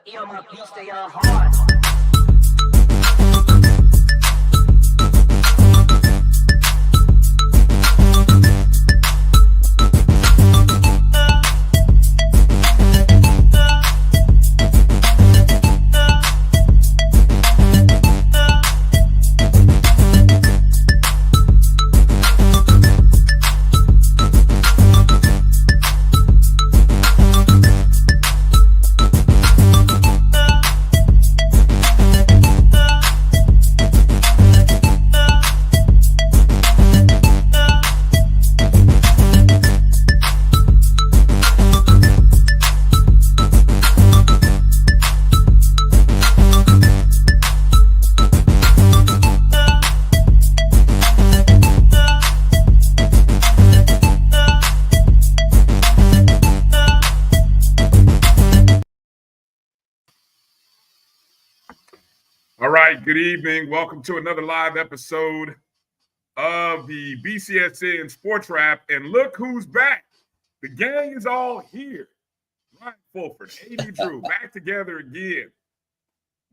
earmuff used to your heart. All right, good evening. Welcome to another live episode of the BCSN SportsWrap. And look who's back. The gang is all here. Ryan Fulford, A.D. Drew, back together again.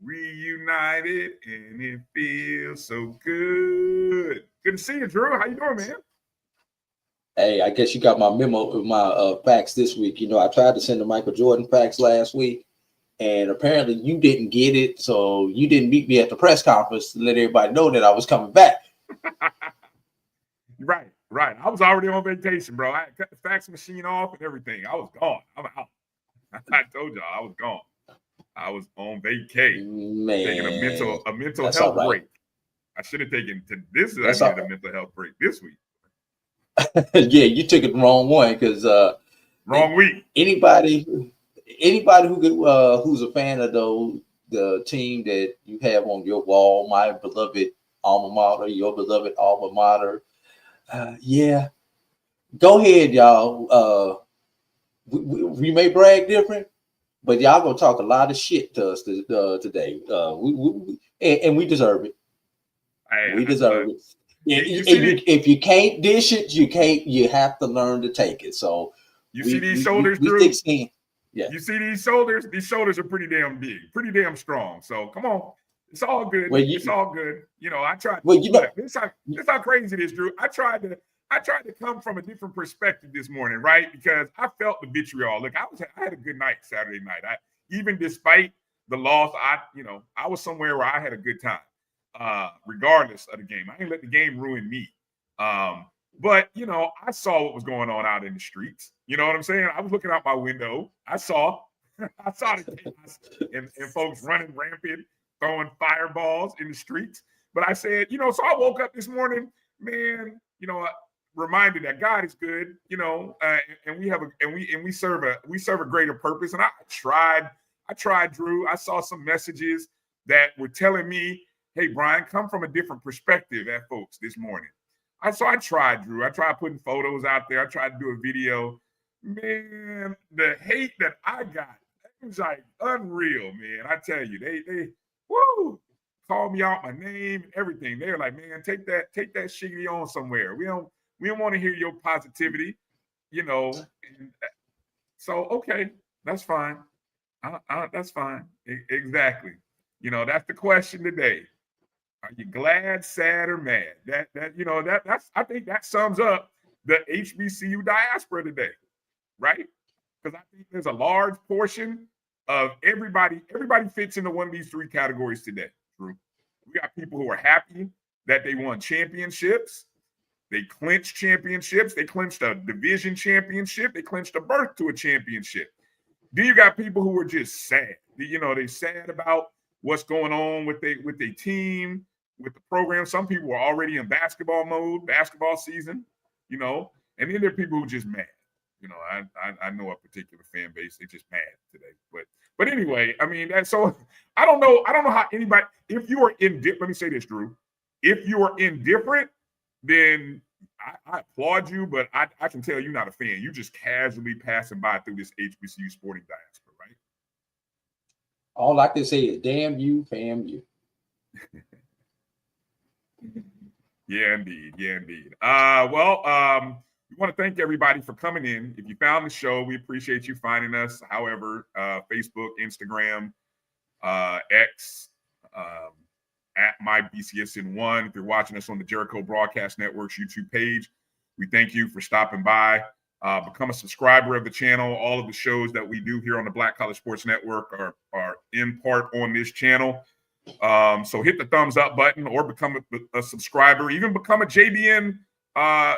Reunited, and it feels so good. Good to see you, Drew. How you doing, man? Hey, I guess you got my memo, my facts this week. You know, I tried to send the Michael Jordan facts last week. And apparently you didn't get it, so you didn't meet me at the press conference to let everybody know that I was coming back. Right. I was already on vacation, bro. I cut the fax machine off and everything. I was gone. I'm out. I told y'all I was gone. I was on vacay. Man, taking a mental health break. I should have taken I needed a mental health break this week. Yeah, you took it the wrong one because wrong week. Anybody who's a fan of the team that you have on your wall, my beloved alma mater, your beloved alma mater, yeah, go ahead, y'all. We may brag different, but y'all gonna talk a lot of shit to us today. And we deserve it. We deserve it. If you can't dish it, you have to learn to take it. So you see these shoulders, Drew? Yeah. You see these shoulders? These shoulders are pretty damn big, pretty damn strong. So come on, it's all good. It's all good. You know, I tried. Well, you know, this how crazy it is, Drew. I tried to come from a different perspective this morning, right? Because I felt the vitriol. Look, I had a good night Saturday night. Even despite the loss, I was somewhere where I had a good time, regardless of the game. I didn't let the game ruin me. But, you know, I saw what was going on out in the streets. You know what I'm saying? I was looking out my window. I saw the chaos and folks running rampant, throwing fireballs in the streets. But I said, you know, so I woke up this morning, man, you know, reminded that God is good, you know, and we serve a greater purpose. And I tried, Drew. I saw some messages that were telling me, hey, Bryan, come from a different perspective at folks this morning. So I tried, Drew. I tried putting photos out there. I tried to do a video. Man, the hate that I got, it was like unreal, man. I tell you, they called me out my name and everything. They were like, man, take that shiggity on somewhere. We don't want to hear your positivity, you know. And so, okay, that's fine. That's fine. Exactly. You know, that's the question today. Are you glad, sad, or mad? That's I think that sums up the HBCU diaspora today, right? Because I think there's a large portion of everybody fits into one of these three categories today, Drew. We got people who are happy that they won championships. They clinched championships. They clinched a division championship. They clinched a berth to a championship. Then you got people who are just sad. You know, they're sad about what's going on with their team, with the program. Some people are already in basketball mode, basketball season, you know, and then there are people who are just mad. You know, I know a particular fan base, they're just mad today. But anyway, I mean, so I don't know how anybody, if you are indifferent, let me say this, Drew. If you are indifferent, then I applaud you, but I can tell you're not a fan. You're just casually passing by through this HBCU sporting diaspora, right? All I can say is, damn you, fam you. Yeah, indeed. We want to thank everybody for coming in. If you found the show, we appreciate you finding us. However, Facebook, Instagram, X, at MyBCSN1. If you're watching us on the Jericho Broadcast Network's YouTube page, we thank you for stopping by. Become a subscriber of the channel. All of the shows that we do here on the Black College Sports Network are in part on this channel. So hit the thumbs up button or become a subscriber. Even become a JBN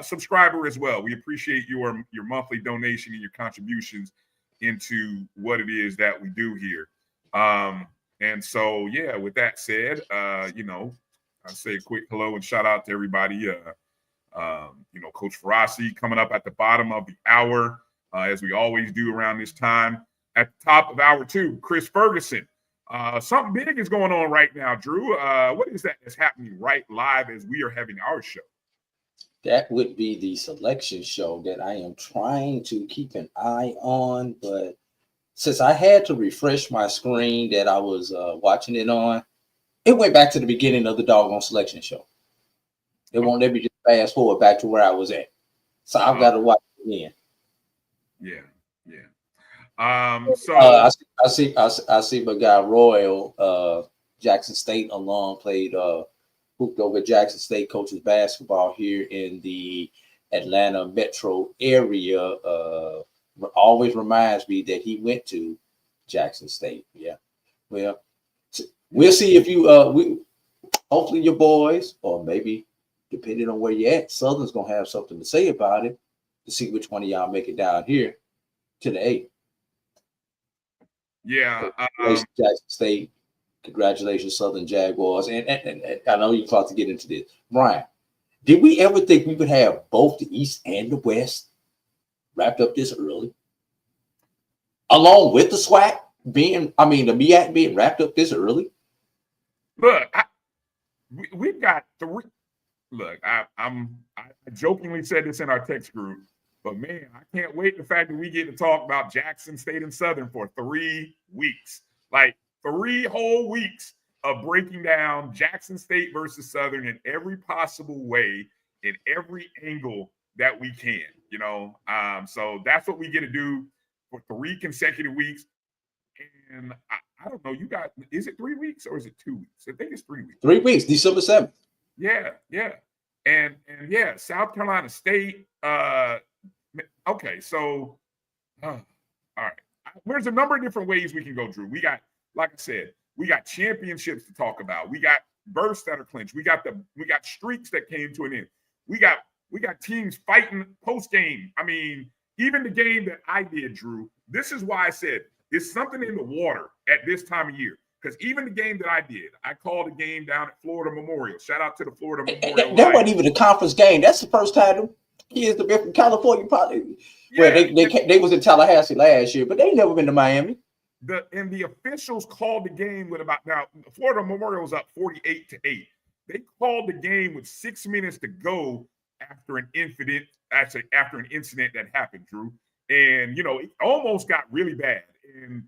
subscriber as well. We appreciate your monthly donation and your contributions into what it is that we do here. And so, yeah, with that said, I'll say a quick hello and shout out to everybody. Coach Farasi coming up at the bottom of the hour, as we always do around this time. At the top of hour 2, Kris Ferguson. Something big is going on right now, Drew. What is that that's happening right live as we are having our show? That would be the selection show that I am trying to keep an eye on, but since I had to refresh my screen that I was watching it on, it went back to the beginning of the doggone selection show. It won't let me just fast forward back to where I was at. So I've got to watch it again. Yeah. I see my guy Royal, Jackson State alum, hooped over at Jackson State, coaches basketball here in the Atlanta metro area. Always reminds me that he went to Jackson State. Yeah. Well, we'll see if you hopefully your boys, or maybe depending on where you're at, Southern's gonna have something to say about it to see which one of y'all make it down here to the A. Yeah. Congratulations, Jackson State. Congratulations, Southern Jaguars. And I know you're about to get into this. Bryan, did we ever think we would have both the East and the West wrapped up this early? Along with the SWAC the MEAC being wrapped up this early? Look, we've got 3. Look, I jokingly said this in our text group, but man, I can't wait the fact that we get to talk about Jackson State and Southern for 3 weeks. Like 3 whole weeks of breaking down Jackson State versus Southern in every possible way, in every angle that we can, So that's what we get to do for 3 consecutive weeks. And I don't know, is it 3 weeks or is it 2 weeks? I think it's 3 weeks. 3 weeks, December 7th. Yeah. And yeah, South Carolina State. Okay, so all right. There's a number of different ways we can go, Drew. We got, like I said, we got championships to talk about. We got berths that are clinched. We got streaks that came to an end. We got teams fighting post game. I mean, even the game that I did, Drew. This is why I said it's something in the water at this time of year. Because even the game that I did, I called a game down at Florida Memorial. Shout out to the Florida Memorial. That wasn't even a conference game. That's the first time the kids have been from California. Probably. Yeah, well, they was in Tallahassee last year, but they never been to Miami. The officials called the game with Florida Memorial was up 48-8. They called the game with 6 minutes to go after an incident that happened, Drew. And it almost got really bad. And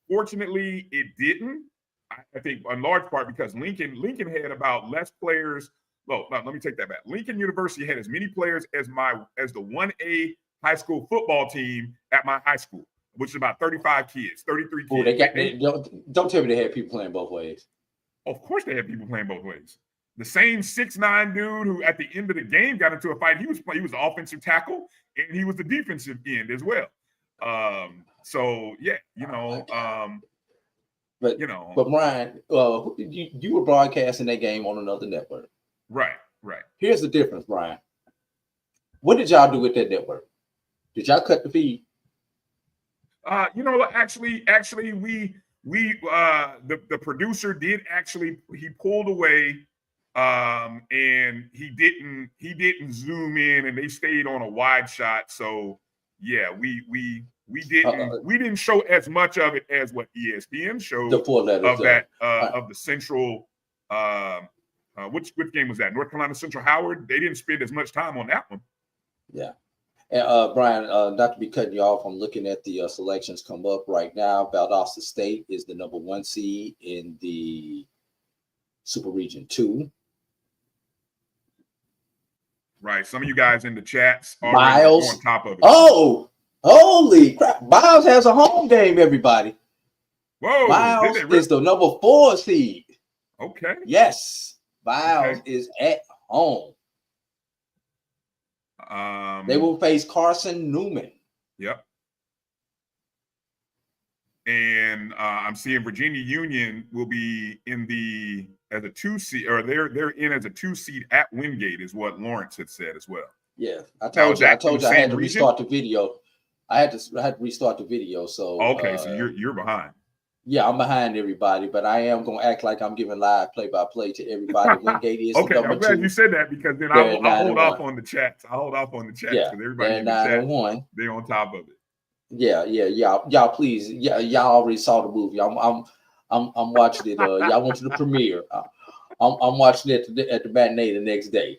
fortunately, it didn't. I think in large part because Lincoln had about less players. Well, no, let me take that back. Lincoln University had as many players as the 1A high school football team at my high school, which is about 35 kids, 33 kids. Don't tell me they had people playing both ways. Of course they had people playing both ways. The same 6'9" dude who at the end of the game got into a fight, he was the offensive tackle and he was the defensive end as well. So yeah, But Bryan, you were broadcasting that game on another network. Right. Here's the difference, Bryan. What did y'all do with that network? Did y'all cut the feed? Actually, the producer did he pulled away, and he didn't zoom in, and they stayed on a wide shot. So yeah, we didn't show as much of it as what ESPN showed of the Central. Which game was that? North Carolina Central Howard. They didn't spend as much time on that one. Yeah. And Bryan, not to be cutting you off, I'm looking at the selections come up right now. Valdosta State is the number 1 seed in the Super Region 2. Right. Some of you guys in the chats are Miles on top of it. Oh, holy crap. Miles has a home game, everybody. Whoa, Miles is the number 4 seed. Okay. Yes, Miles is at home. They will face Carson Newman. Yep. And I'm seeing Virginia Union will be as a 2 seed, or they're in as a 2 seed at Wingate, is what Lawrence had said as well. Yeah, I told you I had to restart the video. I had to restart the video. So okay, so you're behind. Yeah, I'm behind everybody, but I am gonna act like I'm giving live play-by-play to everybody. Wingate is okay. number I'm glad 2. you said that, because then I'll hold off on the chats. I'll hold off on the chats, because everybody in the chat, they're on top of it. Yeah. Y'all, please. Yeah, y'all already saw the movie. I'm watching it. Y'all went to the premiere. I'm watching it at the matinee the next day.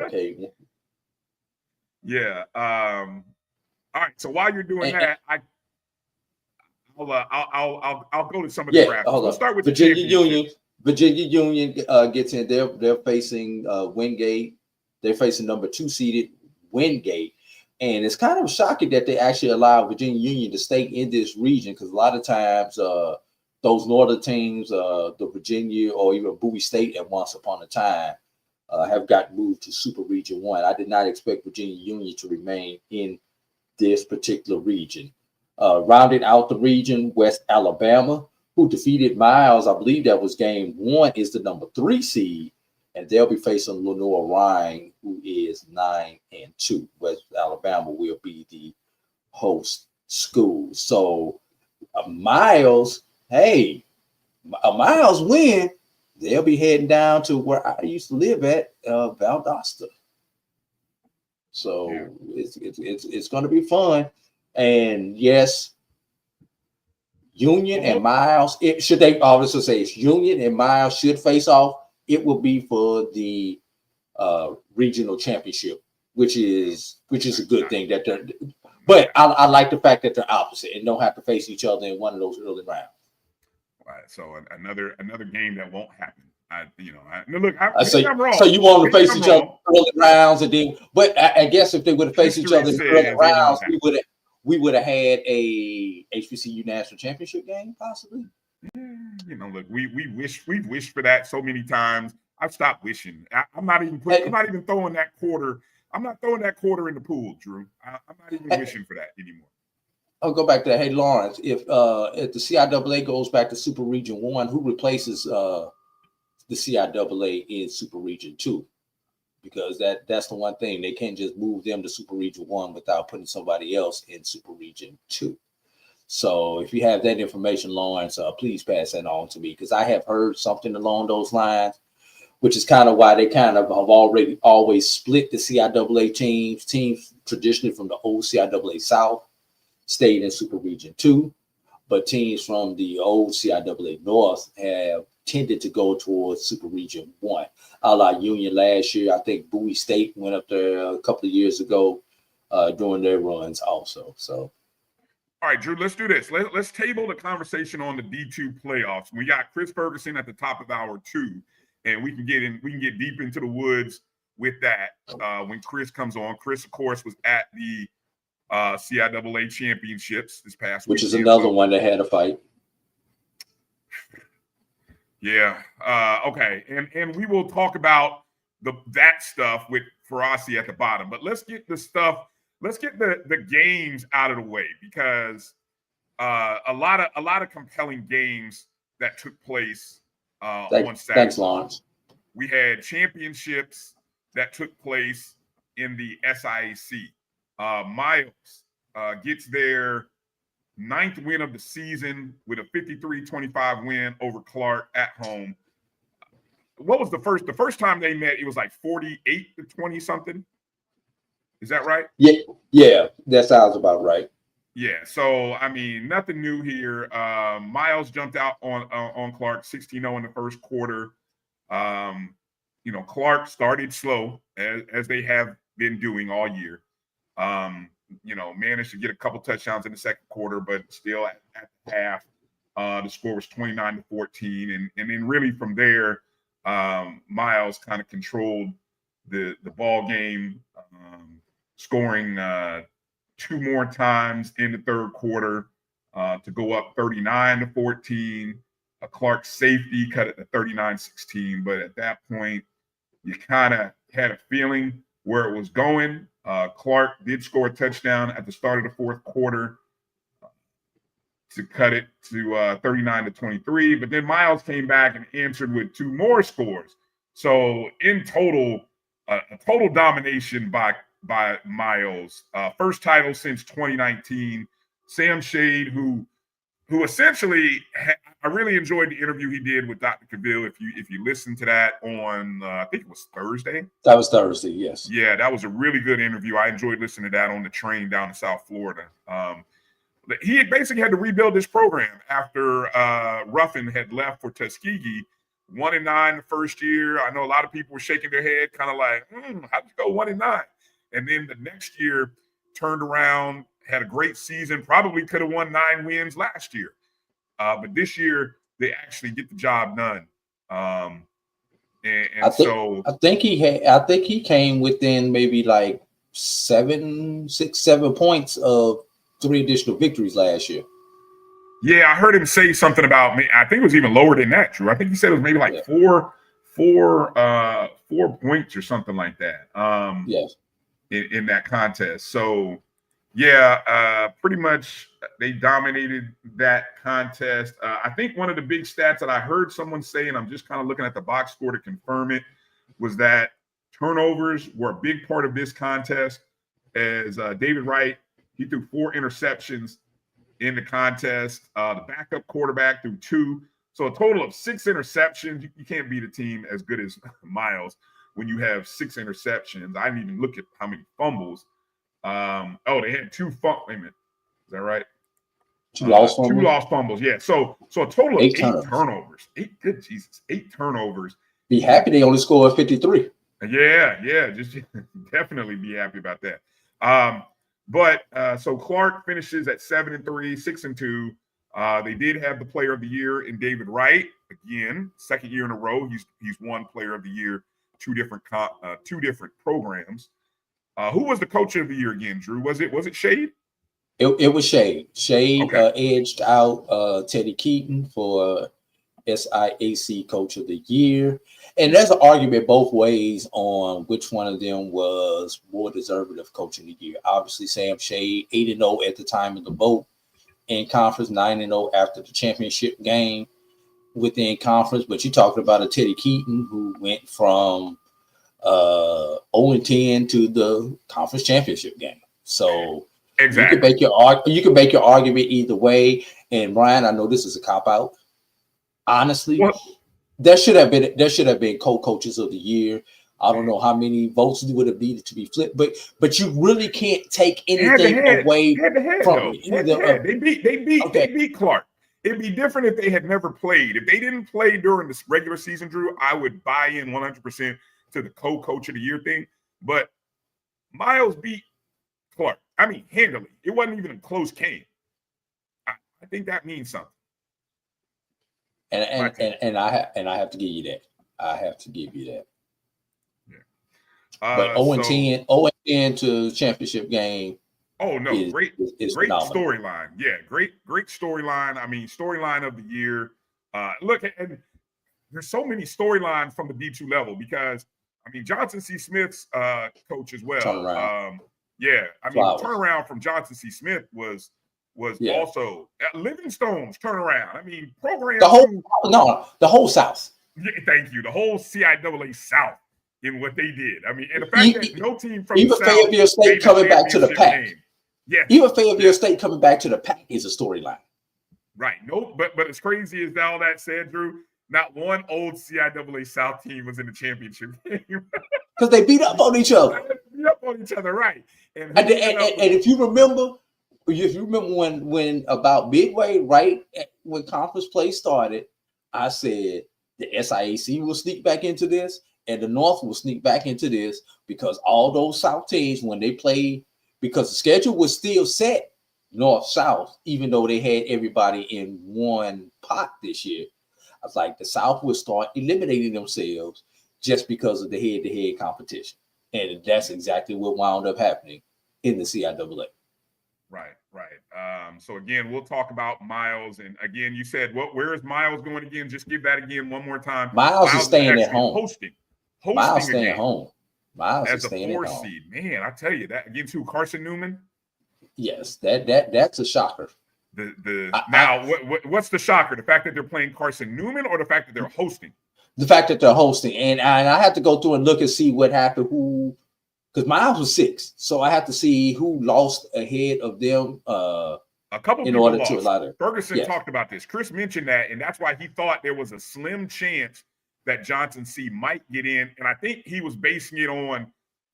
Okay. Yeah. All right. So while you're doing that, I'll go to some of the graphics. We'll start with Virginia Union. Virginia Union gets in. They're facing Wingate. They're facing number 2 seeded Wingate. And it's kind of shocking that they actually allow Virginia Union to stay in this region, because a lot of times those northern teams, the Virginia or even Bowie State at once upon a time, have gotten moved to Super Region 1. I did not expect Virginia Union to remain in this particular region. Rounding out the region, West Alabama, who defeated Miles, I believe that was game 1, is the number 3 seed. And they'll be facing Lenoir-Rhyne, who is 9-2. West Alabama will be the host school. So Miles win, they'll be heading down to where I used to live at, Valdosta. So it's going to be fun. And yes, Union and Miles, they obviously say it's Union and Miles should face off. It will be for the regional championship, which is a good thing that they're. But I like the fact that they're opposite and don't have to face each other in one of those early rounds. All right, so another game that won't happen. I'm wrong. So you want to face each other in early rounds, and then, but I guess if they would have faced each other in early rounds, we would have had a HBCU national championship game, possibly. Look, we've wished for that so many times. I've stopped wishing. I'm not even throwing that quarter. I'm not throwing that quarter in the pool, Drew. I'm not even wishing for that anymore. I'll go back to that. Hey, Lawrence, if the CIAA goes back to Super Region 1, who replaces the CIAA in Super Region 2? Because that's the one thing. They can't just move them to Super Region 1 without putting somebody else in Super Region 2. So if you have that information, Lawrence, please pass that on to me, because I have heard something along those lines, which is kind of why they kind of have always split the CIAA teams. Teams traditionally from the old CIAA South stayed in Super Region 2, but teams from the old CIAA North have tended to go towards Super Region 1. A la Union last year. I think Bowie State went up there a couple of years ago during their runs also. So. All right, Drew, let's do this. Let's table the conversation on the D2 playoffs. We got Kris Ferguson at the top of hour 2, and we can get deep into the woods with that when Kris comes on. Kris, of course, was at the CIAA championships this past week. Which is another one that had a fight. Yeah. Okay. And we will talk about that stuff with Farasi at the bottom. But let's get the games out of the way, because a lot of compelling games that took place on Saturday. Thanks, Lawrence. We had championships that took place in the SIAC. Miles gets their 9th win of the season with a 53-25 win over Clark at home. What was the first time they met? It was like 48-20 something. Is that right? Yeah, that sounds about right. Yeah, so I mean, nothing new here. Miles jumped out on Clark 16-0 in the first quarter. Clark started slow as they have been doing all year. Managed to get a couple touchdowns in the second quarter, but still at the half, the score was 29-14, and then really from there, Miles kind of controlled the ball game, scoring 2 more times in the third quarter. to go up 39-14. Clark safety cut it to 39-16. But at that point, you kind of had a feeling where it was going. Clark did score a touchdown at the start of the fourth quarter to cut it to 39-23. But then Miles came back and answered with 2 more scores. So in total, a total domination by Miles. First title since 2019. Sam Shade, who essentially, I really enjoyed the interview he did with Dr. Cavill. If you listen to that on, I think it was Thursday. That was Thursday, yes. Yeah, that was a really good interview. I enjoyed listening to that on the train down to South Florida. He had basically had to rebuild this program after Ruffin had left for Tuskegee. 1-9 the first year. I know a lot of people were shaking their head, kind of like, how'd you go 1-9? And then the next year turned around, had a great season, probably could have won 9 wins last year. But this year, they actually get the job done. I think he came within maybe like 6, 7 points of 3 additional victories last year. Yeah, I heard him say something about me. I think it was even lower than that, Drew. I think he said it was maybe like 4 points or something like that. Yes. In that contest. So yeah, pretty much they dominated that contest. I think one of the big stats that I heard someone say, and I'm just kind of looking at the box score to confirm it, was that turnovers were a big part of this contest. As David Wright, he threw 4 interceptions in the contest. The backup quarterback threw 2. So a total of 6 interceptions. You can't beat a team as good as Miles when you have 6 interceptions. I didn't even look at how many fumbles. They had 2 fumbles. Wait a minute. Is that right? 2 lost fumbles? 2 lost fumbles, yeah. So a total of 8 turnovers. 8 turnovers. Be happy they only scored 53. Yeah. Just definitely be happy about that. So Clark finishes at 7-3, 6-2. They did have the player of the year in David Wright. Again, second year in a row, he's won player of the year, 2 different programs. Who was the coach of the year again, Drew? Was it Shade? It was Shade. Shade edged out Teddy Keaton for SIAC coach of the year. And there's an argument both ways on which one of them was more deserving of coach of the year. Obviously, Sam Shade, 8-0 at the time of the vote in conference, 9-0 after the championship game within conference. But you're talking about a Teddy Keaton who went from 0-10 to the conference championship game. So exactly, you can make your argument either way. And Bryan, I know this is a cop out. Honestly, there should have been co-coaches of the year. I don't know how many votes would have needed to be flipped, but you really can't take anything away from it. They beat Clark. It'd be different if they had never played. If they didn't play during this regular season, Drew, I would buy in 100% to the co-coach of the year thing. But Miles beat Clark. I mean, handily. It wasn't even a close game. I think that means something. And I have to give you that. I have to give you that. Yeah. But 0-10 to the championship game. Oh no, great storyline. Yeah, great storyline. I mean, storyline of the year. Look, and there's so many storylines from the D2 level because I mean Johnson C. Smith's coach as well. Turnaround. Turnaround from Johnson C. Smith was also Livingstone's turnaround. I mean, program the whole South. Yeah, thank you. The whole CIAA South in what they did. I mean, and the fact that no team from even the South Fayetteville State coming back to the pack. Yeah, even Fayetteville State coming back to the pack is a storyline. Right. No, but as crazy as all that said, Drew, not one old CIAA South team was in the championship game because they beat up on each other. Right? And if you remember. If you remember when about midway, right when conference play started, I said the SIAC will sneak back into this and the North will sneak back into this because all those South teams, when they played, because the schedule was still set North-South, even though they had everybody in one pot this year. I was like, the South will start eliminating themselves just because of the head-to-head competition. And that's exactly what wound up happening in the CIAA. Right. Right. So again, we'll talk about Miles. And again, you said where is Miles going again? Just give that again one more time. Miles is staying at home. Hosting Miles staying again home. Miles as is a staying 4 at home. seed. Man, I tell you that against who? Carson Newman. Yes, that's a shocker. What's the shocker? The fact that they're playing Carson Newman, or the fact that they're hosting? The fact that they're hosting, and I have to go through and look and see what happened. Because Miles was 6, so I have to see who lost ahead of them. A couple in people order lost. to allow it. Ferguson talked about this. Kris mentioned that, and that's why he thought there was a slim chance that Johnson C might get in. And I think he was basing it on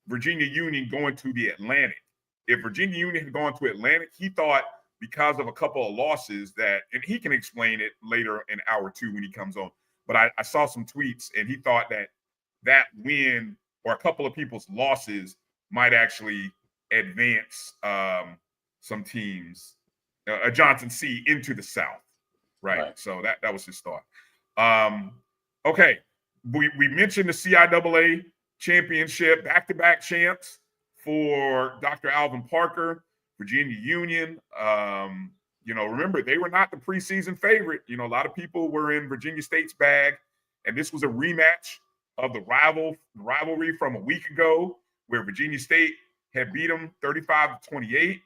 Virginia Union going to the Atlantic. If Virginia Union had gone to Atlantic, he thought because of a couple of losses that, and he can explain it later in hour 2 when he comes on. But I saw some tweets, and he thought that win or a couple of people's losses might actually advance some teams, a Johnson C, into the South, right? So that was his thought. Okay, we mentioned the CIAA championship, back-to-back champs for Dr. Alvin Parker, Virginia Union. Remember, they were not the preseason favorite. A lot of people were in Virginia State's bag, and this was a rematch of the rivalry from a week ago where Virginia State had beat them 35-28.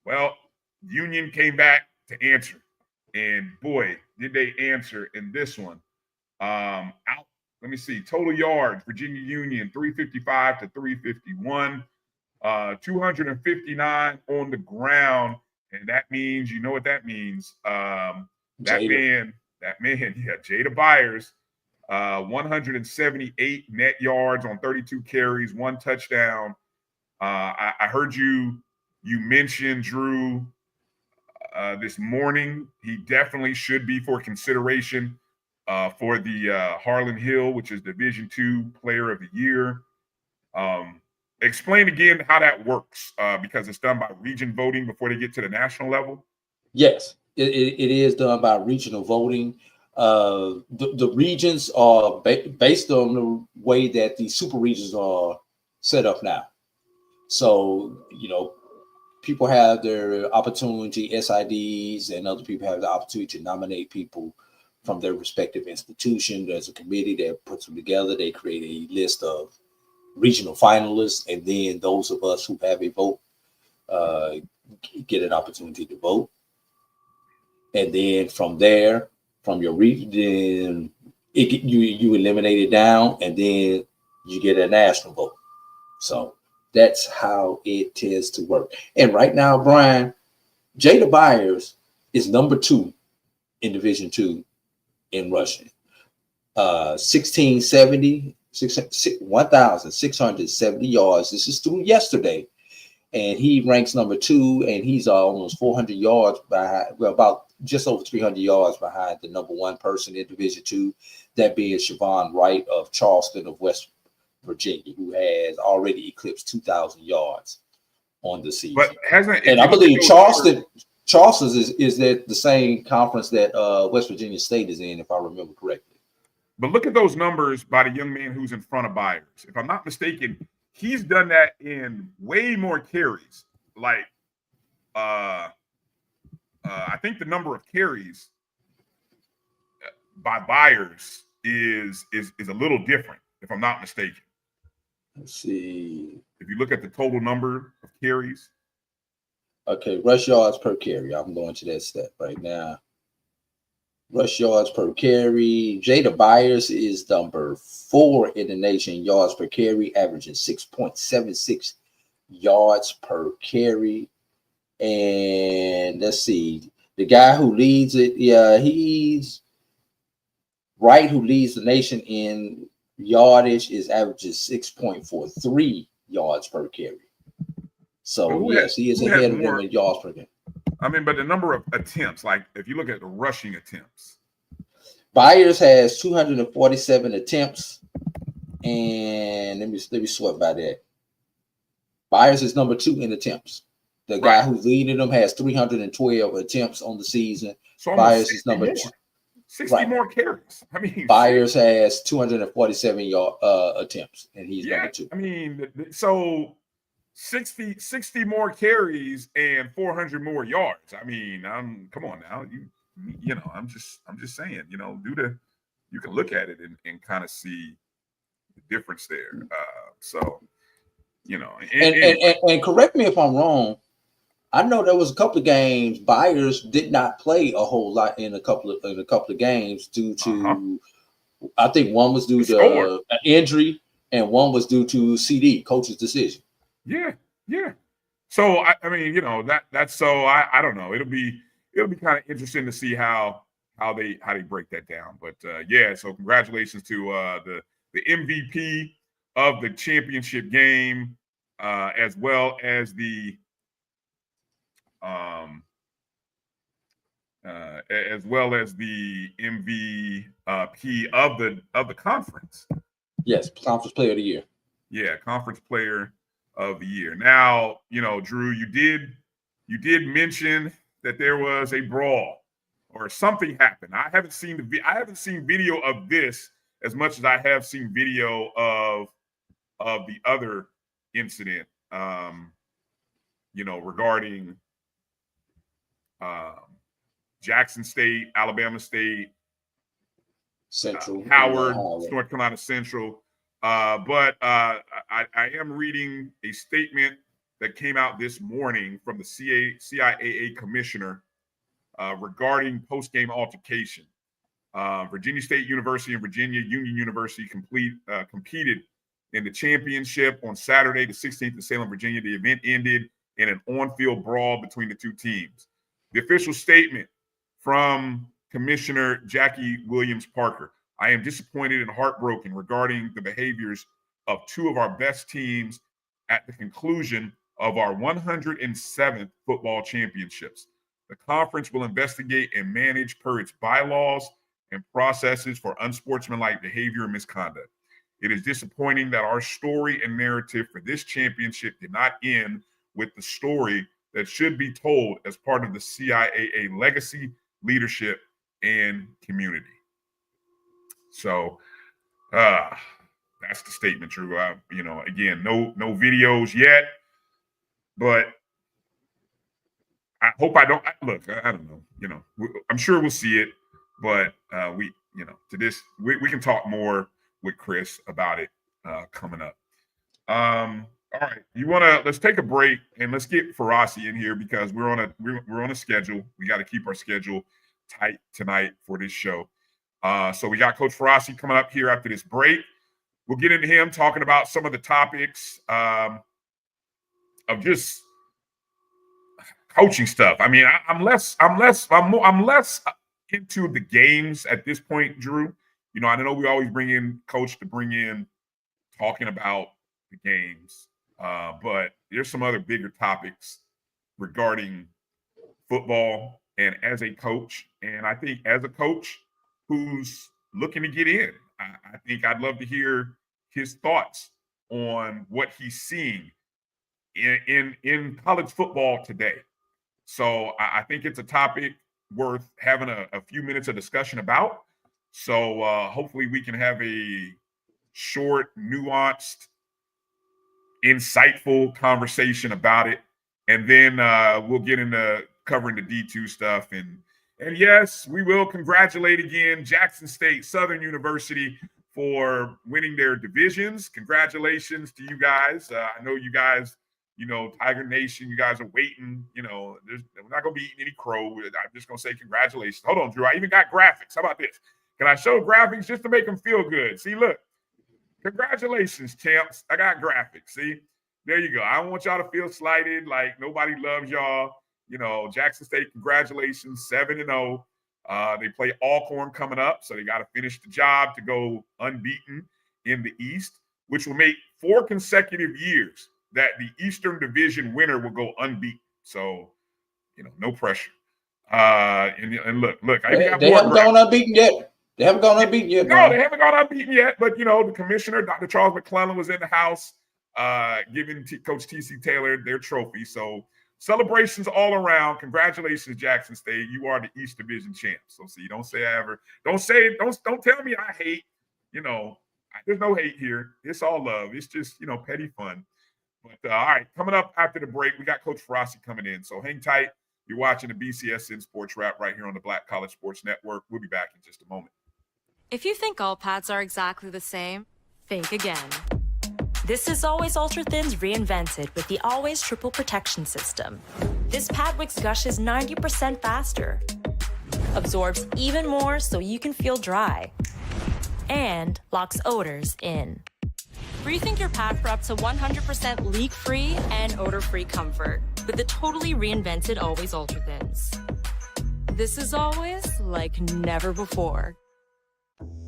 Well, Union came back to answer, and boy, did they answer in this one. Let me see, total yards, Virginia Union 355 to 351, 259 on the ground, and that means, you know what that means. That man, Jada Byers, 178 net yards on 32 carries, 1 touchdown. I heard you mentioned Drew this morning. He definitely should be for consideration for the Harlan Hill, which is Division II Player of the Year. Explain again how that works, because it's done by region voting before they get to the national level. Yes, it is done by regional voting. The regions are based on the way that the super regions are set up now. So, people have their opportunity, SIDs, and other people have the opportunity to nominate people from their respective institution. There's a committee that puts them together. They create a list of regional finalists, and then those of us who have a vote get an opportunity to vote. And then from there, from your region, you eliminate it down, and then you get a national vote. So that's how it tends to work. And right now, Bryan, Jada Byers is number 2 in Division II in rushing. 1,670 yards. This is through yesterday. And he ranks number 2, and he's almost 400 yards behind, about just over 300 yards behind the number 1 person in Division II, that being Siobhan Wright of Charleston of West Virginia, who has already eclipsed 2,000 yards on the season. But I believe Charleston is that the same conference that West Virginia State is in, if I remember correctly. But look at those numbers by the young man who's in front of Byers. If I'm not mistaken, he's done that in way more carries. Like, I think the number of carries by Byers is a little different, if I'm not mistaken. Let's see. If you look at the total number of carries. Okay, rush yards per carry. I'm going to that step right now. Rush yards per carry. Jada Byers is number 4 in the nation, yards per carry, averaging 6.76 yards per carry. And let's see, the guy who leads it, he's Wright, who leads the nation in yardage, is averaging 6.43 yards per carry. So yes, he is ahead of them in yards per carry. I mean, but the number of attempts, like if you look at the rushing attempts, Byers has 247 attempts, and let me sweat by that. Byers is number 2 in attempts. The guy who's leading them has 312 attempts on the season. So Byers is number 2. 60 more carries. I mean, Byers has 247 attempts, and he's number 2. I mean, so 60 more carries and 400 more yards. I mean, come on now. You know, I'm just saying, you know, you can look at it and kind of see the difference there. So, you know, and correct me if I'm wrong. I know there was a couple of games Byers did not play a whole lot in a couple of games due to I think one was due to an injury and one was due to CD, coach's decision. Yeah. So I mean, you know, that's so I don't know. It'll be kind of interesting to see how they break that down. But yeah, so congratulations to the MVP of the championship game, as well as the MVP of the conference. Yes, conference player of the year. Yeah, conference player of the year. Now, you know, Drew, you did mention that there was a brawl or something happened. I haven't seen video of this as much as I have seen video of the other incident. You know, regarding Jackson State, Alabama State, Central, Howard, North Carolina Central. But I am reading a statement that came out this morning from the CIAA commissioner regarding post-game altercation. Virginia State University and Virginia Union University competed in the championship on Saturday, the 16th in Salem, Virginia. The event ended in an on-field brawl between the two teams. The official statement from Commissioner Jackie Williams Parker: I am disappointed and heartbroken regarding the behaviors of two of our best teams at the conclusion of our 107th football championships. The conference will investigate and manage per its bylaws and processes for unsportsmanlike behavior and misconduct. It is disappointing that our story and narrative for this championship did not end with the story that should be told as part of the CIAA legacy, leadership, and community. So that's the statement, Drew. You know, again, no videos yet, but I hope I don't look. I don't know. You know, I'm sure we'll see it, but we can talk more with Kris about it coming up. All right, let's take a break and let's get Farasi in here because we're on a schedule. We got to keep our schedule tight tonight for this show. So we got Coach Farasi coming up here after this break. We'll get into him talking about some of the topics of just coaching stuff. I mean, I'm less into the games at this point, Drew. You know, I know we always bring in Coach to bring in talking about the games, but there's some other bigger topics regarding football and as a coach. And I think as a coach who's looking to get in, I think I'd love to hear his thoughts on what he's seeing in college football today. So I think it's a topic worth having a few minutes of discussion about. So hopefully we can have a short, nuanced, insightful conversation about it. And then we'll get into covering the D2 stuff. And yes, we will congratulate again Jackson State, Southern University for winning their divisions. Congratulations to you guys. I know you guys, you know, Tiger Nation, you guys are waiting. You know, we're not going to be eating any crow. I'm just going to say congratulations. Hold on, Drew. I even got graphics. How about this? Can I show graphics just to make them feel good? See, look. Congratulations, champs. I got graphics. See? There you go. I don't want y'all to feel slighted like nobody loves y'all. You know, Jackson State, congratulations, 7-0. They play Alcorn coming up, so they got to finish the job to go unbeaten in the East, which will make 4 consecutive years that the Eastern Division winner will go unbeaten. So, you know, no pressure. And look, I even got they haven't gone unbeaten yet. They haven't gone unbeaten yet. No, they haven't gone unbeaten yet. But, you know, the commissioner, Dr. Charles McClellan, was in the house giving Coach T.C. Taylor their trophy. So celebrations all around. Congratulations, Jackson State. You are the East Division champs. So see, don't tell me I hate. You know, there's no hate here. It's all love. It's just, you know, petty fun. But all right, coming up after the break, we got Coach Farasi coming in. So hang tight. You're watching the BCSN SportsWrap right here on the Black College Sports Network. We'll be back in just a moment. If you think all pads are exactly the same, think again. This is Always Ultra Thins reinvented with the Always Triple Protection System. This pad wicks gushes 90% faster, absorbs even more so you can feel dry, and locks odors in. Rethink your pad for up to 100% leak-free and odor-free comfort with the totally reinvented Always Ultra Thins. This is always like never before.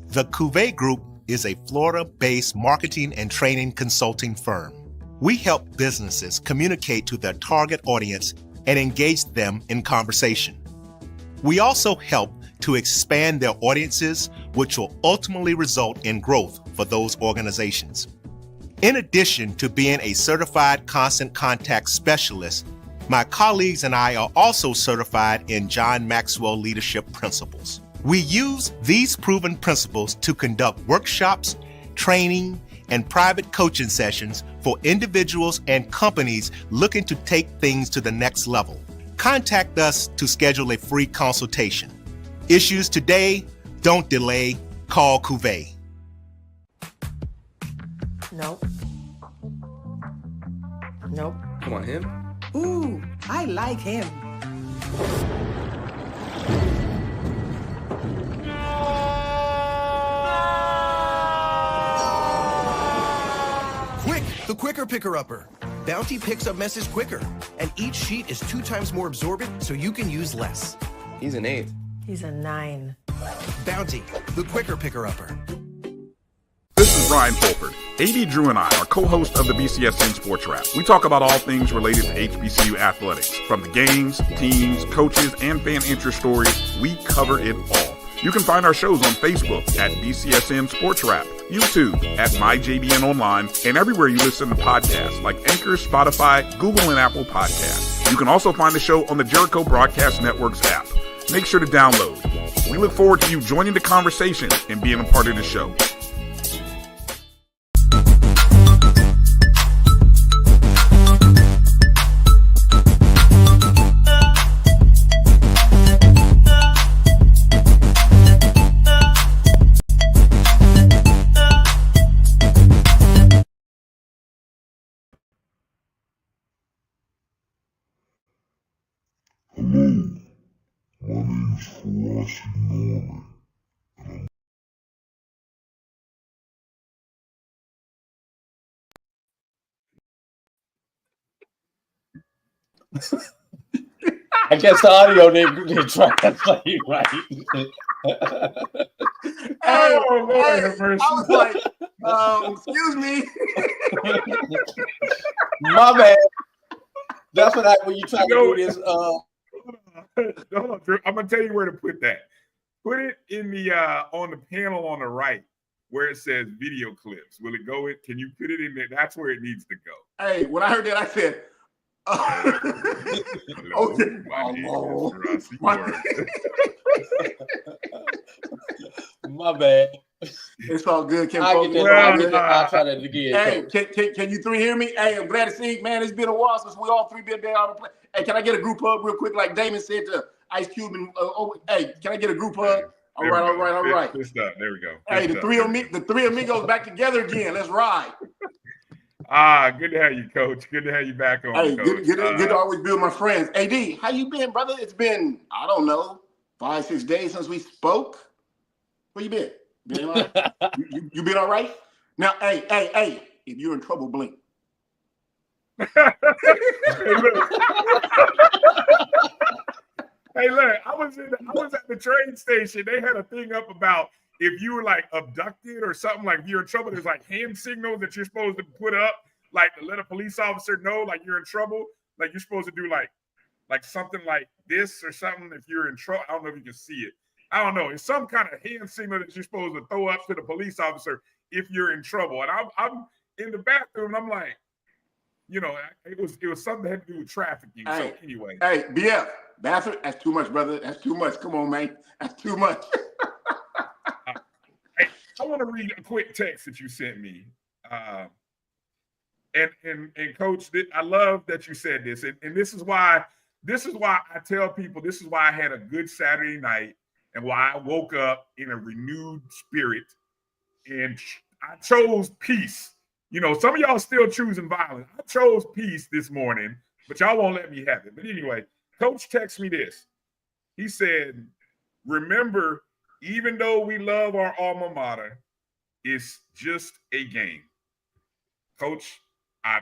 The Cuvée Group is a Florida-based marketing and training consulting firm. We help businesses communicate to their target audience and engage them in conversation. We also help to expand their audiences, which will ultimately result in growth for those organizations. In addition to being a certified constant contact specialist, my colleagues and I are also certified in John Maxwell Leadership Principles. We use these proven principles to conduct workshops, training, and private coaching sessions for individuals and companies looking to take things to the next level. Contact us to schedule a free consultation. Issues today, don't delay, call Cuvée. Nope. Nope. Come on, him. Ooh, I like him. Quick, the quicker picker-upper. Bounty picks up messes quicker, and each sheet is 2 times more absorbent, so you can use less. He's an 8. He's a 9. Bounty, the quicker picker-upper. This is Brian Fulford. A.D. Drew and I are co-hosts of the BCSN SportsWrap. We talk about all things related to HBCU athletics. From the games, teams, coaches, and fan interest stories, we cover it all. You can find our shows on Facebook at BCSN SportsWrap, YouTube at MyJBN Online, and everywhere you listen to podcasts like Anchor, Spotify, Google, and Apple Podcasts. You can also find the show on the Jericho Broadcast Network's app. Make sure to download. We look forward to you joining the conversation and being a part of the show. Hello, my name is Farasi Norman, I guess the audio didn't translate right. Oh, Lord have mercy. I was like, excuse me. My bad. That's what happens when you try to do this. Hold on, Drew. I'm gonna tell you where to put that. Put it in the on the panel on the right where it says video clips. Will it go in? Can you put it in there? That's where it needs to go. Hey, when I heard that, I said, Hello, okay. my name is Farasi Norman. My bad. It's all good. Can I'll try that again. Hey, can you three hear me? Hey, I'm glad to see you, man. It's been a while since we all three been there on the play. Hey, can I get a group hug real quick, like Damon said to Ice Cube? And hey, can I get a group hug? All right. There we go. Hey, the three amigos back together again. Let's ride. Good to have you, Coach. Good to have you back on. Hey, Coach. good to always be with my friends. AD, how you been, brother? It's been, I don't know, 5-6 days since we spoke. Where you been? Been all right? you been all right? Now, hey, if you're in trouble, blink. Hey, look, I was at the train station. They had a thing up about if you were like abducted or something, like if you're in trouble, there's like hand signals that you're supposed to put up, like to let a police officer know like you're in trouble. Like you're supposed to do like something like this or something if you're in trouble. I don't know if you can see it. I don't know. It's some kind of hand signal that you're supposed to throw up to the police officer if you're in trouble. And I'm in the bathroom and I'm like, you know, it was something that had to do with trafficking. Hey, so anyway. Hey, BF, bathroom, that's too much, brother. That's too much. Come on, man. That's too much. Hey, I want to read a quick text that you sent me. And Coach, I love that you said this, and this is why I tell people this is why I had a good Saturday night and why I woke up in a renewed spirit, and I chose peace. You know, some of y'all still choosing violence. I chose peace this morning, but y'all won't let me have it. But anyway, Coach texted me this. He said, remember, even though we love our alma mater, it's just a game. Coach, I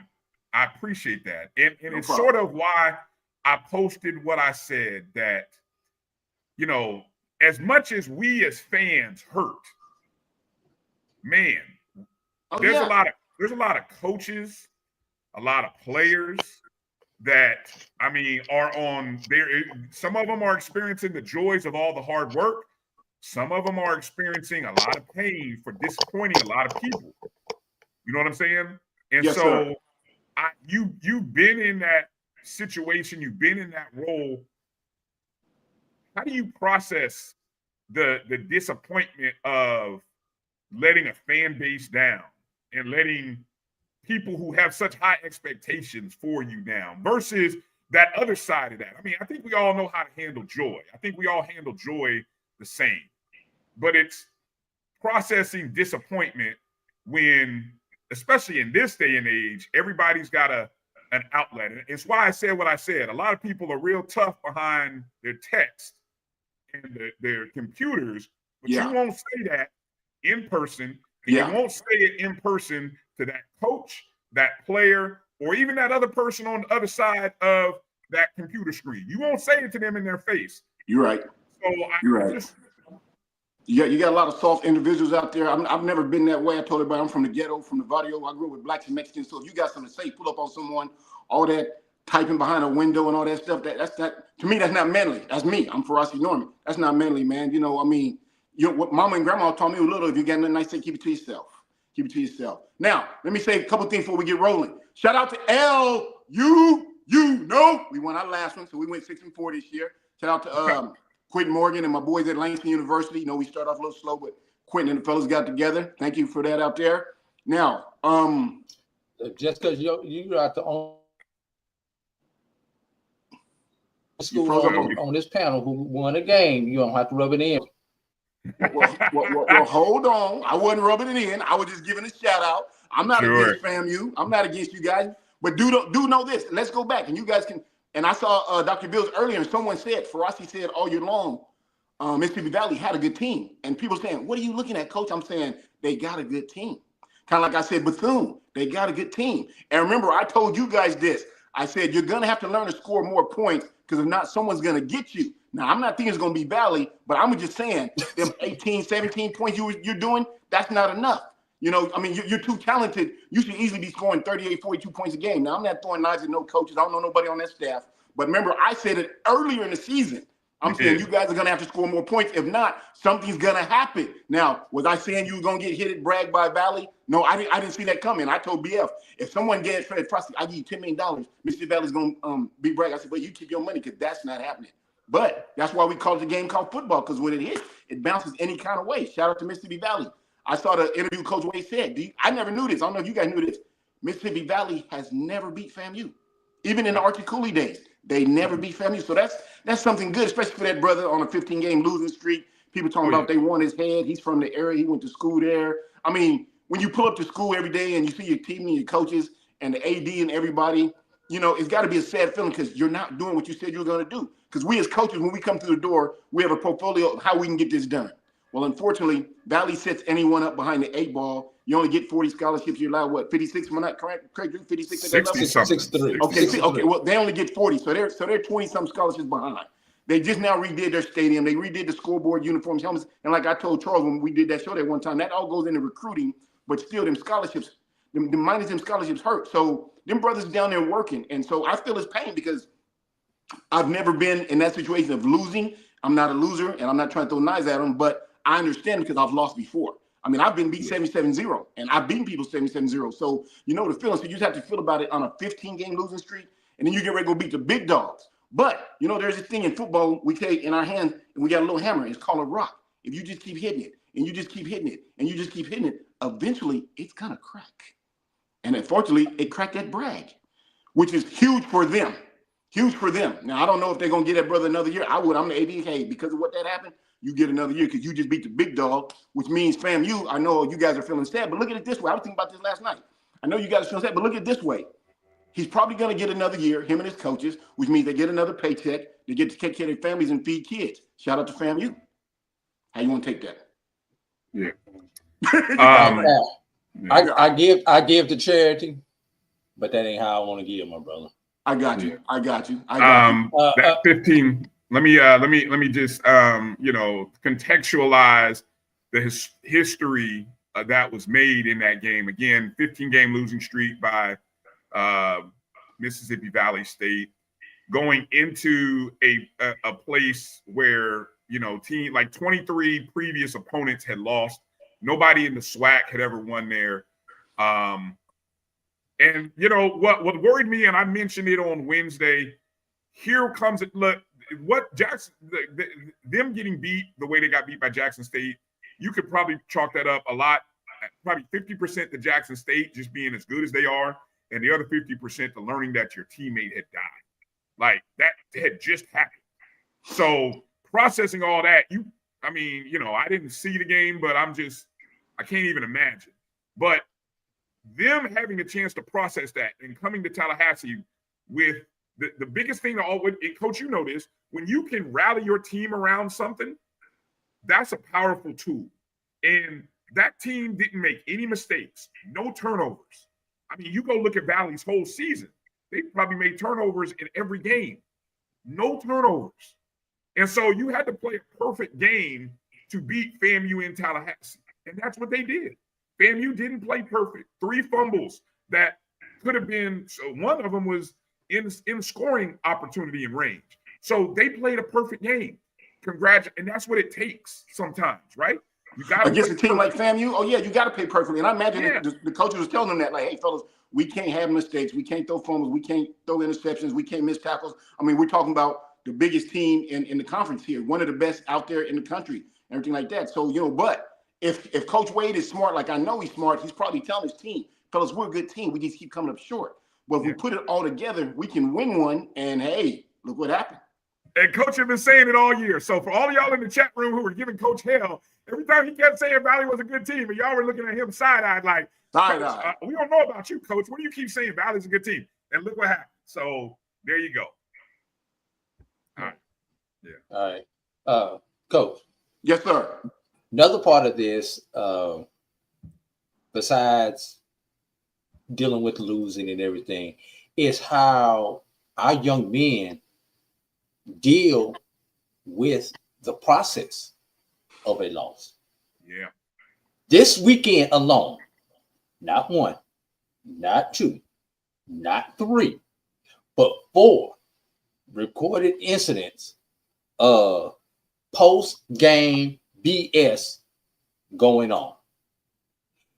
appreciate that. And it's sort of why I posted what I said, that, you know, as much as we as fans hurt, man, there's a lot of coaches, a lot of players that, I mean, are on there. Some of them are experiencing the joys of all the hard work. Some of them are experiencing a lot of pain for disappointing a lot of people. You know what I'm saying? And yes, so you've been in that situation, you've been in that role. How do you process the disappointment of letting a fan base down and letting people who have such high expectations for you down versus that other side of that? I mean, I think we all know how to handle joy. I think we all handle joy the same. But it's processing disappointment when, especially in this day and age, everybody's got an outlet. And it's why I said what I said. A lot of people are real tough behind their text and their computers, but you won't say that in person. And you won't say it in person to that coach, that player, or even that other person on the other side of that computer screen. You won't say it to them in their face. You're right. So You're right. You got a lot of soft individuals out there. I've never been that way. I told everybody I'm from the ghetto, from the barrio. I grew up with blacks and Mexicans. So if you got something to say, pull up on someone, all that typing behind a window and all that stuff, that's not, to me, that's not manly. That's me. I'm Farasi Norman. That's not manly, man. You know, I mean, what mama and grandma taught me a little, if you got nothing nice to say, keep it to yourself. Keep it to yourself. Now, let me say a couple things before we get rolling. Shout out to you know, we won our last one, so we went 6-4 this year. Shout out to Quentin Morgan and my boys at Langston University. You know, we started off a little slow, but Quentin and the fellas got together. Thank you for that out there. Now, just because you're out the only school on this panel who won a game, you don't have to rub it in. Well, hold on. I wasn't rubbing it in. I was just giving a shout out. I'm not against FAMU. I'm not against you guys. But do know this. Let's go back, and you guys can. And I saw Dr. Bills earlier, and someone said, Farasi said all year long, Mississippi Valley had a good team. And people saying, what are you looking at, Coach? I'm saying they got a good team. Kind of like I said, Bethune, they got a good team. And remember, I told you guys this. I said, you're going to have to learn to score more points because if not, someone's going to get you. Now, I'm not thinking it's going to be Valley, but I'm just saying them 18, 17 points you're doing, that's not enough. You know, I mean, you're too talented. You should easily be scoring 38, 42 points a game. Now, I'm not throwing knives at no coaches. I don't know nobody on that staff. But remember, I said it earlier in the season. I'm saying you guys are going to have to score more points. If not, something's going to happen. Now, was I saying you were going to get hit at brag by Valley? No, I didn't see that coming. I told BF, if someone gets Fred Frosty, I give you $10 million. Mississippi Valley's going to be brag. I said, well, you keep your money because that's not happening. But that's why we call it the game called football, because when it hits, it bounces any kind of way. Shout out to Mississippi Valley. I saw the interview Coach Wade said. I never knew this. I don't know if you guys knew this. Mississippi Valley has never beat FAMU. Even in the Archie Cooley days, they never beat FAMU. So that's something good, especially for that brother on a 15-game losing streak. People talking about they won his head. He's from the area. He went to school there. I mean, when you pull up to school every day and you see your team and your coaches and the AD and everybody, you know, it's got to be a sad feeling because you're not doing what you said you were going to do. Because we as coaches, when we come through the door, we have a portfolio of how we can get this done. Well, unfortunately, Valley sets anyone up behind the 8 ball. You only get 40 scholarships. You're allowed, what, 56? Am I not correct? 56 at that level? 63. Okay, well, they only get 40. So they're 20-some scholarships behind. They just now redid their stadium. They redid the scoreboard, uniforms, helmets. And like I told Charles when we did that show that one time, that all goes into recruiting, but still them scholarships, the minus them scholarships hurt. So them brothers down there working. And so I feel his pain because I've never been in that situation of losing. I'm not a loser, and I'm not trying to throw knives at them, but I understand because I've lost before. I mean, I've been beat 77-0, and I've beaten people 77-0. So you know the feeling. So you just have to feel about it on a 15-game losing streak, and then you get ready to go beat the big dogs. But, you know, there's this thing in football we take in our hands, and we got a little hammer. It's called a rock. If you just keep hitting it, and you just keep hitting it, and you just keep hitting it, eventually it's going to crack. And unfortunately, it cracked that brag, which is huge for them. Huge for them. Now, I don't know if they're going to get that brother another year. I would. I'm the AD. Hey, because of what that happened, you get another year because you just beat the big dog, which means, fam, I know you guys are feeling sad, but look at it this way. I was thinking about this last night. I know you guys are feeling sad, but look at it this way. He's probably going to get another year, him and his coaches, which means they get another paycheck. They get to take care of their families and feed kids. Shout out to FAMU. How you want to take that? Yeah. I give to charity, but that ain't how I want to give, my brother. I got you. That 15. Let me just contextualize the history that was made in that game. Again, 15-game losing streak by Mississippi Valley State, going into a place where team like 23 previous opponents had lost. Nobody in the SWAC had ever won there. And what worried me, and I mentioned it on Wednesday, here comes it. Look, what Jackson, them getting beat the way they got beat by Jackson State, you could probably chalk that up a lot, probably 50% to Jackson State just being as good as they are, and the other 50% to learning that your teammate had died. Like, that had just happened. So processing all that, I didn't see the game, but I can't even imagine. But them having a chance to process that and coming to Tallahassee with the biggest thing to always, and Coach, you know this, when you can rally your team around something, that's a powerful tool. And that team didn't make any mistakes, no turnovers. I mean, you go look at Valley's whole season. They probably made turnovers in every game. No turnovers. And so you had to play a perfect game to beat FAMU in Tallahassee. And that's what they did. FAMU didn't play perfect. 3 fumbles that could have been, so one of them was in scoring opportunity and range. So they played a perfect game. And that's what it takes sometimes, right? You got against a team like FAMU. Oh yeah, you got to play perfectly. And I imagine the coaches was telling them that, like, hey fellas, we can't have mistakes. We can't throw fumbles. We can't throw interceptions. We can't miss tackles. I mean, we're talking about the biggest team in the conference here, one of the best out there in the country, everything like that. So but if Coach Wade is smart, like I know he's smart, he's probably telling his team, fellas, we're a good team. We just keep coming up short. But if we put it all together, we can win one. And hey, look what happened. And Coach has been saying it all year. So for all of y'all in the chat room who were giving Coach hell, every time he kept saying Valley was a good team, and y'all were looking at him side-eyed like, we don't know about you, Coach. What do you keep saying Valley's a good team? And look what happened. So there you go. All right. Yeah. All right. Coach. Yes, sir. Another part of this, besides dealing with losing and everything, is how our young men deal with the process of a loss. Yeah. This weekend alone, not 1, not 2, not 3, but 4 recorded incidents of post-game BS going on.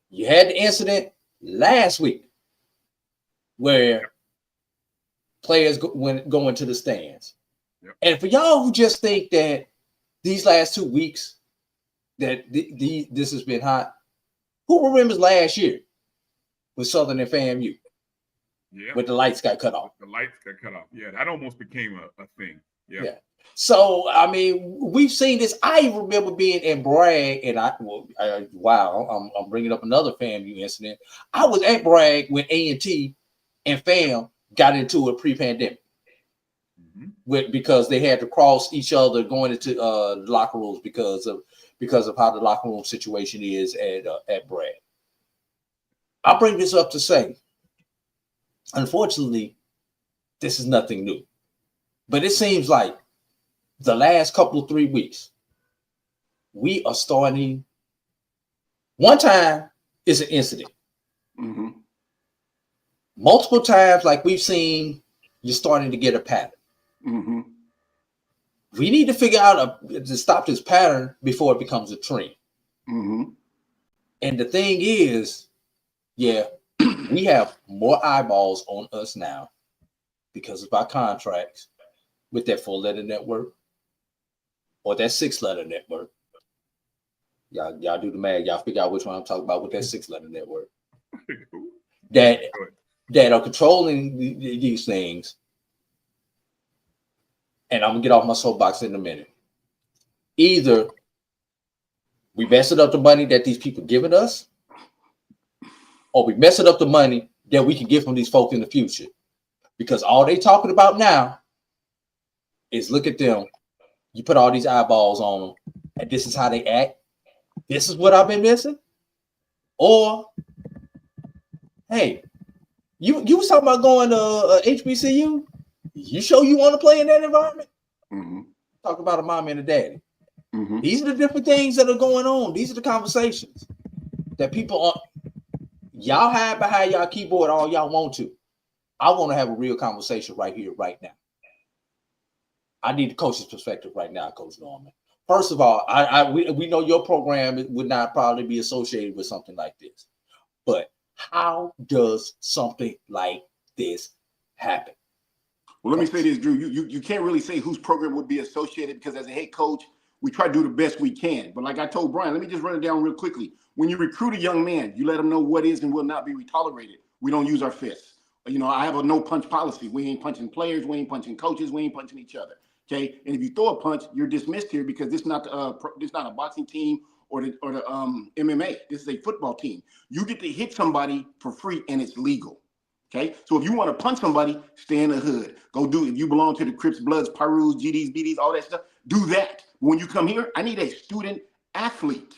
You had the incident last week where players go into the stands. Yep. And for y'all who just think that these last 2 weeks that this has been hot, who remembers last year with Southern and FAMU? Yeah. When the lights got cut off. The lights got cut off. Yeah, that almost became a thing. Yeah. So, I mean, we've seen this. I remember being in Bragg, and I'm bringing up another FAMU incident. I was at Bragg when A&T and FAM got into it pre-pandemic. Because they had to cross each other going into the locker rooms because of how the locker room situation is at Bragg. I bring this up to say, unfortunately, this is nothing new. But it seems like the last couple of 3 weeks, we are starting. One time is an incident. Mm-hmm. Multiple times, like we've seen, you're starting to get a pattern. Mm-hmm. We need to figure out to stop this pattern before it becomes a trend. Mm-hmm. And the thing is, we have more eyeballs on us now because of our contracts with that 4-letter network or that 6-letter network. Y'all do the math. Y'all figure out which one I'm talking about with that 6-letter network. that are controlling these things. And I'm gonna get off my soapbox in a minute. Either we messing up the money that these people giving us, or we messing up the money that we can get from these folks in the future. Because all they talking about now is look at them. You put all these eyeballs on them, and this is how they act. This is what I've been missing. Or, hey, you was talking about going to HBCU. You sure you want to play in that environment? Mm-hmm. Talk about a mom and a daddy. Mm-hmm. These are the different things that are going on. These are the conversations that people are. Y'all hide behind y'all keyboard all y'all want to. I want to have a real conversation right here, right now. I need the coach's perspective right now, Coach Norman. First of all, we know your program would not probably be associated with something like this. But how does something like this happen? Well, let me say this, Drew. You can't really say whose program would be associated because as a head coach, we try to do the best we can. But like I told Bryan, let me just run it down real quickly. When you recruit a young man, you let him know what is and will not be tolerated. We don't use our fists. You know, I have a no punch policy. We ain't punching players. We ain't punching coaches. We ain't punching each other. Okay. And if you throw a punch, you're dismissed here because this is not a boxing team or the MMA. This is a football team. You get to hit somebody for free and it's legal. Okay, so if you want to punch somebody, stay in the hood. Go do it. If you belong to the Crips, Bloods, Pyrus, GDs, BDs, all that stuff, do that. When you come here, I need a student athlete.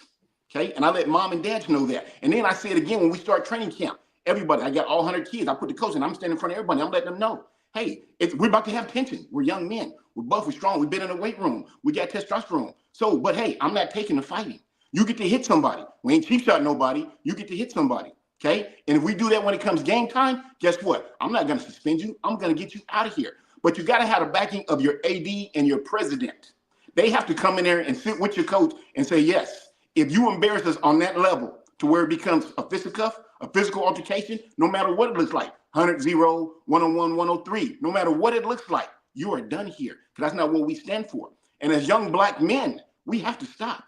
Okay, and I let mom and dads know that. And then I say it again when we start training camp. Everybody, I got all 100 kids. I put the coach and I'm standing in front of everybody. I'm letting them know, hey, we're about to have tension. We're young men. We're strong. We've been in the weight room. We got testosterone. So, but hey, I'm not taking the fighting. You get to hit somebody. We ain't cheap shot nobody. You get to hit somebody. Okay. And if we do that when it comes game time, guess what? I'm not going to suspend you. I'm going to get you out of here. But you got to have the backing of your AD and your president. They have to come in there and sit with your coach and say, yes, if you embarrass us on that level to where it becomes a fisticuff, a physical altercation, no matter what it looks like, 100-0, 101, 103, no matter what it looks like, you are done here. Because that's not what we stand for. And as young black men, we have to stop.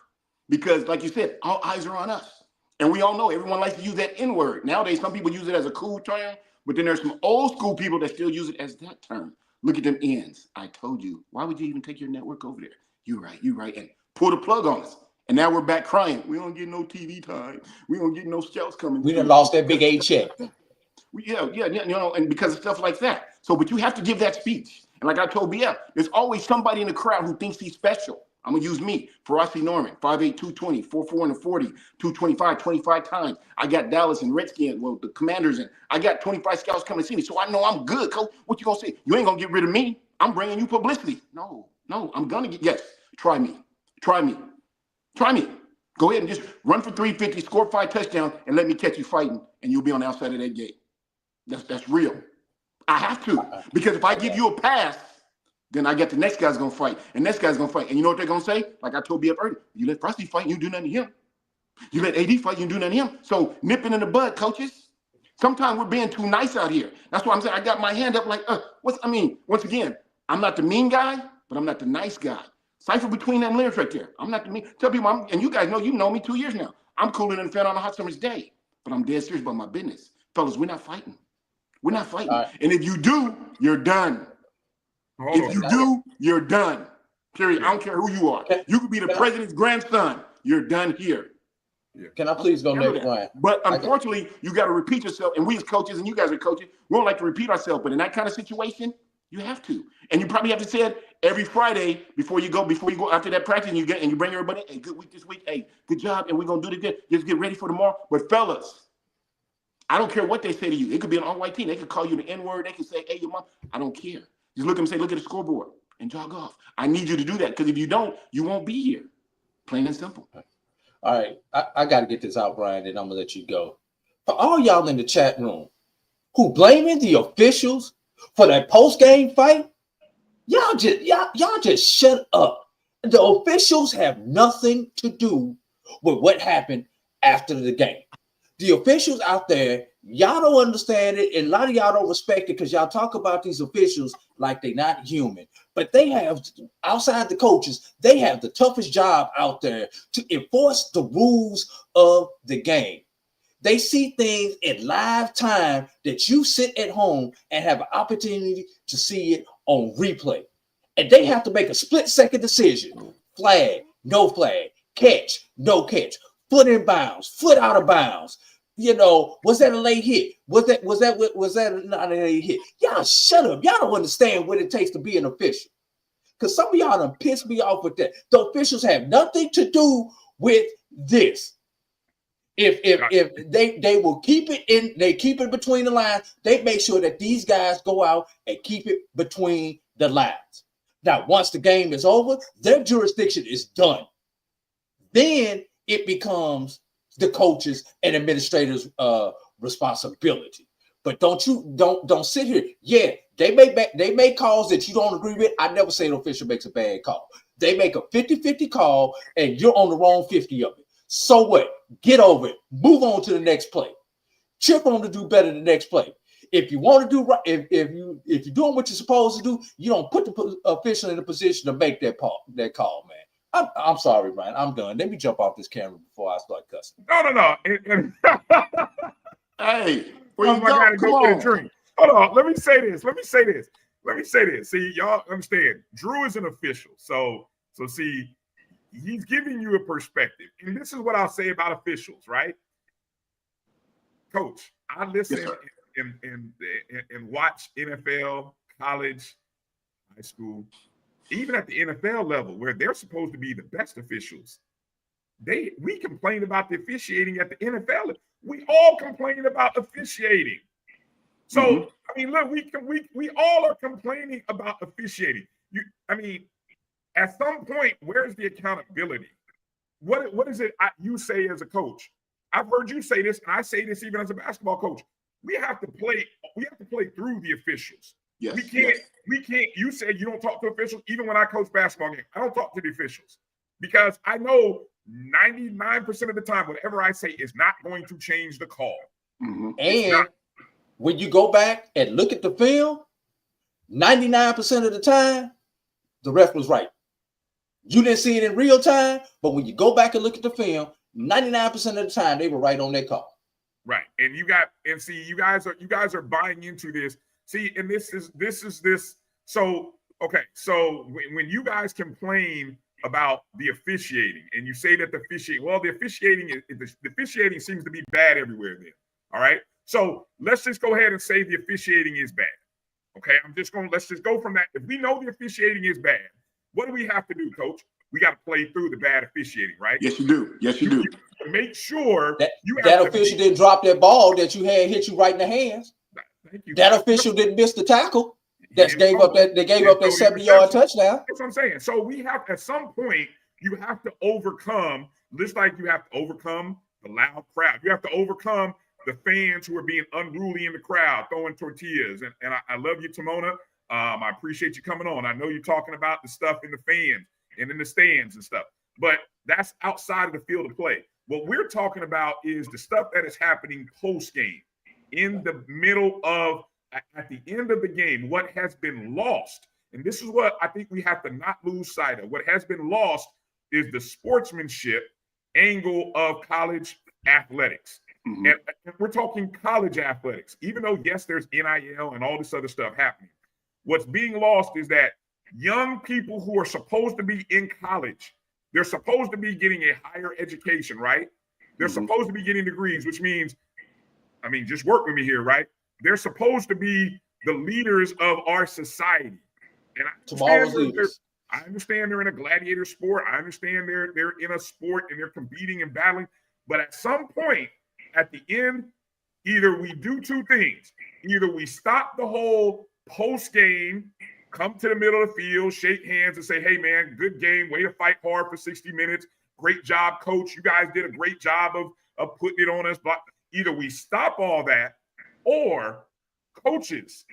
Because like you said, all eyes are on us. And we all know everyone likes to use that N-word. Nowadays, some people use it as a cool term, but then there's some old school people that still use it as that term. Look at them ends. I told you. Why would you even take your network over there? You're right. And pull the plug on us. And now we're back crying. We don't get no TV time. We don't get no scouts coming. We done lost that big A check. Yeah, you know, and because of stuff like that. So, but you have to give that speech. And like I told BF, there's always somebody in the crowd who thinks he's special. I'm going to use me, Farasi Norman, 5'8", 220, 4'4" in the 40, 225, 25 times. I got Dallas and Redskins, well, the Commanders, and I got 25 scouts coming to see me. So I know I'm good, coach. What you going to say? You ain't going to get rid of me. I'm bringing you publicity. No, I'm going to get, yes, try me. Go ahead and just run for 350, score 5 touchdowns, and let me catch you fighting, and you'll be on the outside of that gate. That's real. I have to, because if I give you a pass, then I get the next guy's going to fight, and next guy's going to fight. And you know what they're going to say? Like I told BF earlier, you let Farasi fight, you do nothing to him. You let AD fight, you do nothing to him. So nip it in the bud, coaches. Sometimes we're being too nice out here. That's why I'm saying I got my hand up like, once again, I'm not the mean guy, but I'm not the nice guy. Cipher between them lyrics right there. I'm not the mean. Tell people, and you guys know, you know me 2 years now. I'm cooler than a fan on a hot summer's day, but I'm dead serious about my business. Fellas, we're not fighting. And if you do, you're done. If you do, you're done. Period. I don't care who you are. You could be the president's grandson. You're done here. Can I please go next, Bryan? But unfortunately, you got to repeat yourself. And we as coaches, and you guys are coaches, we don't like to repeat ourselves. But in that kind of situation, you have to. And you probably have to say it every Friday before you go after that practice, and you bring everybody, hey, good week this week. Hey, good job. And we're going to do it again. Just get ready for tomorrow. But fellas, I don't care what they say to you. It could be an all-white team. They could call you the N-word. They could say, hey, your mom. I don't care. Just look at them and say, look at the scoreboard and jog off. I need you to do that because if you don't, you won't be here. Plain and simple. All right. I got to get this out, Bryan, and I'm going to let you go. For all y'all in the chat room who blaming the officials for that post-game fight, y'all just shut up. The officials have nothing to do with what happened after the game. The officials out there, y'all don't understand it, and a lot of y'all don't respect it because y'all talk about these officials like they're not human. But they have, outside the coaches, they have the toughest job out there to enforce the rules of the game. They see things in live time that you sit at home and have an opportunity to see it on replay. And they have to make a split-second decision. Flag, no flag, catch, no catch, foot in bounds, foot out of bounds. You know, was that a late hit? Was that not a late hit? Y'all shut up. Y'all don't understand what it takes to be an official. Because some of y'all done pissed me off with that. The officials have nothing to do with this. If they will keep it in, they keep it between the lines. They make sure that these guys go out and keep it between the lines. Now, once the game is over, their jurisdiction is done. Then it becomes the coaches and administrators' responsibility. But don't sit here. Yeah, they make calls that you don't agree with. I never say an official makes a bad call. They make a 50-50 call, and you're on the wrong 50 of it. So what? Get over it. Move on to the next play. Chip on to do better the next play. If you want to do right, if you're doing what you're supposed to do, you don't put the official in a position to make that call, man. I'm sorry, Bryan. I'm done. Let me jump off this camera before I start cussing. No. Hey, where you I gotta go? go get a drink. Hold on. Let me say this. See, y'all understand. Drew is an official. So see, he's giving you a perspective. And this is what I'll say about officials, right? Coach, I listen and watch NFL, college, high school, even at the NFL level, where they're supposed to be the best officials. We complain about the officiating at the NFL. We all complain about officiating. So I mean, look, we all are complaining about officiating. At some point, where's the accountability? What is it you say as a coach? I've heard you say this, and I say this even as a basketball coach. We have to play through the officials. Yes, we can't. You said you don't talk to officials. Even when I coach basketball games, I don't talk to the officials because I know 99% of the time, whatever I say is not going to change the call. And when you go back and look at the film, 99% of the time, the ref was right. You didn't see it in real time, but when you go back and look at the film, 99% of the time they were right on their call. Right. And you guys are buying into this. See, and this is. So, okay. So when you guys complain about the officiating and you say that the officiating seems to be bad everywhere then. All right. So let's just go ahead and say the officiating is bad. Okay. Let's just go from that. If we know the officiating is bad, what do we have to do, Coach? We got to play through the bad officiating, right? Yes, you do. Yes, you do. Make sure that official didn't drop that ball that you had hit you right in the hands. Thank you. That official didn't miss the tackle. They gave up that 70-yard touchdown. That's what I'm saying. So we have, at some point, you have to overcome, just like you have to overcome the loud crowd. You have to overcome the fans who are being unruly in the crowd, throwing tortillas. And I love you, Timona. I appreciate you coming on. I know you're talking about the stuff in the fans and in the stands and stuff, but that's outside of the field of play. What we're talking about is the stuff that is happening post-game, in the middle of, at the end of the game, what has been lost. And this is what I think we have to not lose sight of. What has been lost is the sportsmanship angle of college athletics. And we're talking college athletics, even though, yes, there's NIL and all this other stuff happening. What's being lost is that young people who are supposed to be in college, they're supposed to be getting a higher education, right? They're supposed to be getting degrees, which means, just work with me here, right? They're supposed to be the leaders of our society. And I understand they're in a gladiator sport. I understand they're in a sport and they're competing and battling. But at some point, at the end, either we do two things. Either we stop the whole post-game, come to the middle of the field, shake hands and say, hey, man, good game. Way to fight hard for 60 minutes. Great job, coach. You guys did a great job of putting it on us. But either we stop all that, or coaches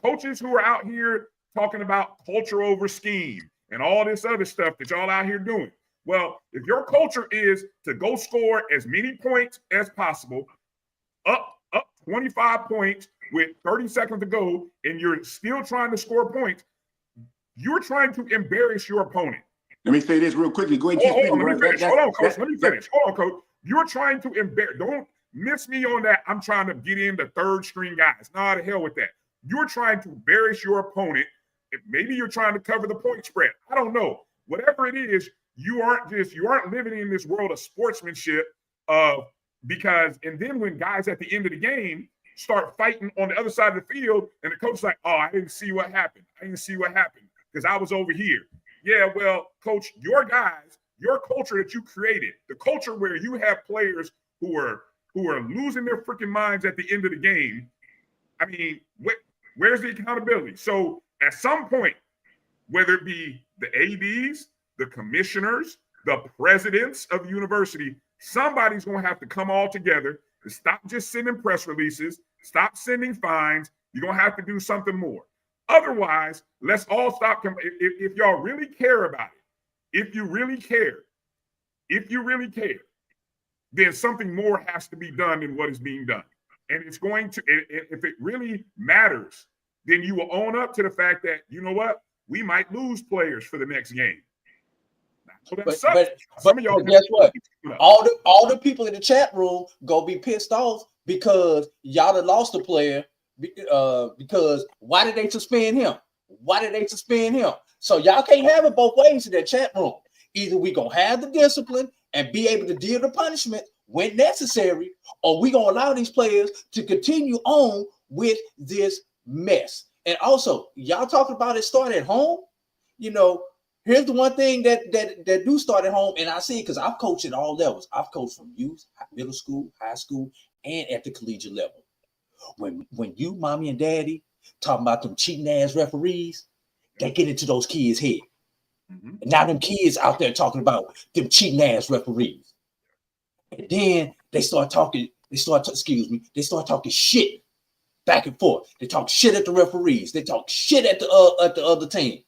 who are out here talking about culture over scheme and all this other stuff that y'all out here doing. Well, if your culture is to go score as many points as possible, up 25 points with 30 seconds to go, and you're still trying to score points, you're trying to embarrass your opponent. Let me say this real quickly. Go ahead. Hold on, Coach. Let me finish. Hold on, Coach. You're trying to embarrass. miss me on that. I'm trying to get in the third string guys. Nah, the hell with that. You're trying to embarrass your opponent. Maybe you're trying to cover the point spread. I don't know. Whatever it is, you aren't living in this world of sportsmanship because then when guys at the end of the game start fighting on the other side of the field and the coach's like, oh, I didn't see what happened. I didn't see what happened because I was over here. Yeah, well, coach, your guys, your culture that you created, the culture where you have players who are losing their freaking minds at the end of the game. I mean, where's the accountability? So at some point, whether it be the ADs, the commissioners, the presidents of the university, somebody's going to have to come all together to stop just sending press releases, stop sending fines. You're going to have to do something more. Otherwise, let's all stop. If y'all really care about it, if you really care, then something more has to be done than what is being done. And it's going to, if it really matters, then you will own up to the fact that, you know what, we might lose players for the next game. So that sucks. Some of y'all guess what? All the people in the chat room go be pissed off because y'all have lost a player because why did they suspend him? Why did they suspend him? So y'all can't have it both ways in that chat room. Either we gonna have the discipline and be able to deal the punishment when necessary, or we gonna allow these players to continue on with this mess. And also, y'all talking about it start at home. You know, here's the one thing that do start at home, and I see it because I've coached at all levels. I've coached from youth, middle school, high school, and at the collegiate level. When you, mommy and daddy, talking about them cheating ass referees, they get into those kids' head. Mm-hmm. And now them kids out there talking about them cheating ass referees. And then they start talking shit back and forth. They talk shit at the referees. They talk shit at the other team.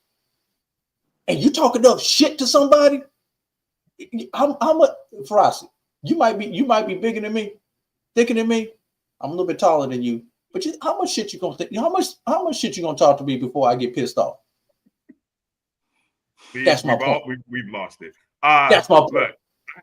And you talk enough shit to somebody. How much, Farasi? You might be bigger than me, thicker than me. I'm a little bit taller than you. But how much shit you gonna think? How much shit you gonna talk to me before I get pissed off? That's my point. We've lost it. That's my point.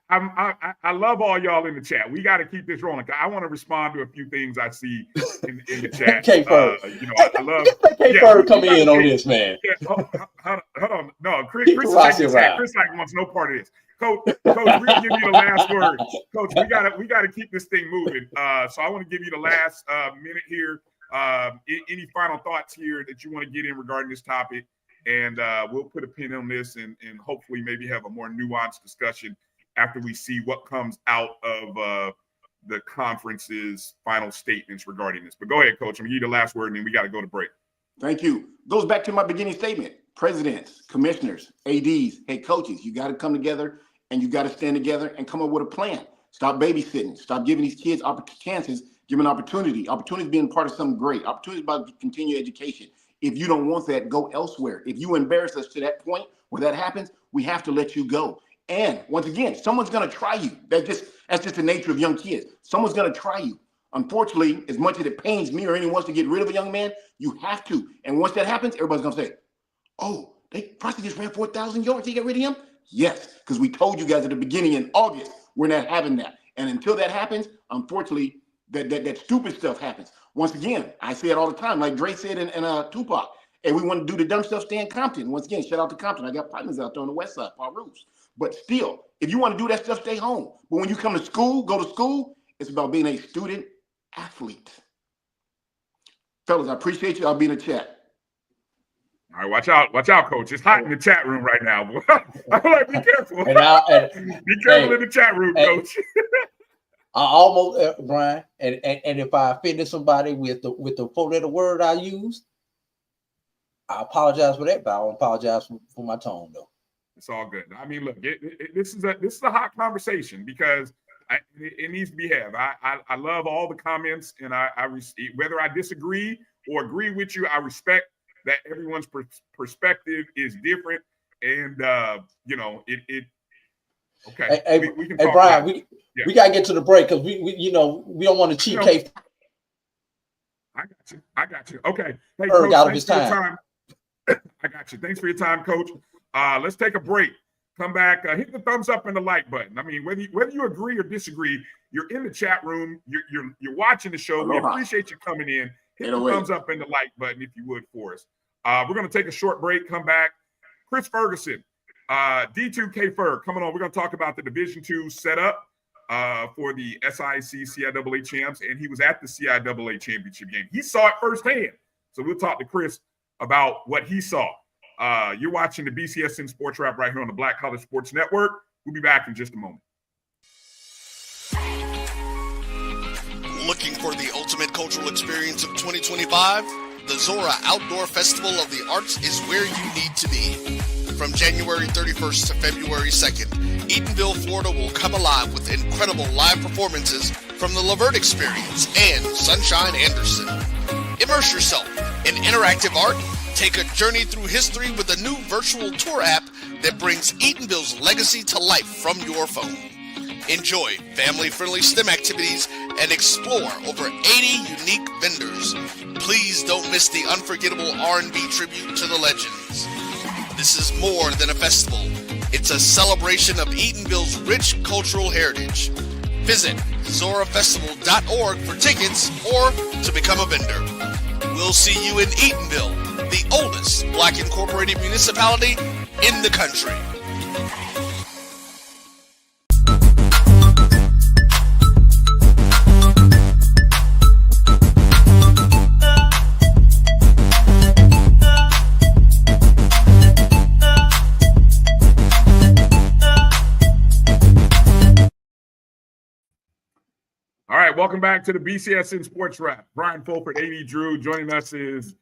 I love all y'all in the chat. We got to keep this rolling. I want to respond to a few things I see in the chat. K-Bird. I love K-Bird come in on this, man. Yeah, hold on. No, Chris is taking the chat. Chris wants no part of this. Coach, we're gonna give you the last word. Coach, we gotta keep this thing moving. So I want to give you the last minute here. Any final thoughts here that you want to get in regarding this topic? And we'll put a pin on this and hopefully maybe have a more nuanced discussion after we see what comes out of the conference's final statements regarding this. But go ahead, Coach. I'm going to give you the last word, and then we got to go to break. Thank you. Goes back to my beginning statement. Presidents, commissioners, ADs, head coaches, you got to come together, and you got to stand together and come up with a plan. Stop babysitting. Stop giving these kids chances, give them opportunity. Opportunity being part of something great. Opportunity about continued education. If you don't want that, go elsewhere. If you embarrass us to that point where that happens, we have to let you go. And once again, someone's going to try you. That's just the nature of young kids. Someone's going to try you. Unfortunately, as much as it pains me or anyone wants to get rid of a young man, you have to. And once that happens, everybody's going to say, oh, Farasi just ran 4,000 yards. They get rid of him? Yes, because we told you guys at the beginning in August, we're not having that. And until that happens, unfortunately, that stupid stuff happens. Once again, I say it all the time, like Dre said in Tupac. Hey, we want to do the dumb stuff, stay in Compton. Once again, shout out to Compton. I got partners out there on the west side, Paul Roos. But still, if you want to do that stuff, stay home. But when you come to school, go to school, it's about being a student athlete. Fellas, I appreciate you. I'll be in the chat. All right, watch out, Coach. It's hot in the chat room right now. I'm like, be careful. Be careful in the chat room, Coach. I almost, Bryan, and if I offended somebody with the 4-letter word I used, I apologize for that, but I don't apologize for my tone, though. It's all good. I mean, look, this is a hot conversation because it needs to be had. I love all the comments, and I whether I disagree or agree with you, I respect that everyone's perspective is different, and okay. We can talk. Bryan, we gotta get to the break because we don't want to cheat. I got you. Okay. Hey, Coach, thanks for your time. I got you. Thanks for your time, Coach. Let's take a break. come back, hit the thumbs up and the like button. I mean, whether you agree or disagree, you're in the chat room. You're watching the show. We appreciate you coming in. Hit the thumbs up and the like button if you would for us. We're going to take a short break. Come back. Kris Ferguson, D2K Ferg, coming on. We're going to talk about the Division II setup for the SIAC CIAA champs, and he was at the CIAA championship game. He saw it firsthand. So we'll talk to Kris about what he saw. You're watching the BCSN SportsWrap right here on the Black College Sports Network. We'll be back in just a moment. Looking for the ultimate cultural experience of 2025? The Zora Outdoor Festival of the Arts is where you need to be. From January 31st to February 2nd, Eatonville, Florida will come alive with incredible live performances from the Lavert Experience and Sunshine Anderson. Immerse yourself in interactive art. Take a journey through history with a new virtual tour app that brings Eatonville's legacy to life from your phone. Enjoy family-friendly STEM activities and explore over 80 unique vendors. Please don't miss the unforgettable R&B tribute to the legends. This is more than a festival. It's a celebration of Eatonville's rich cultural heritage. Visit zorafestival.org for tickets or to become a vendor. We'll see you in Eatonville, the oldest Black incorporated municipality in the country. All right, welcome back to the BCSN SportsWrap. Brian Fulford, A.D. Drew. Joining us is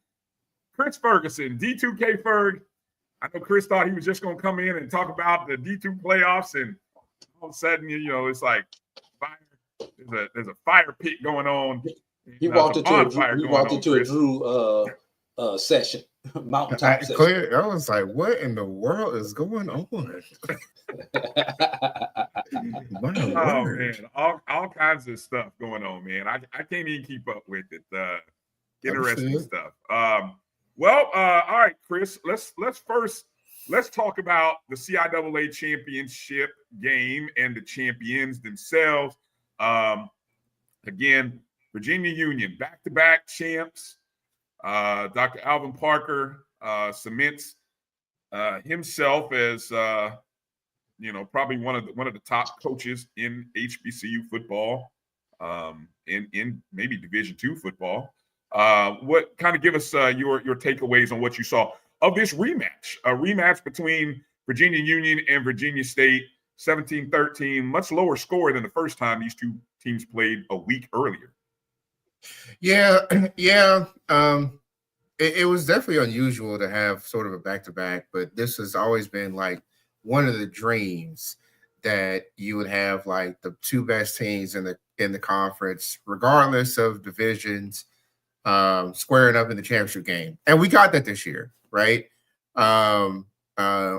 Kris Ferguson, D2K Ferg. I know Kris thought he was just going to come in and talk about the D2 playoffs, and all of a sudden, it's like fire. There's a fire pit going on. He walked into a Drew session, mountaintop session. I was like, what in the world is going on? Oh man, all kinds of stuff going on, man. I can't even keep up with it. Interesting stuff. All right, Kris. Let's talk about the CIAA championship game and the champions themselves. Again, Virginia Union, back-to-back champs. Dr. Alvin Parker cements himself as probably one of the top coaches in HBCU football, in maybe Division II football. What kind of give us your takeaways on what you saw of this rematch? A rematch between Virginia Union and Virginia State, 17-13, much lower score than the first time these two teams played a week earlier. Yeah. It was definitely unusual to have sort of a back-to-back, but this has always been like one of the dreams that you would have, like the two best teams in the conference, regardless of divisions, squaring up in the championship game. And we got that this year, right?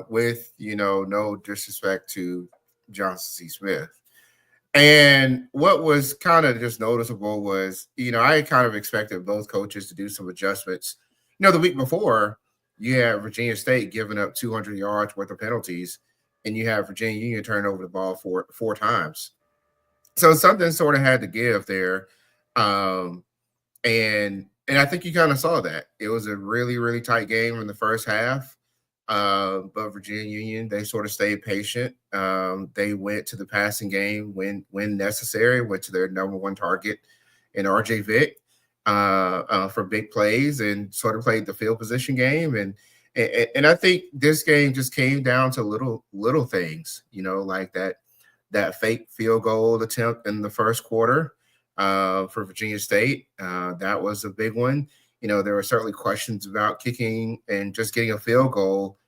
With, no disrespect to Johnson C. Smith. And what was kind of just noticeable was, I kind of expected both coaches to do some adjustments. The week before, you had Virginia State giving up 200 yards worth of penalties, and you have Virginia Union turning over the ball four times. So something sort of had to give there. And I think you kind of saw that. It was a really, really tight game in the first half. But Virginia Union, they sort of stayed patient. They went to the passing game when necessary, went to their number one target in RJ Vick for big plays, and sort of played the field position game. And I think this game just came down to little things, like that fake field goal attempt in the first quarter for Virginia State. That was a big one. There were certainly questions about kicking and just getting a field goal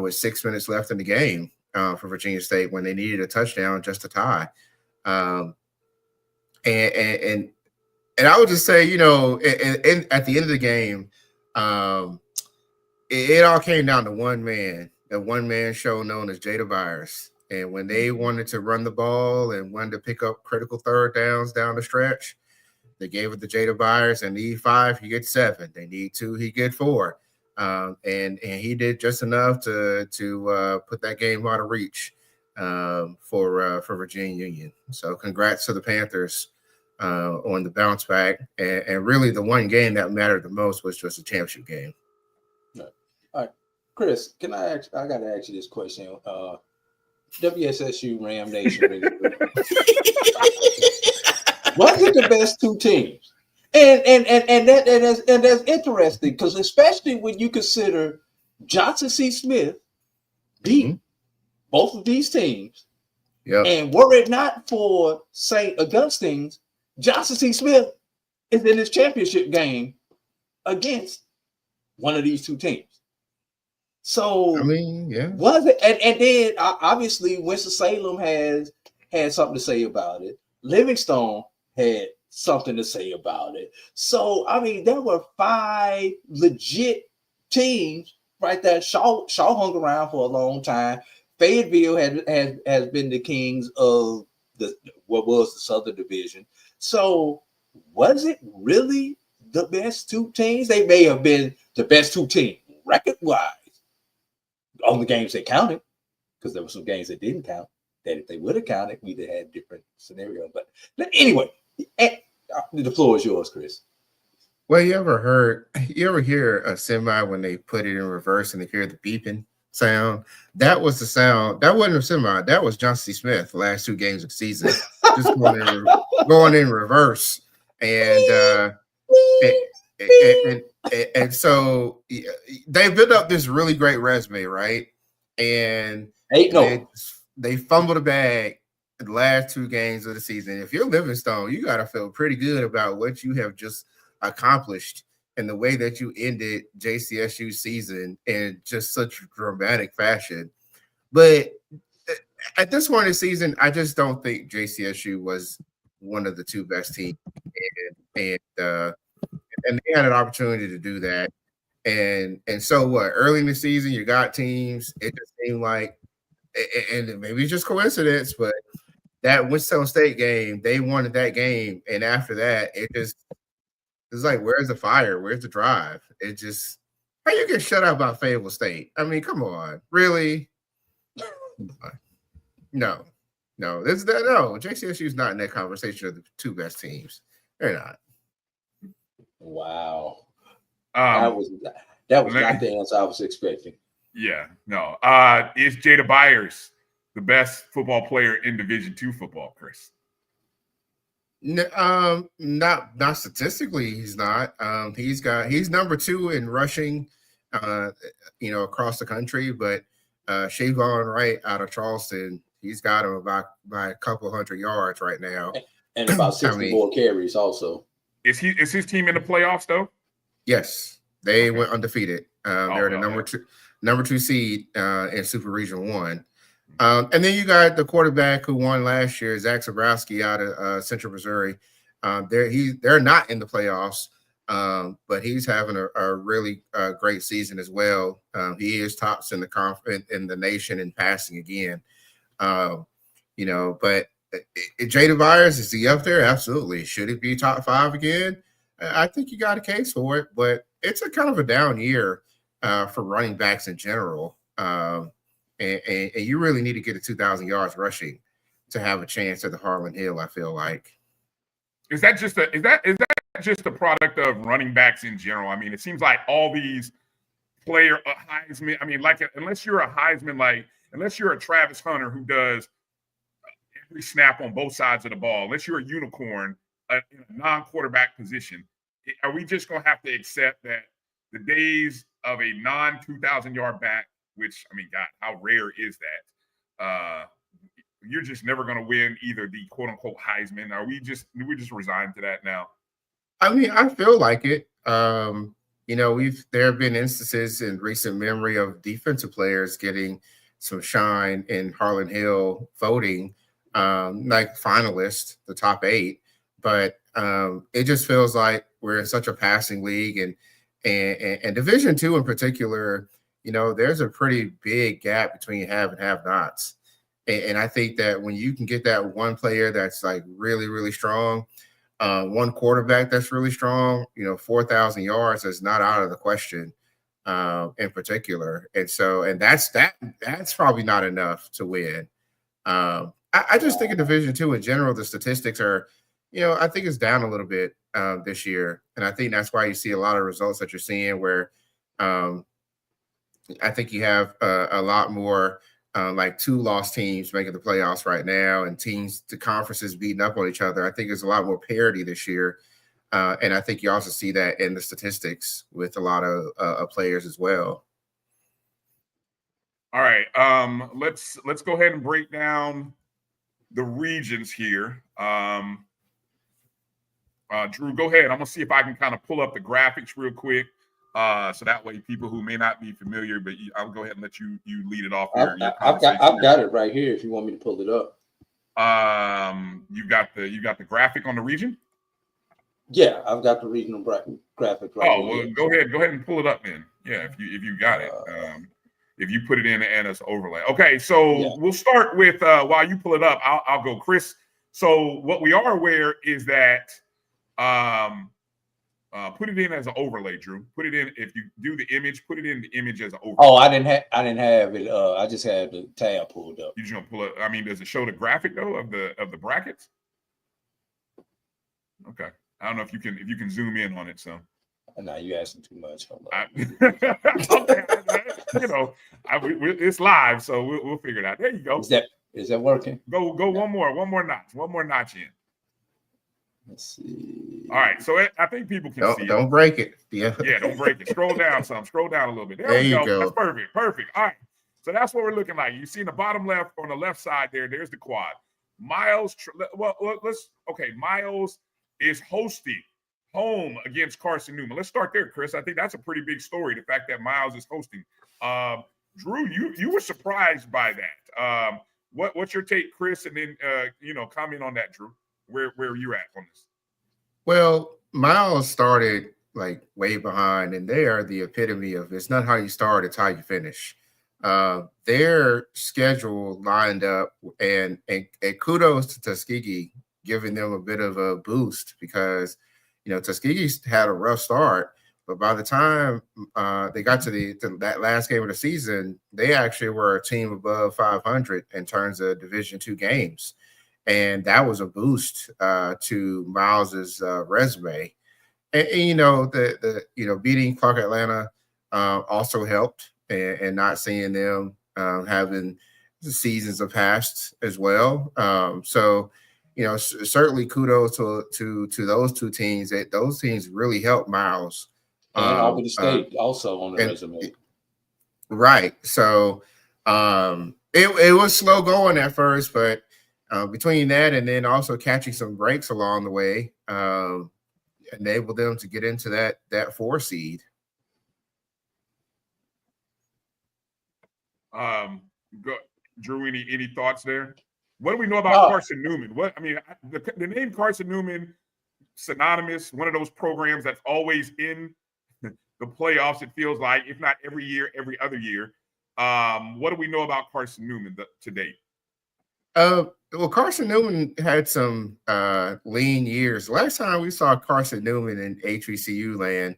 with 6 minutes left in the game for Virginia State when they needed a touchdown just to tie. And I would just say, at the end of the game, it all came down to one man, the one-man show known as Jada Byers. And when they wanted to run the ball and wanted to pick up critical third downs down the stretch, they gave it to Jada Byers. And need 5, he gets 7. They need 2, he get 4. And he did just enough to put that game out of reach for Virginia Union. So congrats to the Panthers on the bounce back. And really the one game that mattered the most was just a championship game. All right. Kris, I got to ask you this question. WSSU Ram Nation. Was it the best two teams? And that's interesting because especially when you consider Johnson C. Smith beat both of these teams. Yeah. And were it not for St. Augustine's, Johnson C. Smith is in his championship game against one of these two teams. So I mean, yeah. Was it? And then obviously Winston-Salem had something to say about it. Livingstone had something to say about it. So I mean, there were 5 legit teams right there. Shaw hung around for a long time. Fayetteville has been the kings of what was the Southern Division. So was it really the best two teams? They may have been the best two teams record-wise on the games that counted, because there were some games that didn't count. That if they would have counted, we'd have had different scenarios. But anyway, the floor is yours, Kris. Well, you ever hear a semi when they put it in reverse and they hear the beeping sound? That was the sound. That wasn't a semi. That was Johnson C. Smith the last 2 games of the season, just going in reverse. And so they built up this really great resume, right? And they fumbled the bag the last 2 games of the season. If you're Livingstone, you got to feel pretty good about what you have just accomplished and the way that you ended JCSU season in just such dramatic fashion. But at this point in the season, I just don't think JCSU was one of the 2 best teams. And they had an opportunity to do that. And so what? Early in the season, you got teams. It just seemed like, and maybe it's just coincidence, but that Winston State game, they wanted that game. And after that, it's like, where's the fire? Where's the drive? It just, how you get shut out by Fayetteville State? I mean, come on. Really? No. JCSU is not in that conversation of the 2 best teams. They're not. Wow. That was not the answer I was expecting. Yeah, no. Is Jada Byers the best football player in Division II football, Kris? Not statistically, he's not. He's number 2 in rushing, across the country. But Shavon Wright out of Charleston, he's got him by a couple hundred yards right now, and about 60 more carries also. Is his team in the playoffs though? Yes, they went undefeated. They're the number two seed in Super Region 1. And then you got the quarterback who won last year, Zach Zabrowski out of Central Missouri. They're not in the playoffs, but he's having a really great season as well. He is tops in the nation in passing again. But Jada Byers, is he up there? Absolutely. Should he be top 5 again? I think you got a case for it, but it's a kind of a down year for running backs in general. And you really need to get to 2,000 yards rushing to have a chance at the Harlan Hill, I feel like. Is that just a product of running backs in general? I mean, it seems like all these Heisman, I mean, unless you're a Heisman, unless you're a Travis Hunter who does every snap on both sides of the ball, unless you're a unicorn in a non-quarterback position, are we just going to have to accept that the days of a non-2,000-yard back, which, I mean, God, how rare is that? You're just never going to win either the quote-unquote Heisman. Do we just resign to that now? I mean, I feel like it. There have been instances in recent memory of defensive players getting some shine in Harlan Hill voting, like finalists, the top 8. But it just feels like we're in such a passing league, and Division II in particular. There's a pretty big gap between have and have-nots. And I think that when you can get that one player that's like really, really strong, one quarterback that's really strong, 4,000 yards is not out of the question in particular. And that's probably not enough to win. I just think in Division II in general, the statistics are, I think it's down a little bit this year. And I think that's why you see a lot of results that you're seeing where I think you have a lot more like 2 lost teams making the playoffs right now, and the conferences beating up on each other. I think there's a lot more parity this year. And I think you also see that in the statistics with a lot of players as well. All right. Let's go ahead and break down the regions here. Drew, go ahead. I'm gonna see if I can kind of pull up the graphics real quick. So that way people who may not be familiar, but I'll go ahead and let you lead it off. I've got it right here if you want me to pull it up. You got the graphic on the region? Yeah, I've got the regional graphic right here. Well, go ahead and pull it up then. Yeah, if you got it. If you put it in and it's overlay. Okay, so we'll start with while you pull it up, I'll go, Kris. So what we are aware is that put it in as an overlay, Drew. Put it in, if you do the image, put it in the image as an overlay. Oh, I didn't have it. I just had the tab pulled up. You just gonna pull it. I mean, does it show the graphic though of the brackets? Okay. I don't know if you can zoom in on it. So. No, you asking too much. It's live, so we'll figure it out. There you go. Is that working? Go one more notch in. Let's see. All right, so I think people can see. Don't break it. Yeah, don't break it. Scroll down some. Scroll down a little bit. There you go. That's perfect. All right, so that's what we're looking like. You see in the bottom left on the left side there's the quad. Miles. Miles is hosting home against Carson Newman. Let's start there, Kris. I think that's a pretty big story, the fact that Miles is hosting. Drew, you were surprised by that. What's your take, Kris? And then comment on that, Drew. Where are you at on this? Well, Miles started like way behind, and they are the epitome of it's not how you start, it's how you finish. Their schedule lined up, and kudos to Tuskegee giving them a bit of a boost because Tuskegee's had a rough start, but by the time they got to that last game of the season, they actually were a team above 500 in terms of Division II games, and that was a boost to Miles's resume. And the beating Clark Atlanta also helped, and not seeing them having the seasons of past as well. Certainly kudos to those two teams. Those teams really helped Miles. And Albany State also on the resume. Right. So it was slow going at first, but between that and then also catching some breaks along the way, enabled them to get into that 4 seed. Drew, any thoughts there? What do we know about Carson Newman? The name Carson Newman, synonymous, one of those programs that's always in the playoffs, it feels like, if not every year, every other year. What do we know about Carson Newman to date? Well, Carson Newman had some lean years. The last time we saw Carson Newman in HBCU land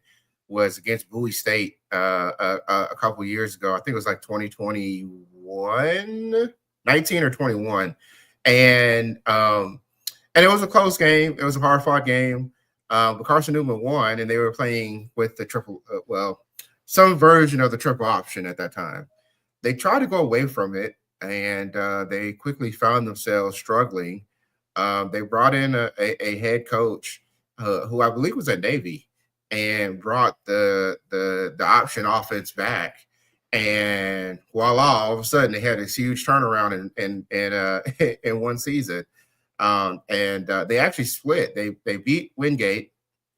was against Bowie State a couple years ago. I think it was like 2021. 19 or 21. And it was a close game. It was a hard-fought game. But Carson Newman won, and they were playing with the triple, some version of the triple option at that time. They tried to go away from it, and they quickly found themselves struggling. They brought in a head coach who I believe was at Navy and brought the option offense back. And voila, all of a sudden they had this huge turnaround in one season. And they actually split. They beat Wingate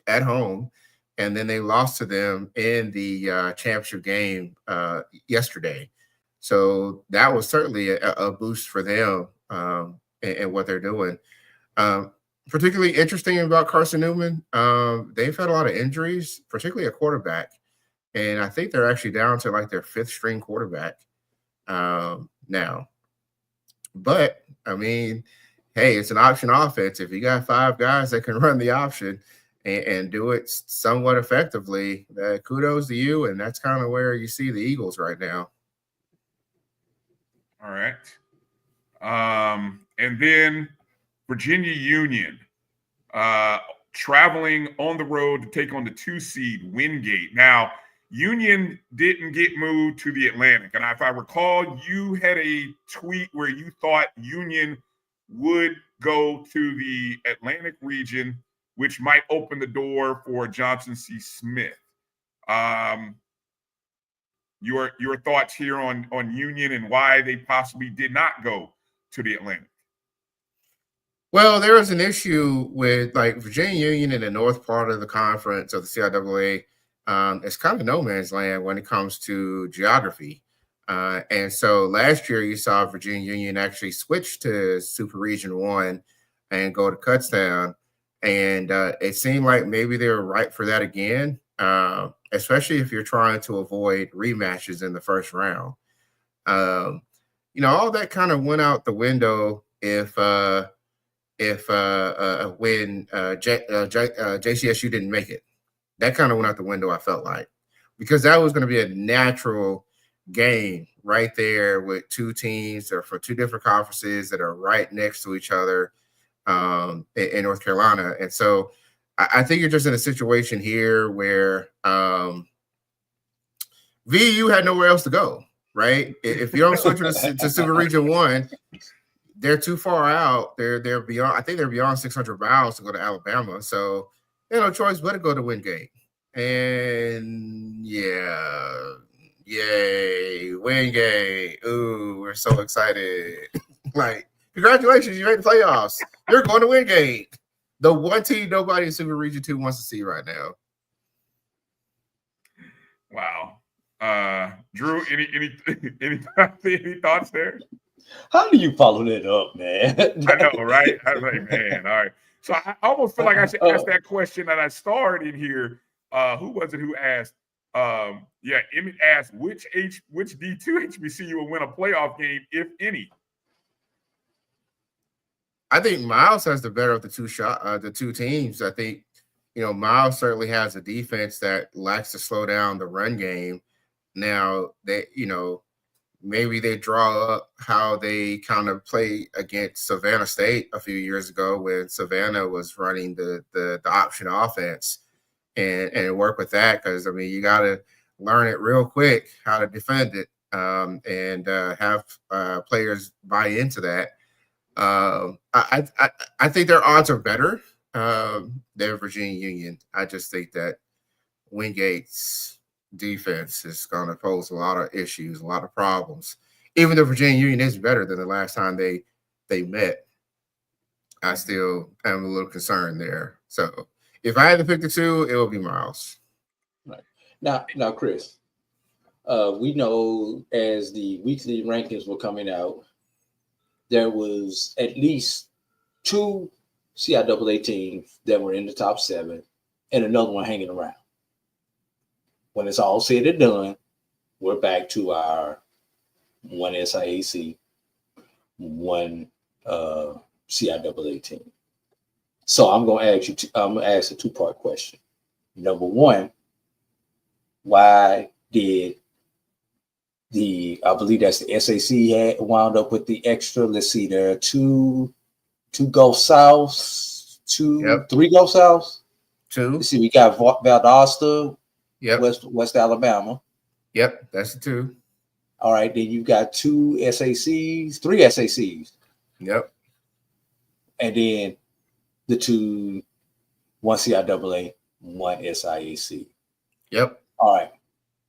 at home, and then they lost to them in the championship game yesterday. So that was certainly a boost for them and what they're doing. Particularly interesting about Carson Newman, they've had a lot of injuries, particularly a quarterback. And I think they're actually down to like their 5th string quarterback now. But, I mean, hey, it's an option offense. If you got 5 guys that can run the option and do it somewhat effectively, kudos to you. And that's kind of where you see the Eagles right now. All right. And then Virginia Union traveling on the road to take on the 2 seed Wingate. Now, Union didn't get moved to the Atlantic. And if I recall, you had a tweet where you thought Union would go to the Atlantic region, which might open the door for Johnson C. Smith. Your thoughts here on Union and why they possibly did not go to the Atlantic? Well, there was an issue with like Virginia Union in the north part of the conference of the CIAA. It's kind of no man's land when it comes to geography. And so last year you saw Virginia Union actually switch to Super Region 1 and go to Kutztown. And it seemed like maybe they were right for that again, especially if you're trying to avoid rematches in the first round. All that kind of went out the window when JCSU didn't make it. That kind of went out the window, I felt like, because that was going to be a natural game right there with 2 teams or for 2 different conferences that are right next to each other in North Carolina. And so I think you're just in a situation here where VU had nowhere else to go, right? If you don't switch to Super Region 1, they're too far out. They're beyond, I think they're beyond 600 miles to go to Alabama. So no choice but to go to Wingate. And yeah, yay, Wingate. Ooh, we're so excited. Like, congratulations, you made the playoffs. You're going to Wingate. The one team nobody in Super Region 2 wants to see right now. Wow. Drew, any thoughts there? How do you follow that up, man? I know, right? I was like, man, all right. So I almost feel like I should ask that question that I started in here. Who was it who asked? Emmett asked which D2 HBCU will win a playoff game, if any. I think Miles has the better of the two teams. I think, Miles certainly has a defense that likes to slow down the run game. Now maybe they draw up how they kind of play against Savannah State a few years ago when Savannah was running the option offense and work with that. Because, you got to learn it real quick how to defend it and have players buy into that. I think their odds are better than Virginia Union. I just think that Wingate's defense is going to pose a lot of issues, a lot of problems. Even though Virginia Union is better than the last time they met, I still am a little concerned there. So if I had to pick the 2, it would be Miles. Right. Now, Kris, we know as the weekly rankings were coming out, there was at least 2 CIAA teams that were in the top 7 and another one hanging around. When it's all said and done, we're back to our 1 SIAC, 1 CIAA team. So I'm going to ask you. I'm going to ask a 2-part question. Number 1, why did I believe that's the SAC had wound up with the extra? Let's see, there are 2 go south, 3 go south. 2. Let's see, we got Valdosta. Yep. West Alabama. Yep, that's the 2. All right, then you got 2 SACs, 3 SACs. Yep. And then the 2, 1 CIAA, 1 SIAC. Yep. All right.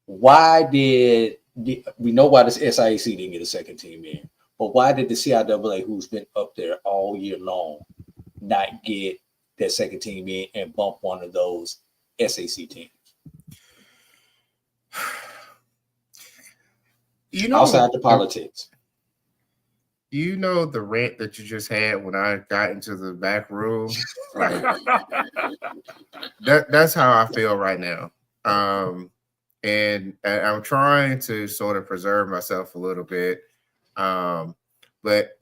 Why did we know why this SIAC didn't get a second team in, but why did the CIAA, who's been up there all year long, not get that second team in and bump one of those SAC teams? Outside the politics. The rant that you just had when I got into the back room, like that's how I feel right now. And I'm trying to sort of preserve myself a little bit. But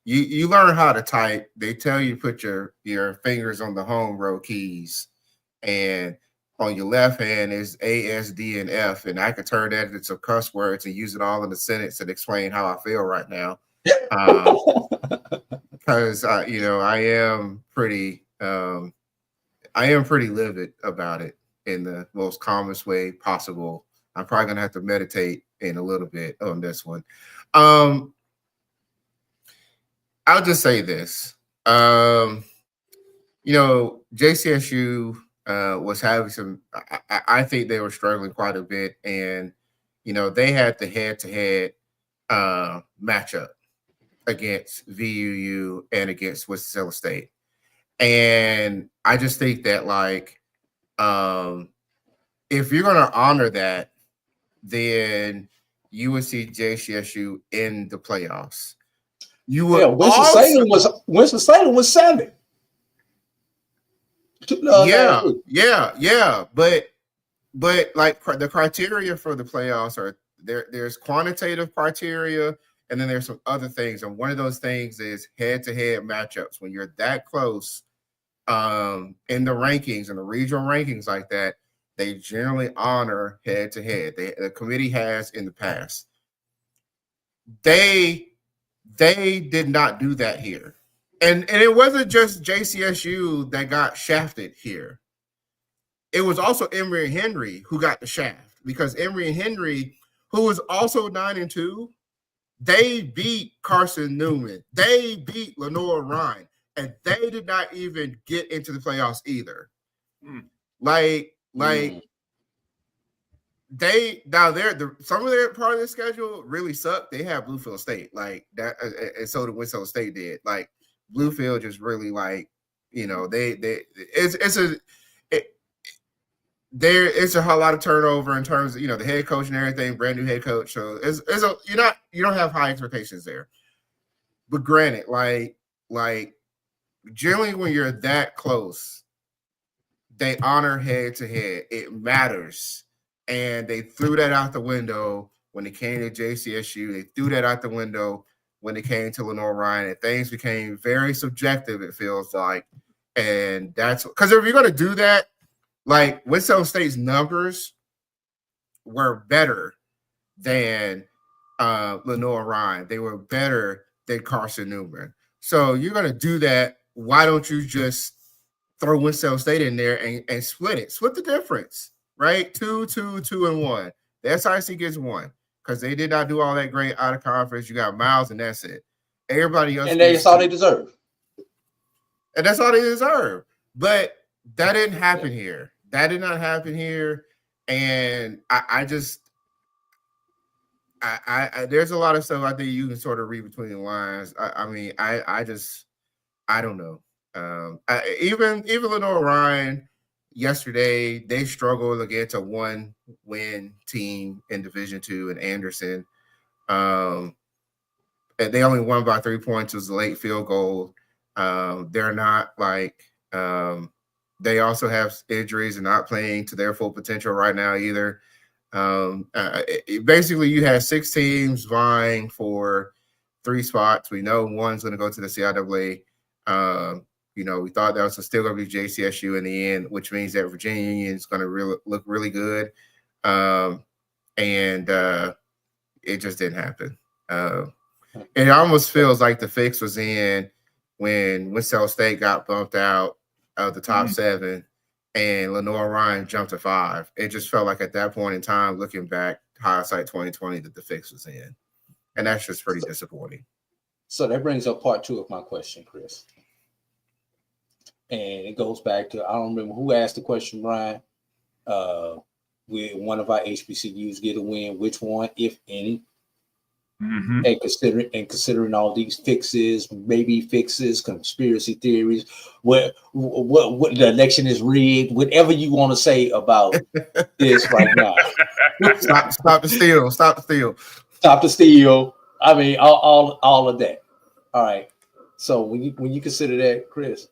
you learn how to type. They tell you to put your fingers on the home row keys, and on your left hand is A, S, D, and F, and I could turn that into some cuss words and use it all in a sentence and explain how I feel right now. Because I am pretty livid about it in the most calmest way possible. I'm probably gonna have to meditate in a little bit on this one. I'll just say this. JCSU was having some. I think they were struggling quite a bit, and they had the head-to-head matchup against VUU and against Winston-Salem State, and I just think that if you're going to honor that, then you would see JCSU in the playoffs. You would. Winston-Salem was 7. Yeah. But like the criteria for the playoffs are there's quantitative criteria, and then there's some other things. And one of those things is head-to-head matchups. When you're that close in the rankings and the regional rankings like that, they generally honor head-to-head. The committee has in the past. They did not do that here. And it wasn't just JCSU that got shafted here. It was also Emory and Henry who got the shaft, because Emory and Henry, who was also 9-2, they beat Carson Newman. They beat Lenore Ryan, and they did not even get into the playoffs either. Some of their part of their schedule really sucked. They had Bluefield State like that, and so did Winston State did. Like Bluefield just really it's a whole lot of turnover in terms of the head coach and everything, brand new head coach. So you don't have high expectations there. But granted, like generally when you're that close, they honor head to head. It matters. And they threw that out the window when it came to JCSU. They threw that out the window when it came to Lenore Ryan, and things became very subjective, it feels like. And that's because if you're going to do that, like Winston State's numbers were better than Lenore Ryan. They were better than Carson Newman. So you're going to do that. Why don't you just throw Winston State in there and split it? Split the difference, right? 2, 2, 2, and 1. The SIAC gets 1 because they did not do all that great out of conference. You got Miles, and that's it. Everybody else, and that's all they deserve. And that's all they deserve. But that didn't happen here. That did not happen here. And I there's a lot of stuff I think you can sort of read between the lines. I don't know. Even Lenore Ryan yesterday, they struggled against a 1-win team in Division II in Anderson. And they only won by 3 points. It was a late field goal. They're not they also have injuries and not playing to their full potential right now either. Basically, you had 6 teams vying for 3 spots. We know one's going to go to the CIAA. We thought that was still going to be JCSU in the end, which means that Virginia Union is going to look really good. And it just didn't happen. It almost feels like the fix was in when Winston State got bumped out of the top 7 and Lenore Ryan jumped to 5. It just felt like at that point in time, looking back, hindsight 2020, that the fix was in. And that's just pretty disappointing. So that brings up part 2 of my question, Kris. And it goes back to, I don't remember who asked the question, Brian. Will one of our HBCUs get a win? Which one, if any? Mm-hmm. And considering all these fixes, conspiracy theories, what the election is rigged, whatever you want to say about this right now. Stop the steal. Stop the steal. I mean, all of that. All right. So when you consider that, Kris,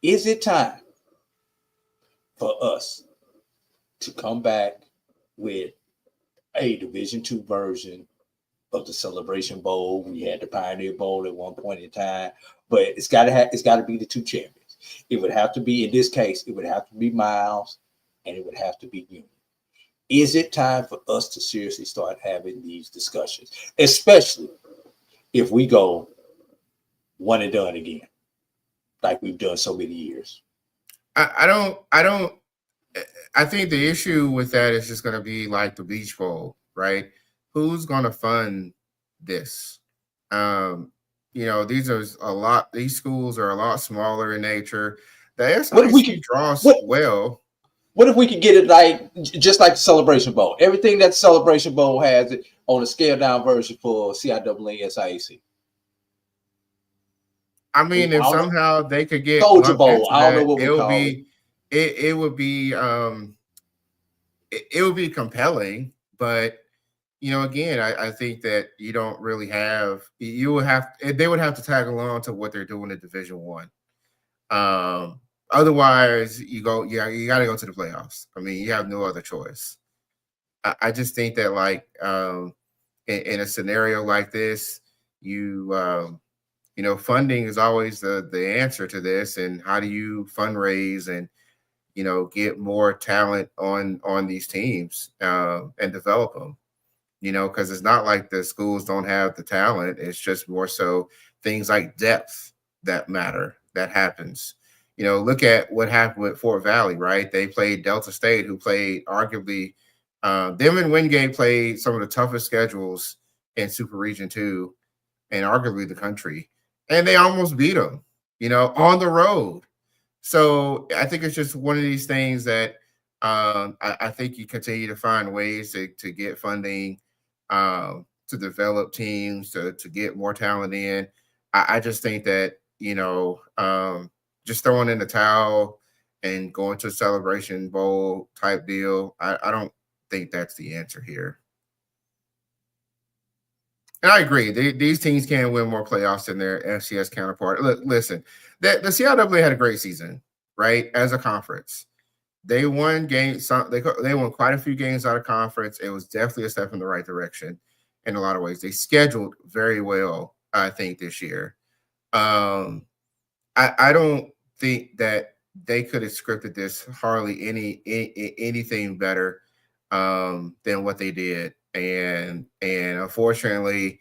is it time for us to come back with a Division II version of the Celebration Bowl. We had the Pioneer Bowl at one point in time, but it's got to be the two champions. It would have to be, in this case, it would have to be Miles, and it would have to be Union. Is it time for us to seriously start having these discussions, especially if we go one and done again, like we've done so many years? I think the issue with that is just going to be like the Beach Bowl, right? Who's going to fund this? These schools are a lot smaller in nature. The SIAC draws well. What if we could get it like just like the Celebration Bowl? Everything that Celebration Bowl has it on a scaled down version for CIAA and SIAC. I mean, if somehow they could get Soldier Bowl, I don't know what it would be compelling, but again, I think that you don't really have. They would have to tag along to what they're doing in Division I. Otherwise, you got to go to the playoffs. I mean, you have no other choice. I just think that, like, in a scenario like this, funding is always the answer to this. And how do you fundraise and get more talent on these teams and develop them? Because it's not like the schools don't have the talent. It's just more so things like depth that matter. That happens. Look at what happened with Fort Valley, right? They played Delta State, who played arguably them and Wingate played some of the toughest schedules in Super Region 2 and arguably the country. And they almost beat them, on the road. So I think it's just one of these things that I think you continue to find ways to get funding, to develop teams, to get more talent in. I just think that, just throwing in the towel and going to a Celebration Bowl type deal, I don't think that's the answer here. And I agree. These teams can win more playoffs than their FCS counterpart. Look, listen, the CIAA had a great season, right? As a conference, they won games. They won quite a few games out of conference. It was definitely a step in the right direction in a lot of ways. They scheduled very well, I think, this year. I don't think that they could have scripted this hardly anything better than what they did. And unfortunately,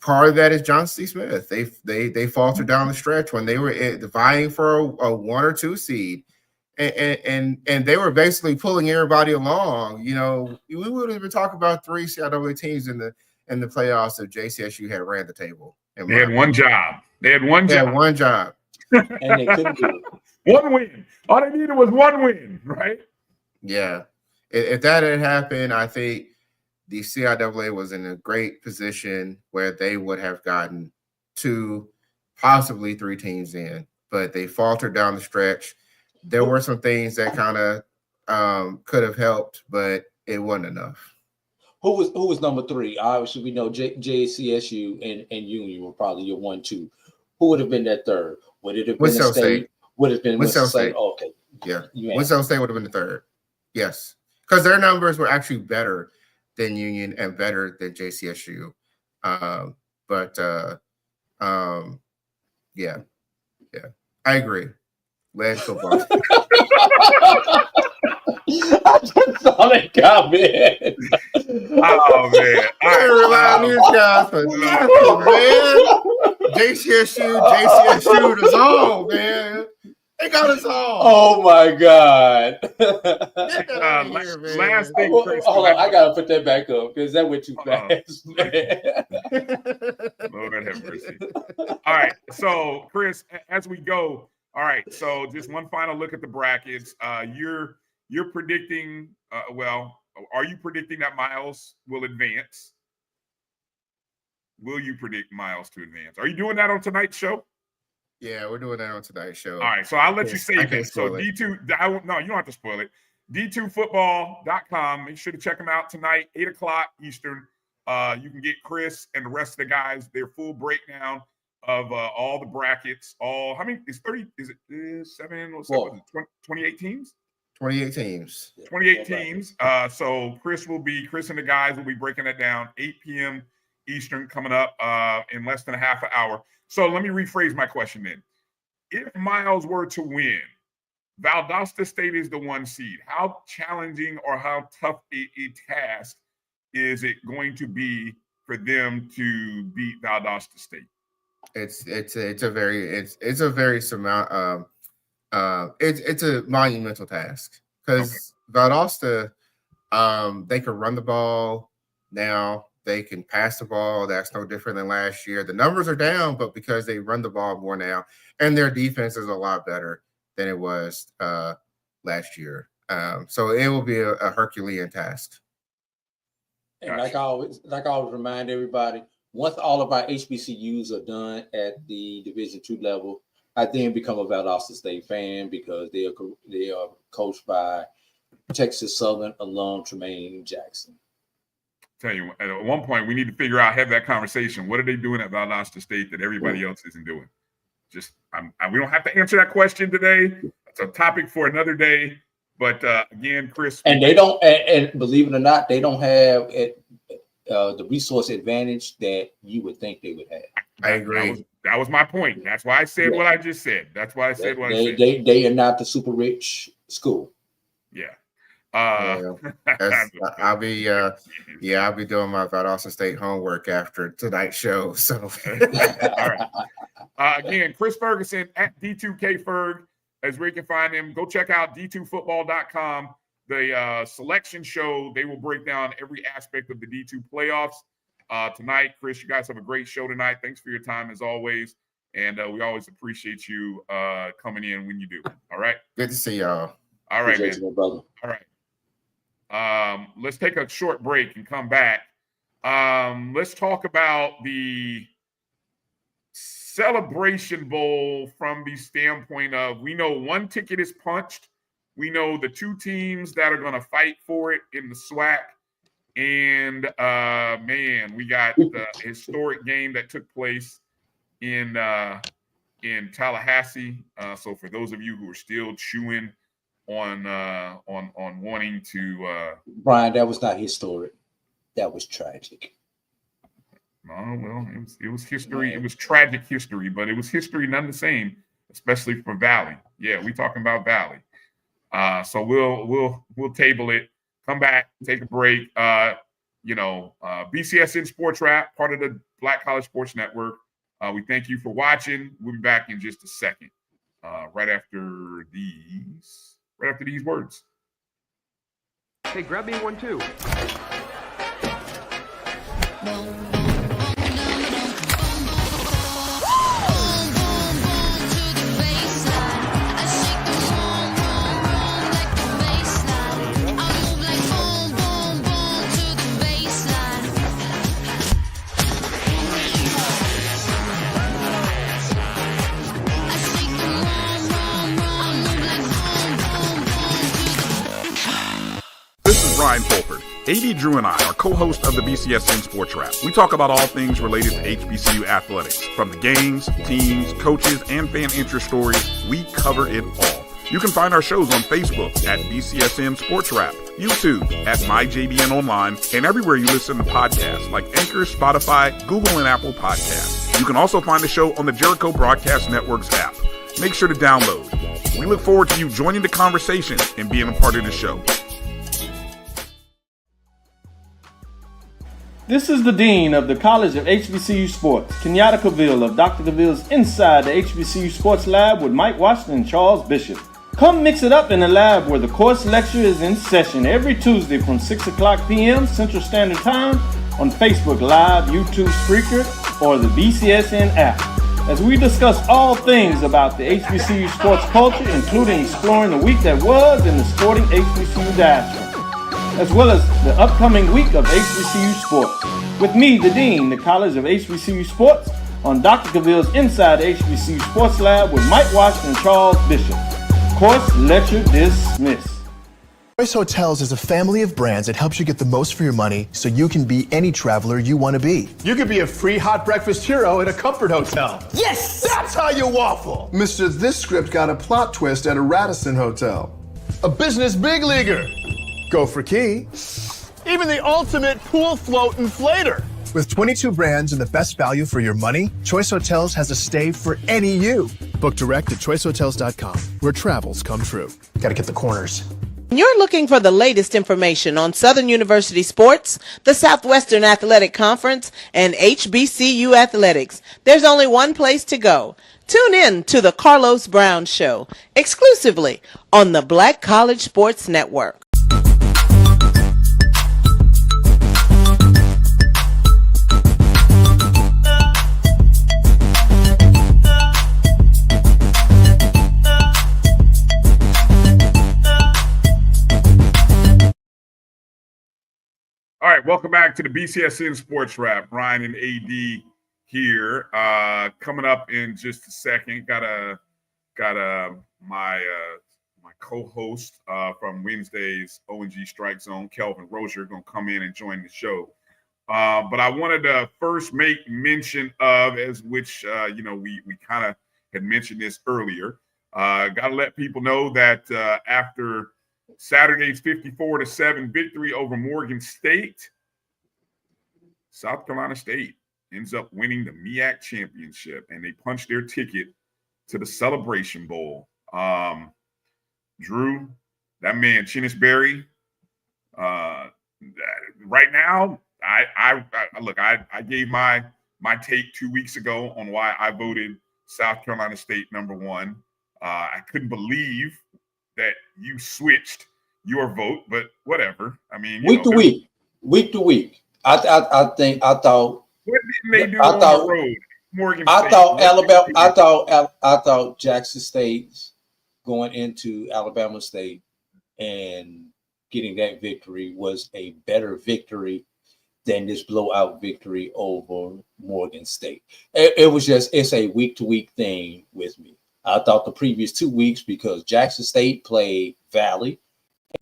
part of that is Johnson C. Smith. They faltered down the stretch when they were vying for a 1 or 2 seed, and they were basically pulling everybody along. We would have been talking about 3 CIAA teams in the playoffs if JCSU had ran the table. They had one job. And they couldn't do it. One win. All they needed was one win, right? Yeah. If that had happened, I think the CIAA was in a great position where they would have gotten 2, possibly 3 teams in, but they faltered down the stretch. There were some things that kind of could have helped, but it wasn't enough. Who was number 3? Obviously, we know JCSU and Union were probably your 1, 2. Who would have been that 3rd? Would it have been Winston State? Would have been Winston State. Oh, okay. Yeah. Winston State would have been the 3rd. Yes. Because their numbers were actually better than Union and better than JCSU. Yeah. I agree. Lead football. I just saw that comment. Oh, man. I rely on these guys for nothing, man. JCSU, the zone, man. They got us all. Oh my God. Last thing, Kris. Hold on, I gotta put that back up because that went too fast, man. Lord have mercy. All right. So, Kris, as we go, all right. So just one final look at the brackets. You're predicting, are you predicting that Miles will advance? Will you predict Miles to advance? Are you doing that on tonight's show? Yeah, we're doing that on tonight's show. All right, so I'll let you say that. So D2, no, you don't have to spoil it. D2football.com. Make sure to check them out tonight, 8 o'clock Eastern. You can get Kris and the rest of the guys their full breakdown of all the brackets. How many is 30? Is it 7 or 7? 28 teams? 28 teams. 28 teams. So Kris and the guys will be breaking that down. 8 p.m. Eastern coming up in less than a half an hour. So let me rephrase my question then. If Miles were to win, Valdosta State is the 1 seed. How challenging or how tough a task is it going to be for them to beat Valdosta State? It's a monumental task because Valdosta, they can run the ball now. They can pass the ball. That's no different than last year. The numbers are down, but because they run the ball more now, and their defense is a lot better than it was last year. So it will be a Herculean task. And like I always remind everybody, once all of our HBCUs are done at the Division II level, I then become a Valdosta State fan because they are coached by Texas Southern alum Tremaine Jackson. Tell you, at one point we need to figure out, have that conversation. What are they doing at Valdosta State that everybody else isn't doing? Just we don't have to answer that question today. It's a topic for another day. But again, Kris, and they don't, and believe it or not, they don't have the resource advantage that you would think they would have. I agree. That was my point. That's why I said what I just said. That's why I said what I said. They are not the super rich school. Yeah. I'll be doing my Valdosta State homework after tonight's show. So all right. Again, Kris Ferguson at D2KFerg is where you can find him. Go check out D2football.com. The selection show, they will break down every aspect of the D2 playoffs tonight. Kris, you guys have a great show tonight. Thanks for your time as always. And we always appreciate you coming in when you do. All right. Good to see y'all. All right, man. All right. Let's take a short break and come back. Let's talk about the Celebration Bowl from the standpoint of, we know one ticket is punched. We know the 2 teams that are going to fight for it in the SWAC. And, man, we got the historic game that took place in Tallahassee. So for those of you who are still chewing on wanting to Bryan, that was not historic. That was tragic. Oh, well, it was history. It was tragic history, but it was history none the same, especially for Valley. Yeah, we talking about Valley. So we'll table it, come back, take a break. BCSN SportsWrap, part of the Black College Sports Network. We thank you for watching. We'll be back in just a second, right after these words. Hey, grab me one too. Bryan Fulford. A.D. Drew and I are co-hosts of the BCSN SportsWrap. We talk about all things related to HBCU athletics. From the games, teams, coaches, and fan interest stories, we cover it all. You can find our shows on Facebook at BCSN SportsWrap, YouTube at MyJBN Online, and everywhere you listen to podcasts like Anchor, Spotify, Google, and Apple Podcasts. You can also find the show on the Jericho Broadcast Network's app. Make sure to download. We look forward to you joining the conversation and being a part of the show. This is the Dean of the College of HBCU Sports, Kenyatta Cavill of Dr. Cavill's Inside the HBCU Sports Lab with Mike Washington and Charles Bishop. Come mix it up in the lab where the course lecture is in session every Tuesday from 6 o'clock p.m. Central Standard Time on Facebook Live, YouTube Spreaker, or the BCSN app, as we discuss all things about the HBCU sports culture, including exploring the week that was in the sporting HBCU diaspora, as well as the upcoming week of HBCU sports. With me, the Dean, the College of HBCU Sports, on Dr. Cavill's Inside the HBCU Sports Lab with Mike Washington and Charles Bishop. Course lecture dismissed. Choice Hotels is a family of brands that helps you get the most for your money so you can be any traveler you want to be. You could be a free hot breakfast hero at a comfort hotel. Yes! That's how you waffle. Mr. This script got a plot twist at a Radisson Hotel. A business big leaguer. Go for key. Even the ultimate pool float inflator. With 22 brands and the best value for your money, Choice Hotels has a stay for any you. Book direct at choicehotels.com, where travels come true. Gotta get the corners. You're looking for the latest information on Southern University sports, the Southwestern Athletic Conference, and HBCU athletics. There's only one place to go. Tune in to the Carlos Brown Show, exclusively on the Black College Sports Network. All right, welcome back to the BCSN SportsWrap. Bryan and A.D. here. Coming up in just a second. Got my co-host from Wednesday's O&G Strike Zone, Kelvin Rozier, going to come in and join the show. But I wanted to first make mention of, we kind of had mentioned this earlier. Got to let people know that after Saturday's 54-7 victory over Morgan State, South Carolina State ends up winning the MEAC championship, and they punched their ticket to the Celebration Bowl. Drew, that man, Chinnis Berry, right now, I gave my take 2 weeks ago on why I voted South Carolina State #1. I couldn't believe that you switched your vote, but whatever. I mean, week to week. I thought. What didn't they do on the road? Morgan State. I thought Alabama. I thought Jackson State going into Alabama State and getting that victory was a better victory than this blowout victory over Morgan State. It's a week to week thing with me. I thought the previous 2 weeks, because Jackson State played Valley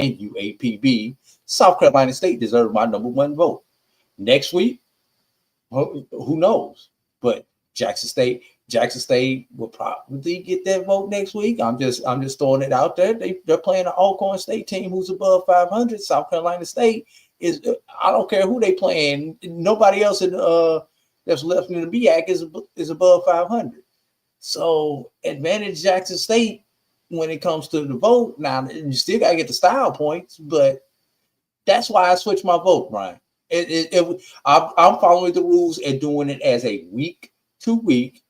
and UAPB, South Carolina State deserved my #1 vote. Next week, who knows? But Jackson State will probably get that vote next week. I'm just throwing it out there. They're playing an Alcorn State team who's above 500. South Carolina State is. I don't care who they playing. Nobody else that's left in the MEAC is above 500. So advantage Jackson State when it comes to the vote. Now you still gotta get the style points, but that's why I switched my vote, Brian. I'm following the rules and doing it as a week to week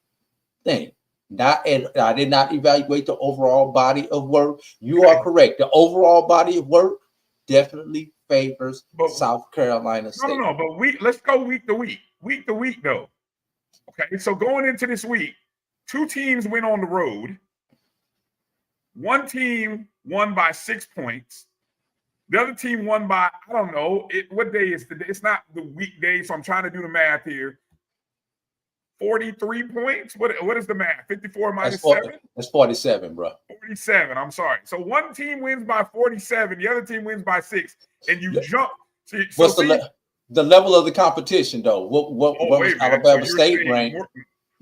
thing. I did not evaluate the overall body of work. You are correct. The overall body of work definitely favors South Carolina State. No, but let's go week to week. Week to week, though. Okay, so going into this week, 2 teams went on the road. 1 team won by 6 points. The other team won by, I don't know, what day is today? It's not the weekday, so I'm trying to do the math here. 43 points? What is the math? 54 minus 7? That's 47, bro. 47, I'm sorry. So 1 team wins by 47, the other team wins by 6, and you jump. What's the level of the competition, though? What was Alabama State ranked?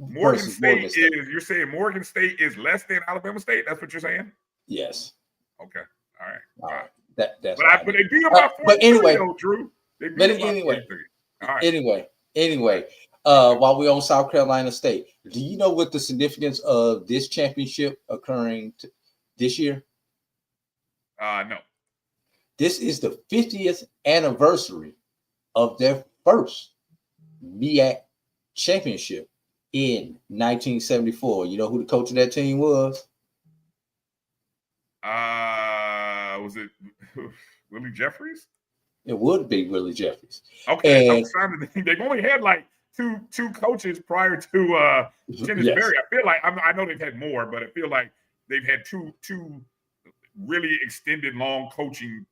Morgan State is, you're saying Morgan State is less than Alabama State? That's what you're saying? Yes. Okay. All right. That's but they beat them by 43, but anyway, though, Drew. Anyway, while we're on South Carolina State, do you know what the significance of this championship occurring this year? No. This is the 50th anniversary of their first MEAC championship in 1974. You know who the coach of that team was? Was it Willie Jeffries? It would be Willie Jeffries. Okay, I'm trying to think. They've only had like two coaches prior to Chinnis Berry. I feel like I know they've had more, but I feel like they've had two really extended long coaching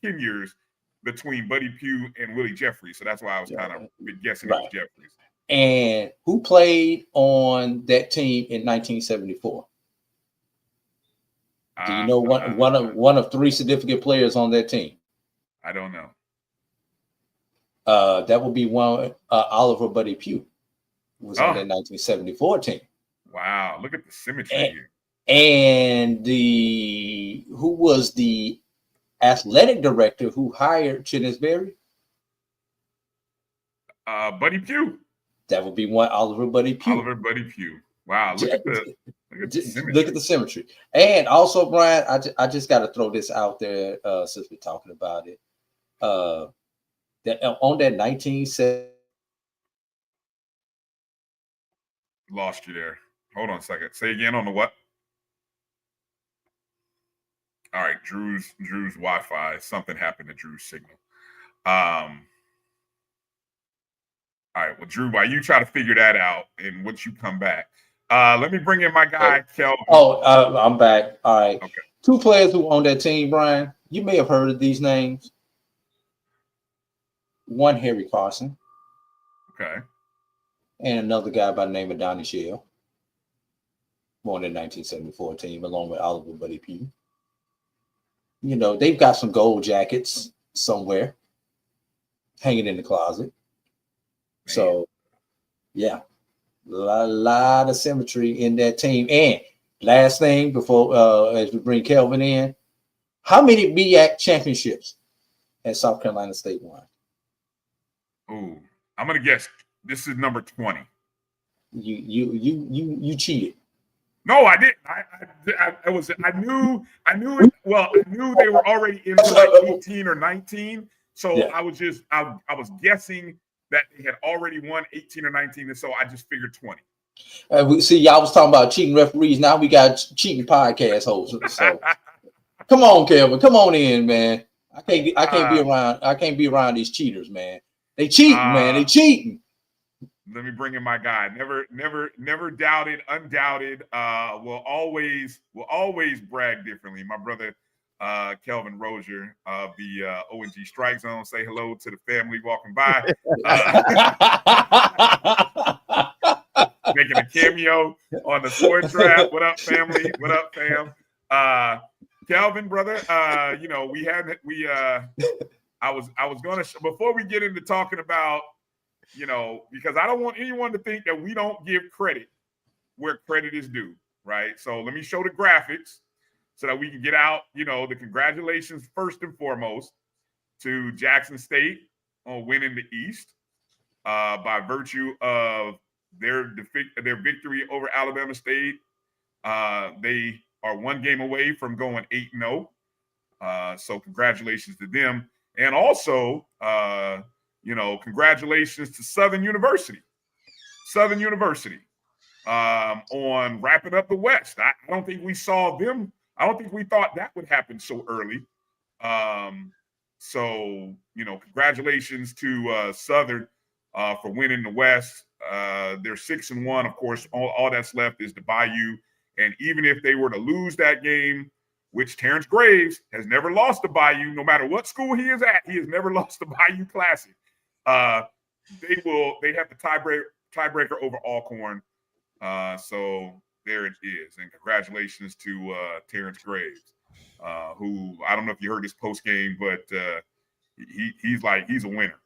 tenures between Buddy Pugh and Willie Jeffries. So that's why I was kind of guessing it was Jeffries. And who played on that team in 1974? Do you know one of 3 significant players on that team? I don't know. That would be one. Oliver Buddy Pugh was on that 1974 team. Wow, look at the symmetry here. And who was the athletic director who hired Chennis Berry? Buddy Pugh. That would be one Oliver Buddy Pugh. Oliver Buddy Pugh. Wow, look at the symmetry. Look at the symmetry. And also, Brian, I just got to throw this out there since we're talking about it. That on that 1970. Lost you there. Hold on a second. Say again on the what? All right, Drew's Wi-Fi. Something happened to Drew's signal. All right, well, Drew, while you try to figure that out, and once you come back, let me bring in my guy, Kelvin. Oh, I'm back. All right. Okay. 2 players who on that team, Brian. You may have heard of these names. One, Harry Carson. Okay. And another guy by the name of Donnie Shell. Born in 1974 team, along with Oliver Buddy Pugh. You know, they've got some gold jackets somewhere hanging in the closet. So, yeah, a lot of symmetry in that team. And last thing before, as we bring Kelvin in, how many MEAC championships has South Carolina State won? Ooh, I'm gonna guess this is number 20. You cheated. No, I didn't. I knew it. Well, I knew they were already in like 18 or 19. So yeah. I was guessing that they had already won 18 or 19, and so I just figured 20. We see y'all was talking about cheating referees. Now we got cheating podcast hosts. So come on, Kelvin, come on in, man. I can't be around these cheaters, man. They cheating, man. They cheating. Let me bring in my guy. Never doubted, undoubted. Will always brag differently. My brother, Kelvin Rozier of the ONG Strike Zone. Say hello to the family walking by. Making a cameo on the SportsWrap. What up, family? What up, fam? Kelvin, brother. I was gonna before we get into talking about, because I don't want anyone to think that we don't give credit where credit is due, right? So let me show the graphics so that we can get out, the congratulations first and foremost to Jackson State on winning the East by virtue of their victory over Alabama State. They are 1 game away from going 8-0. So congratulations to them. And also, congratulations to Southern University. On wrapping up the West. I don't think we saw them. I don't think we thought that would happen so early. Congratulations to Southern for winning the West. They're 6-1. Of course, all that's left is the Bayou. And even if they were to lose that game, which Terrence Graves has never lost to Bayou, no matter what school he is at, he has never lost the Bayou Classic. They have the tiebreaker over Alcorn. So there it is. And congratulations to Terrence Graves, who I don't know if you heard his post game, but he's a winner.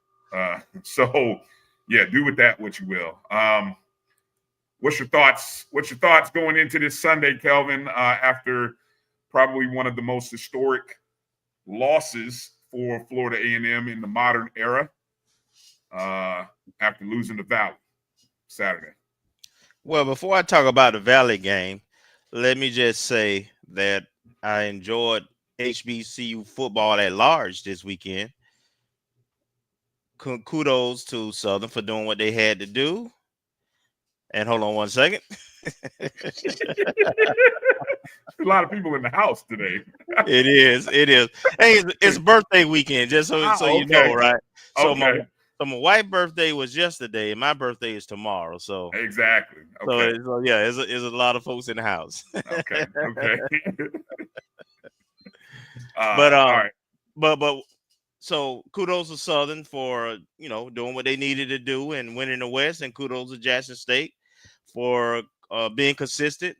So yeah, do with that what you will. What's your thoughts? What's your thoughts going into this Sunday, Kelvin, after probably one of the most historic losses for Florida A&M in the modern era, after losing the Valley Saturday? Well, before I talk about the Valley game, let me just say that I enjoyed HBCU football at large this weekend. Kudos to Southern for doing what they had to do. And hold on one second. A lot of people in the house today. It is. Hey, it's birthday weekend, just so you know, right? So okay. My wife's birthday was yesterday, and my birthday is tomorrow. So exactly. Okay. So yeah, it's a lot of folks in the house. Okay. But all right. But so kudos to Southern for doing what they needed to do and winning the West, and kudos to Jackson State for being consistent.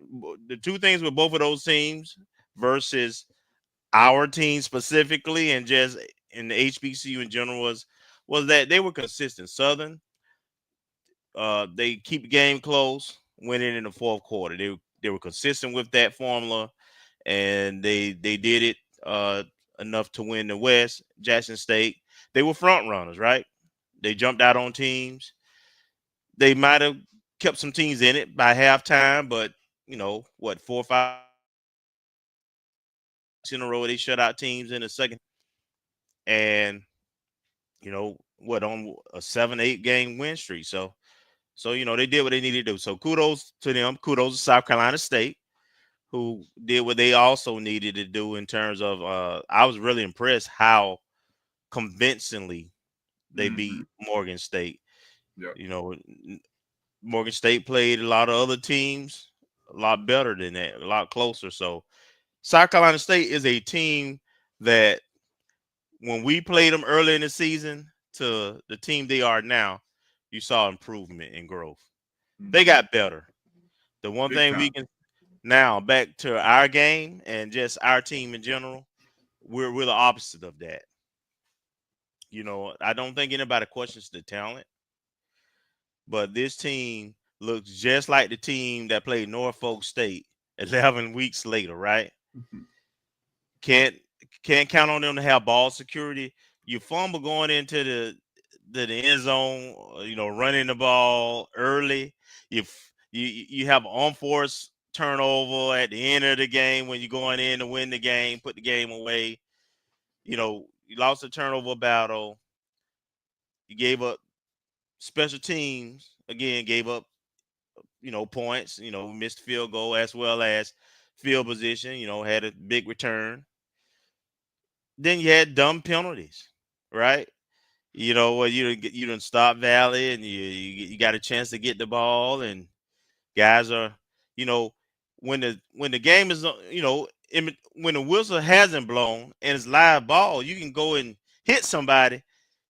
The two things with both of those teams versus our team specifically, and just in the HBCU in general, was that they were consistent. Southern, they keep the game close, winning in the fourth quarter. were consistent with that formula, and they did it enough to win the West. Jackson State, they were front runners, right? They jumped out on teams. They might have kept some teams in it by halftime, but you know what, 4 or 5 in a row they shut out teams in the second, and you know what, on a 7-8 game win streak. So you know they did what they needed to do. So kudos to them. Kudos to South Carolina State, who did what they also needed to do in terms of. I was really impressed how convincingly they beat Morgan State. Yep. You know, Morgan State played a lot of other teams a lot better than that, a lot closer. So South Carolina State is a team that when we played them early in the season to the team they are now, you saw improvement and growth. They got better. The one thing we can now, back to our game and just our team in general, we're the opposite of that. You know, I don't think anybody questions the talent, but this team looks just like the team that played Norfolk State 11 weeks later, right? Can't count on them to have ball security. You fumble going into the end zone, you know, running the ball early. You have an unforced turnover at the end of the game when you're going in to win the game, put the game away. You know, you lost the turnover battle. You gave up special teams, again, gave up, you know, points, you know, missed field goal as well as field position, you know, had a big return. Then you had dumb penalties, right? You know, where you didn't stop Valley and you got a chance to get the ball, and guys are, you know, when the game is, you know, when the whistle hasn't blown and it's live ball, you can go and hit somebody.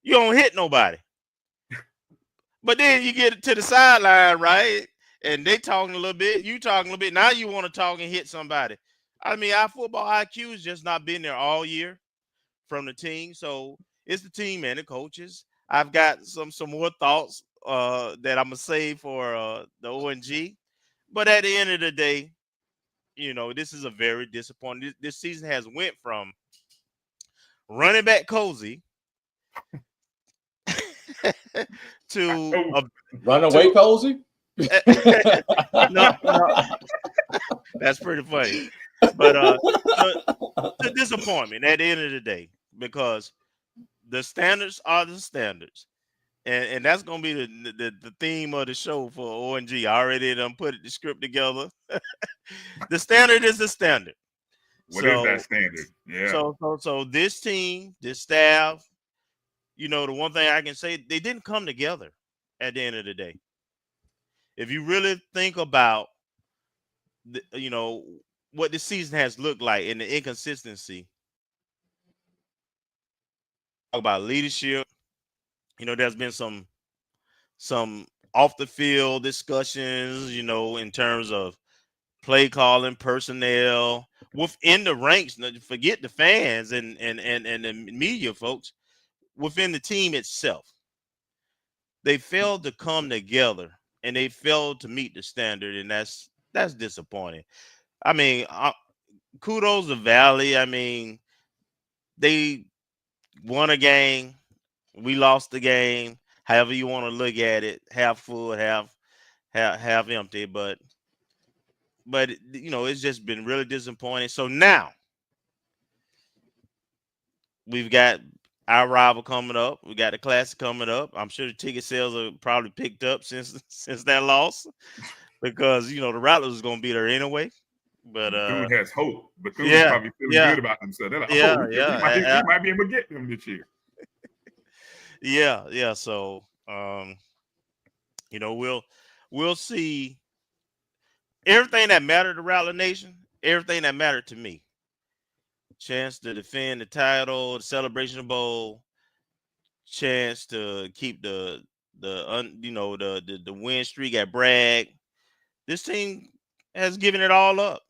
You don't hit nobody. But then you get to the sideline, right? And they talking a little bit, you talking a little bit. Now you want to talk and hit somebody. I mean, our football IQ has just not been there all year from the team. So it's the team and the coaches. I've got some more thoughts that I'm gonna save for the ONG. But at the end of the day, you know, this is a very disappointing. This season has went from running back cozy to runaway cozy. No, that's pretty funny. But the disappointment at the end of the day, because the standards are the standards, and that's gonna be the theme of the show for ONG. I already done put the script together. The standard is the standard. What is that standard? Yeah. So this team, this staff, you know, the one thing I can say, they didn't come together at the end of the day. If you really think about, you know, what this season has looked like and the inconsistency, talk about leadership, you know, there's been some off the field discussions, you know, in terms of play calling, personnel within the ranks. Forget the fans and the media folks, within the team itself. They failed to come together and they failed to meet the standard, and that's disappointing. I mean, kudos to Valley. I mean, they won a game. We lost the game. However you want to look at it, half full, half empty. But you know, it's just been really disappointing. So now we've got our rival coming up. We got the Classic coming up. I'm sure the ticket sales are probably picked up since that loss, because you know the Rattlers is going to be there anyway. But Bethune has hope. Bethune's probably feeling good about themselves. They're like, we might be able to get them this year. Yeah. So you know, we'll see. Everything that mattered to Rattler Nation, everything that mattered to me. Chance to defend the title, the Celebration Bowl, chance to keep the win streak at Bragg. This team has given it all up.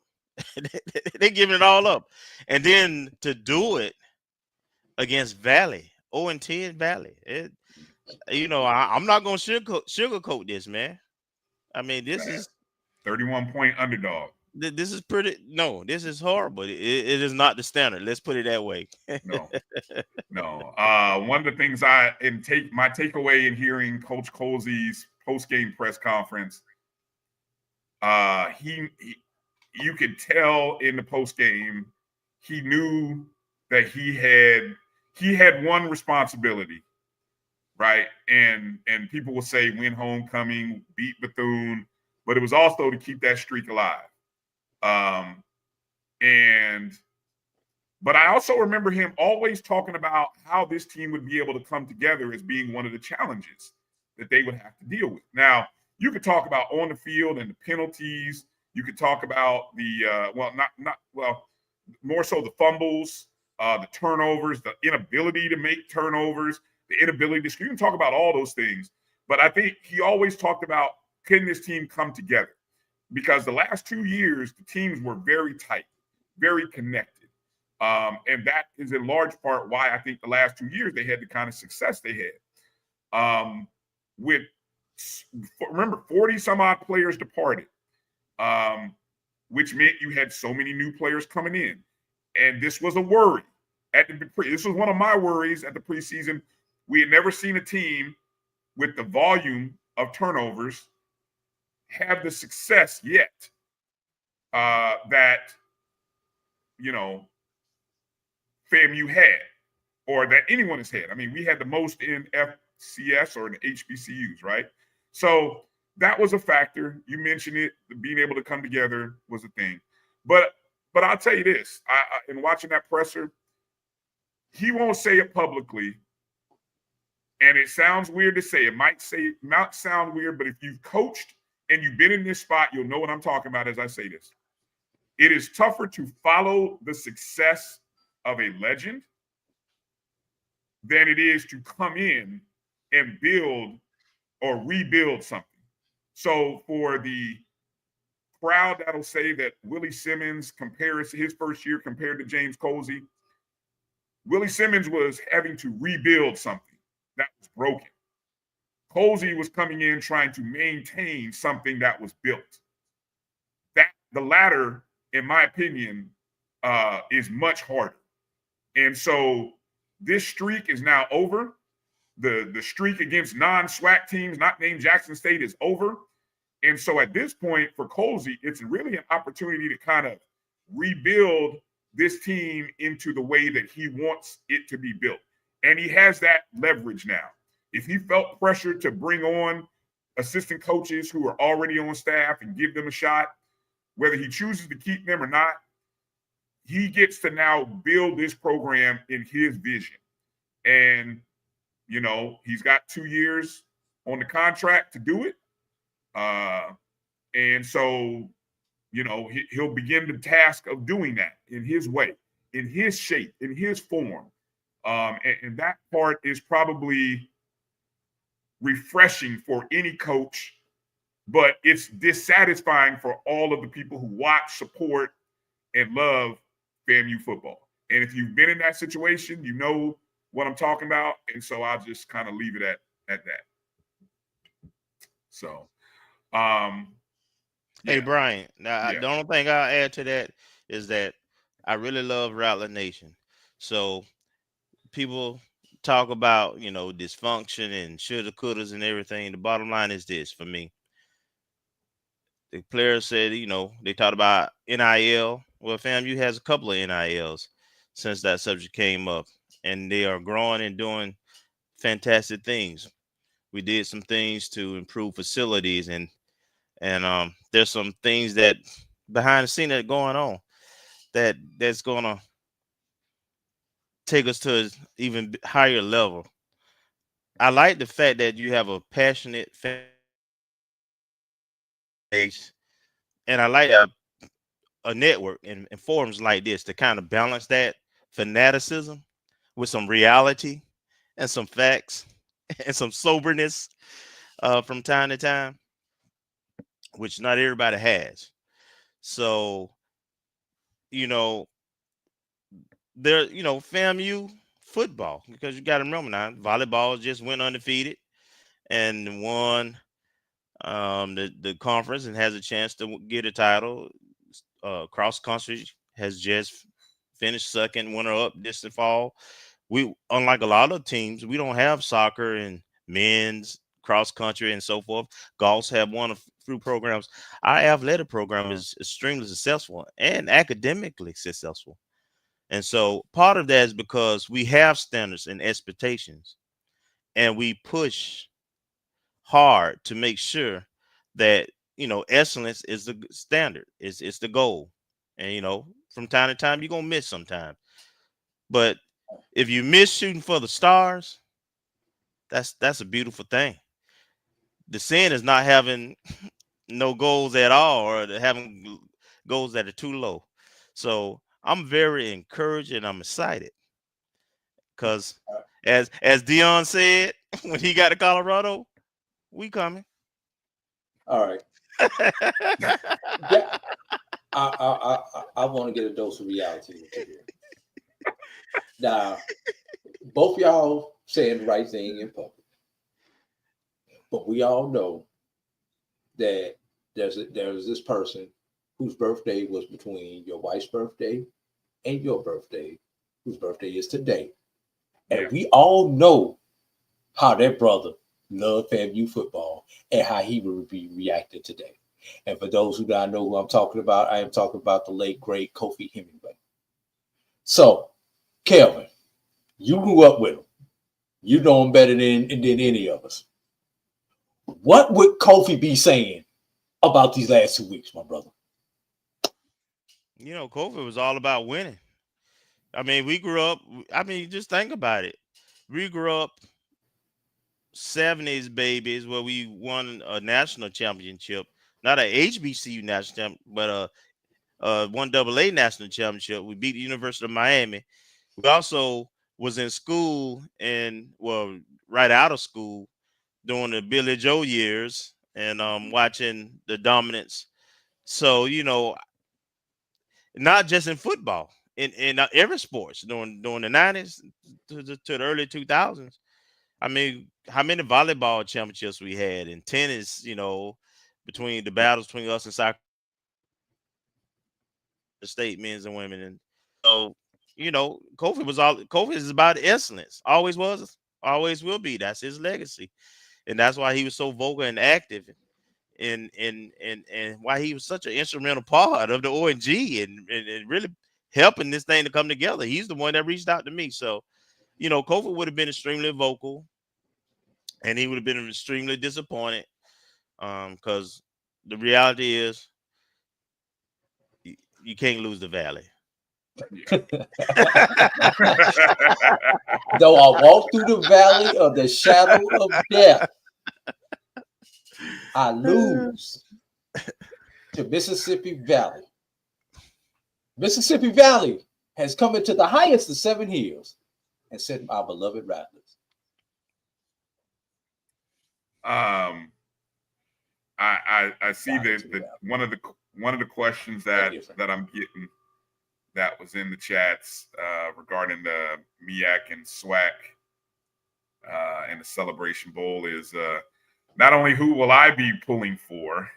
They're giving it all up. And then to do it against Valley, 0-10 Valley. You know, I'm not going to sugarcoat this, man. I mean, this is 31-point underdog. This is this is horrible. It is not the standard. Let's put it that way. No. One of the things my takeaway in hearing Coach Colsey's post-game press conference, you could tell in the post-game, he knew that he had one responsibility, right? And people will say win homecoming, beat Bethune, but it was also to keep that streak alive. But I also remember him always talking about how this team would be able to come together as being one of the challenges that they would have to deal with. Now, you could talk about on the field and the penalties. You could talk about the more so the fumbles, the turnovers, the inability to make turnovers, the inability to. You can talk about all those things, but I think he always talked about, can this team come together? Because the last 2 years, the teams were very tight, very connected. And that is in large part why I think the last 2 years they had the kind of success they had. Remember, 40 some odd players departed, which meant you had so many new players coming in. And this was a worry. This was one of my worries at the preseason. We had never seen a team with the volume of turnovers have the success yet that, FAMU had, or that anyone has had. I mean, we had the most in FCS or in HBCUs, right? So that was a factor. You mentioned it. Being able to come together was a thing. But I'll tell you this. In watching that presser, he won't say it publicly. And it sounds weird to say. It might sound weird, but if you've coached and you've been in this spot, you'll know what I'm talking about as I say this. It is tougher to follow the success of a legend than it is to come in and build or rebuild something. So for the crowd that'll say that Willie Simmons compares his first year compared to James Colsey, Willie Simmons was having to rebuild something that was broken. Colsey was coming in trying to maintain something that was built. The latter, in my opinion, is much harder. And so this streak is now over. The streak against non-SWAC teams, not named Jackson State, is over. And so at this point for Colsey, it's really an opportunity to kind of rebuild this team into the way that he wants it to be built. And he has that leverage now. If he felt pressure to bring on assistant coaches who are already on staff and give them a shot, whether he chooses to keep them or not, he gets to now build this program in his vision. And, he's got 2 years on the contract to do it. And so, he'll begin the task of doing that in his way, in his shape, in his form. And that part is probably refreshing for any coach, but it's dissatisfying for all of the people who watch, support, and love FAMU football. And if you've been in that situation, you know what I'm talking about. And so I'll just kind of leave it at that. So, Hey, Brian, now the only thing I'll add to that is that I really love Rattler Nation. So people talk about, dysfunction and shoulda, couldas and everything. The bottom line is this for me. The players said, they talked about NIL. Well, FAMU has a couple of NILs since that subject came up, and they are growing and doing fantastic things. We did some things to improve facilities, and there's some things that behind the scene that are going on that's going to take us to an even higher level. I like the fact that you have a passionate fan base, and I like a network and forums like this to kind of balance that fanaticism with some reality and some facts and some soberness from time to time, which not everybody has. So, FAMU football, because you got to remember now, volleyball just went undefeated and won the conference and has a chance to get a title. Cross country has just finished second, winner up this fall. We, unlike a lot of teams, we don't have soccer and men's cross country and so forth. Golf have one of few programs. Our athletic program is extremely successful and academically successful. And so part of that is because we have standards and expectations, and we push hard to make sure that, excellence is the standard, it's the goal. And, from time to time, you're going to miss sometimes. But if you miss shooting for the stars, that's a beautiful thing. The sin is not having no goals at all, or having goals that are too low. So I'm very encouraged and I'm excited because, as Dion said when he got to Colorado, we coming. All right. I want to get a dose of reality here. Now, both y'all saying the right thing in public, but we all know that there's this person whose birthday was between your wife's birthday and your birthday, whose birthday is today. And we all know how that brother loved FAMU football and how he would be reacting today. And for those who don't know who I'm talking about, I am talking about the late, great Kofi Hemingway. So, Kelvin, you grew up with him. You know him better than any of us. What would Kofi be saying about these last 2 weeks, my brother? Kofi was all about winning. I mean, we grew up, just think about it. We grew up 70s babies where we won a national championship, not a HBCU national championship, but a 1AA national championship. We beat the University of Miami. We also was in school right out of school during the Billy Joe years and watching the dominance. So, not just in football, in every sports during the 90s to the early 2000s. I mean, how many volleyball championships we had in tennis, between the battles between us and soccer, the state men's and women. And so, Kofi is about excellence. Always was, always will be. That's his legacy. And that's why he was so vocal and active and why he was such an instrumental part of the ONG and really helping this thing to come together. He's the one that reached out to me. So, Kofi would have been extremely vocal and he would have been extremely disappointed because the reality is you can't lose the valley. Though I walk through the valley of the shadow of death, I lose to Mississippi Valley. Mississippi Valley has come into the highest of 7 hills and sent our beloved Rattlers. I see that one of the questions that I'm getting that was in the chats regarding the MEAC and SWAC and the Celebration Bowl is not only who will I be pulling for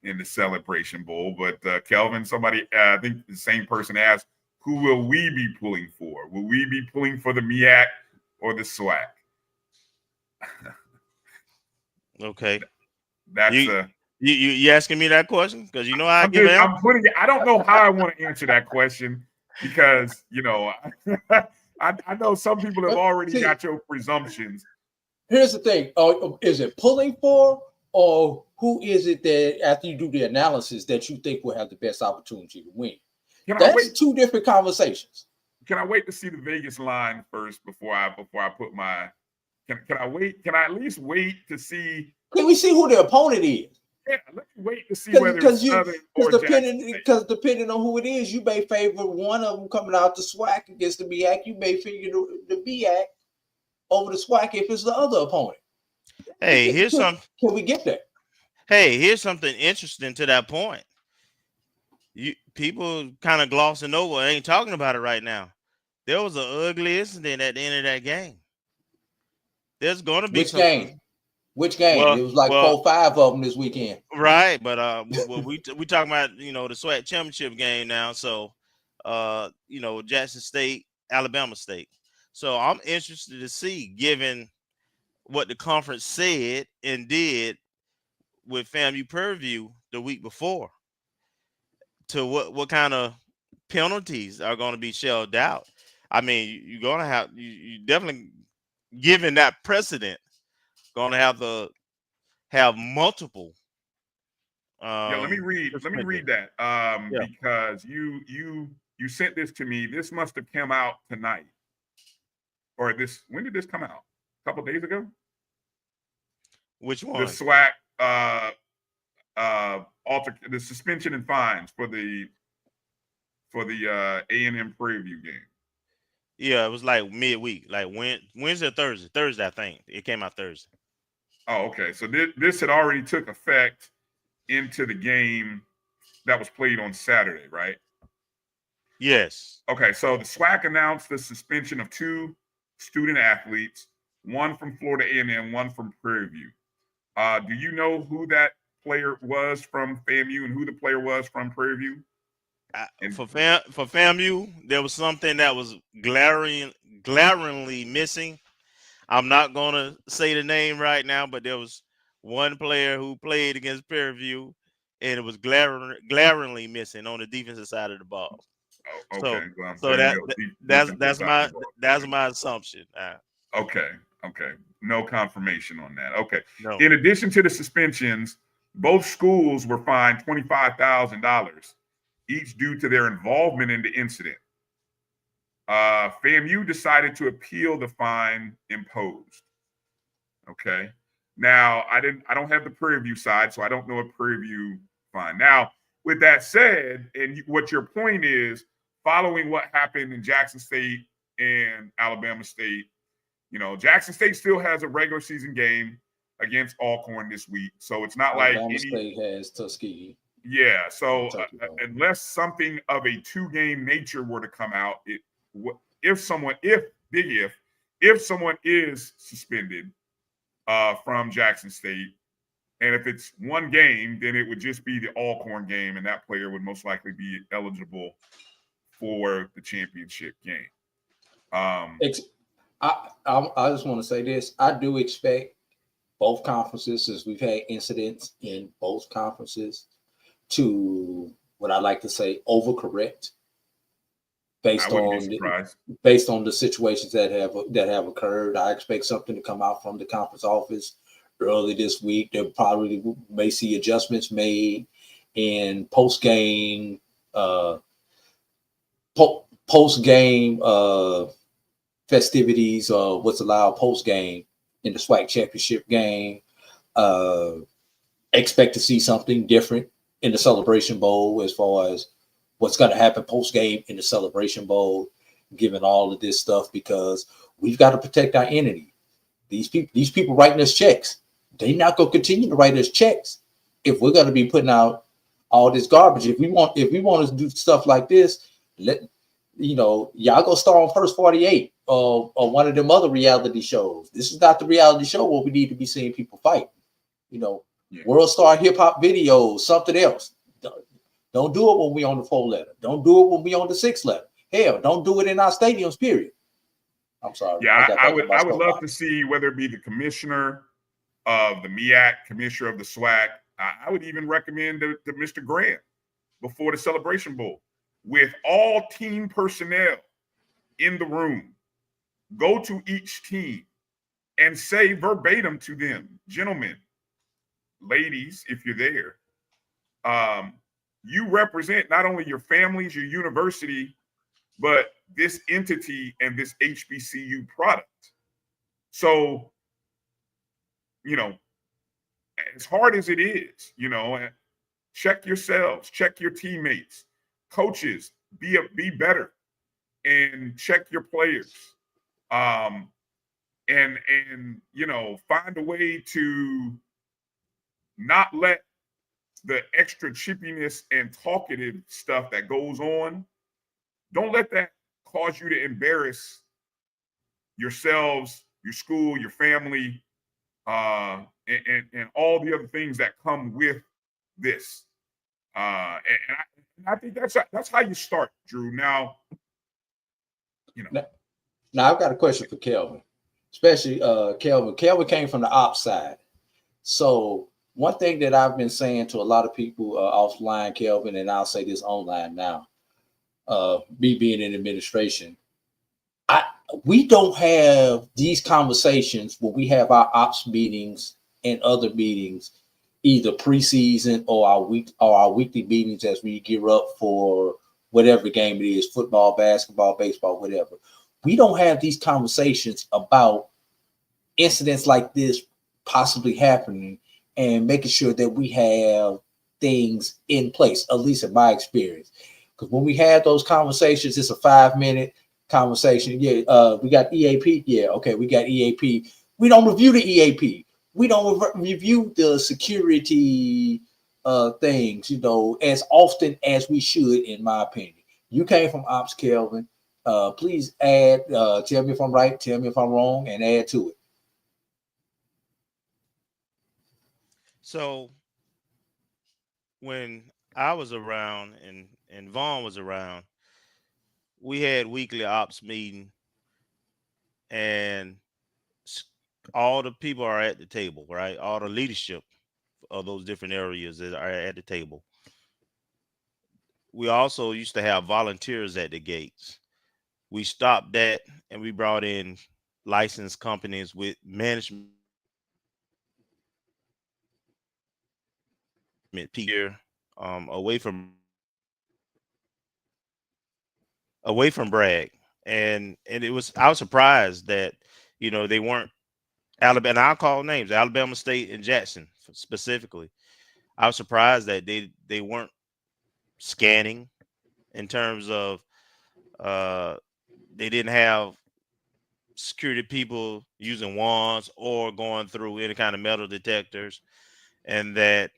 in the Celebration Bowl, but Kelvin, somebody, I think the same person asked, who will we be pulling for? Will we be pulling for the MEAC or the SWAC? Okay. That's you asking me that question? Because I give it. I'm putting it. I don't know how I want to answer that question because I know some people have already got your presumptions. Here's the thing: is it pulling for, or who is it that after you do the analysis that you think will have the best opportunity to win? That's two different conversations. Can I wait to see the Vegas line first before I put my? Can I wait? Can I at least wait to see? Can we see who the opponent is? Yeah, let's wait to see whether it's Southern or because depending on who it is, you may favor one of them coming out the SWAC against the MEAC. You may figure the MEAC over the SWAC if it's the other opponent. Hey, Can we get that? Hey, here's something interesting to that point. People kind of glossing over, ain't talking about it right now. There was an ugly incident at the end of that game. There's going to be Which game? Which game? Well, It was like well, 4, 5 of them this weekend. right, but we talking about the SWAC championship game now. So, Jackson State, Alabama State. So I'm interested to see, given what the conference said and did with FAMU Purview the week before, to what kind of penalties are going to be shelled out. I mean, you're going to have you definitely, given that precedent, going to have multiple. Let me read that because you sent this to me. This must have come out tonight, or when did this come out? A couple days ago. Which one? The SWAC the suspension and fines for the A&M Prairie View game. Yeah, it was like midweek, like Wednesday or Thursday. Thursday, I think it came out Thursday. Oh, okay. So this had already took effect into the game that was played on Saturday, right? Yes. Okay, so the SWAC announced the suspension of 2 student athletes, one from Florida A&M, one from Prairie View. Do you know who that player was from FAMU and who the player was from Prairie View? For FAMU, there was something that was glaringly missing. I'm not going to say the name right now, but there was one player who played against Prairie View, and it was glaringly missing on the defensive side of the ball. Oh, okay. So that's my assumption. Okay. No confirmation on that. Okay. No. In addition to the suspensions, both schools were fined $25,000 each due to their involvement in the incident. FAMU decided to appeal the fine imposed. Okay. Now, I don't have the Prairie View side, so I don't know a Prairie View fine. Now, with that said, and what your point is, following what happened in Jackson State and Alabama State, Jackson State still has a regular season game against Alcorn this week, so it's not Alabama State has Tuskegee. Yeah, so unless something of a 2-game nature were to come out, if someone is suspended from Jackson State, and if it's 1 game, then it would just be the Alcorn game, and that player would most likely be eligible for the championship game. I just want to say this. I do expect both conferences, as we've had incidents in both conferences, to what I like to say overcorrect based on the situations that have occurred. I expect something to come out from the conference office early this week. There probably may see adjustments made in post-game festivities, or what's allowed post-game in the SWAC championship game. Expect to see something different in the Celebration Bowl as far as what's going to happen post-game in the Celebration Bowl, given all of this stuff, because we've got to protect our entity. These people writing us checks, they're not going to continue to write us checks if we're going to be putting out all this garbage. If we want to do stuff like this, y'all go star on First 48 or one of them other reality shows. This is not the reality show where we need to be seeing people fight. World Star Hip Hop videos, something else. Don't do it when we on the 4 letter. Don't do it when we on the 6 letter. Hell, don't do it in our stadiums, period. I'm sorry. Yeah, I would love to see whether it be the commissioner of the MEAC, commissioner of the SWAC. I would even recommend to Mr. Grant before the Celebration Bowl, with all team personnel in the room, go to each team and say verbatim to them, gentlemen, ladies, if you're there, you represent not only your families, your university, but this entity and this HBCU product. So, as hard as it is, check yourselves, check your teammates, coaches, be better, and check your players. And find a way to not let the extra chippiness and talkative stuff that goes on, don't let that cause you to embarrass yourselves, your school, your family, and all the other things that come with this. And I think that's how you start, Drew. Now, Now I've got a question for Kelvin, especially Kelvin. Kelvin came from the ops side, so one thing that I've been saying to a lot of people offline, Kelvin, and I'll say this online now, me being in administration, we don't have these conversations when we have our ops meetings and other meetings, either preseason or our weekly meetings as we gear up for whatever game it is, football, basketball, baseball, whatever. We don't have these conversations about incidents like this possibly happening and making sure that we have things in place, at least in my experience. Because when we have those conversations, it's a 5-minute conversation. Yeah, we got EAP. Yeah, okay, we got EAP. We don't review the EAP. We don't review the security things, as often as we should, in my opinion. You came from ops, Kelvin. Please add, tell me if I'm right, tell me if I'm wrong, and add to it. So when I was around and Vaughn was around, we had weekly ops meeting, and all the people are at the table, right? All the leadership of those different areas that are at the table. We also used to have volunteers at the gates. We stopped that and we brought in licensed companies with management here, away from Bragg. And I was surprised that, they weren't Alabama, and I'll call names, Alabama State and Jackson specifically. I was surprised that they weren't scanning in terms of they didn't have security people using wands or going through any kind of metal detectors, and that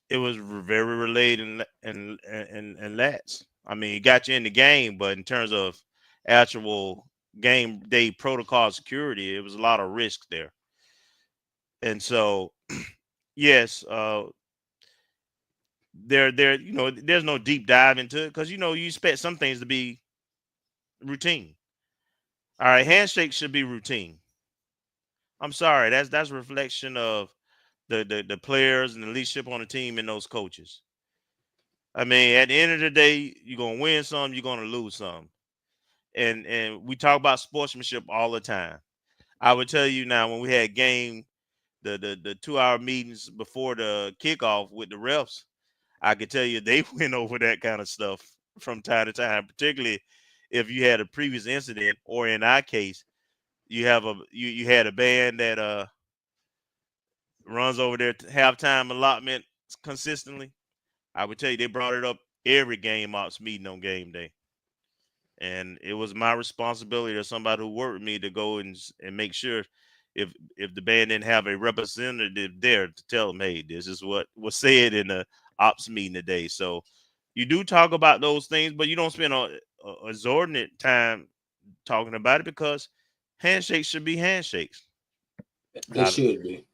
it was very relayed and lax. I mean, it got you in the game, but in terms of actual game day protocol security, it was a lot of risk there. And so, yes, there's no deep dive into it because you expect some things to be routine. All right, handshakes should be routine. I'm sorry, that's a reflection of the players and the leadership on the team and those coaches. I mean, at the end of the day, you're gonna win some, you're gonna lose some. And we talk about sportsmanship all the time. I would tell you now, when we had the 2-hour meetings before the kickoff with the refs, I could tell you they went over that kind of stuff from time to time, particularly if you had a previous incident, or in our case, you had a band that runs over their halftime allotment consistently. I would tell you they brought it up every game ops meeting on game day. And it was my responsibility as somebody who worked with me to go and make sure if the band didn't have a representative there to tell them, hey, this is what was said in the ops meeting today. So you do talk about those things, but you don't spend a exorbitant time talking about it, because handshakes should be handshakes. They should be.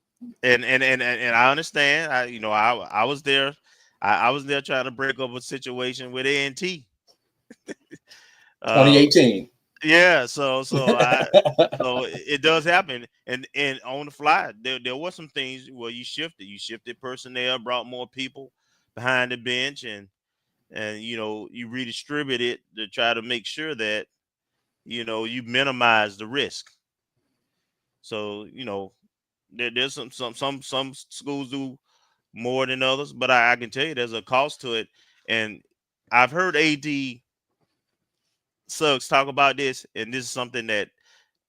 And I understand. I was there. I was there trying to break up a situation with A&T. 2018. Yeah, so it does happen, and on the fly, there were some things where you shifted personnel, brought more people behind the bench, and you redistributed to try to make sure that you minimize the risk. So there's some schools do more than others, but I can tell you there's a cost to it, and I've heard AD Suggs talk about this, and this is something that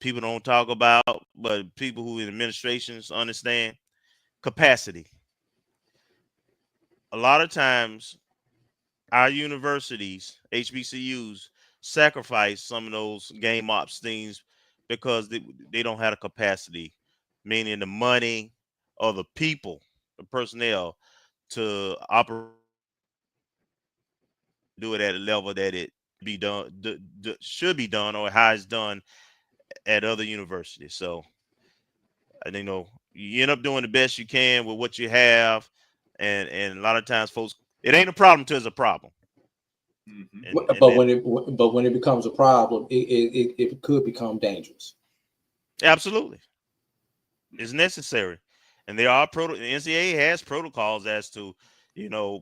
people don't talk about, but people who in administrations understand: capacity. A lot of times, our universities, HBCUs, sacrifice some of those game ops things because they don't have the capacity, meaning the money or the people, the personnel, to operate, do it at a level that it be done should be done, or how it's done at other universities. So I think you end up doing the best you can with what you have, and a lot of times, folks, it ain't a problem till it's a problem. But when it becomes a problem, it could become dangerous. Absolutely, it's necessary, and there are the NCAA has protocols as to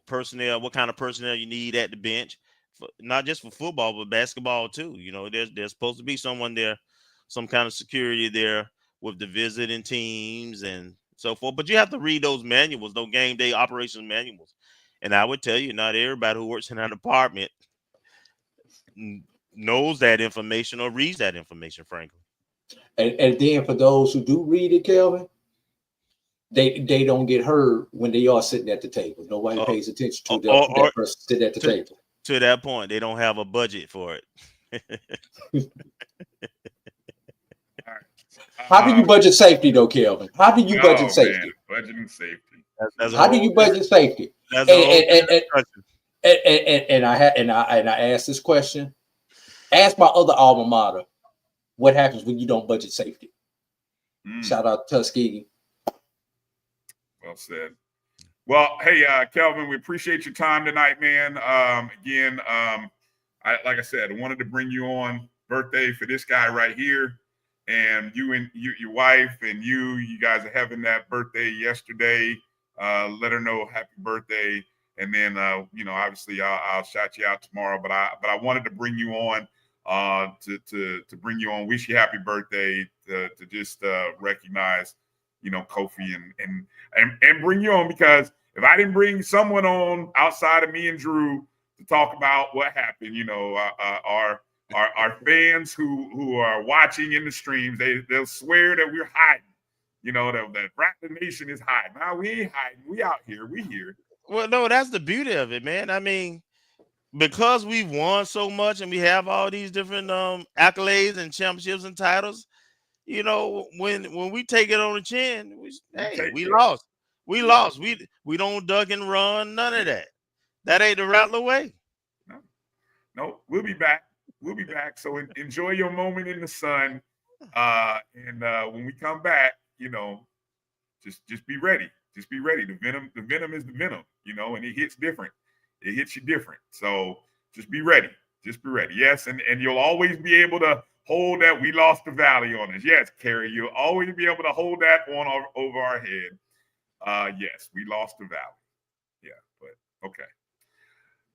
personnel, what kind of personnel you need at the bench, not just for football but basketball too. There's supposed to be someone there, some kind of security there with the visiting teams and so forth. But you have to read those manuals, those game day operations manuals. And I would tell you, not everybody who works in that department knows that information or reads that information, frankly. And then for those who do read it, Kelvin, they don't get heard when they are sitting at the table. Nobody pays attention to that person sitting at the table. To that point, they don't have a budget for it. How do you budget safety, though, Kelvin? How do you budget safety? Budgeting safety. How do you budget safety? And I asked this question. Ask my other alma mater, what happens when you don't budget safety? Shout out to Tuskegee. Well said. Well, hey, Kelvin, we appreciate your time tonight, man. Again, like I said, I wanted to bring you on birthday for this guy right here. And you and your wife and you guys are having that birthday yesterday. Let her know happy birthday. And then, obviously I'll shout you out tomorrow, but I wanted to bring you on to bring you on, wish you happy birthday, to just recognize, Kofi and bring you on, because if I didn't bring someone on outside of me and Drew to talk about what happened, our fans who are watching in the streams, they'll swear that we're hiding. That Raptor Nation is hiding. Now we ain't hiding. We out here. We here. Well, no, that's the beauty of it, man. I mean, because we've won so much and we have all these different accolades and championships and titles, when we take it on the chin, we lost. We lost. We don't duck and run, none of that. That ain't the Rattler way. No, we'll be back. We'll be back. So enjoy your moment in the sun. And when we come back, just be ready. Just be ready. The venom is the venom, and it hits different. It hits you different. So just be ready. Just be ready. Yes, and you'll always be able to hold that we lost the valley on us. Yes, Kerry, you'll always be able to hold that on over our head. Yes, we lost the valley. Yeah, but okay.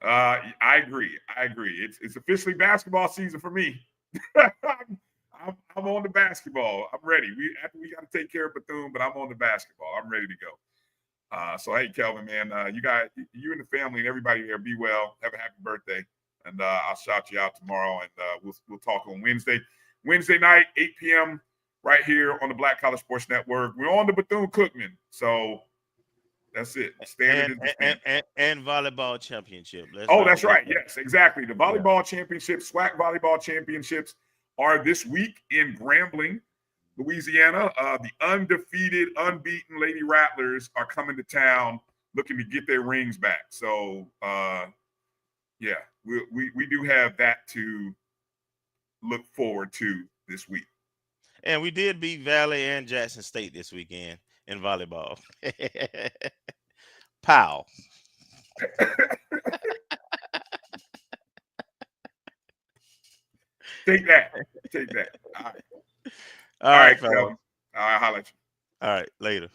I agree. It's officially basketball season for me. I'm on the basketball. I'm ready. We got to take care of Bethune, but I'm on the basketball. I'm ready to go. So hey, Kelvin, man, you and the family and everybody there, be well. Have a happy birthday, and I'll shout you out tomorrow, and we'll talk on Wednesday night, 8 p.m. right here on the Black College Sports Network. We're on the Bethune-Cookman, so. That's it. Standard and volleyball championship. That's right. Yes, exactly. The volleyball championships, SWAC volleyball championships, are this week in Grambling, Louisiana. The undefeated, unbeaten Lady Rattlers are coming to town, looking to get their rings back. So, we do have that to look forward to this week. And we did beat Valley and Jackson State this weekend in volleyball. Pow. Take that. All right, fellas. I'll holler at you. All right, later.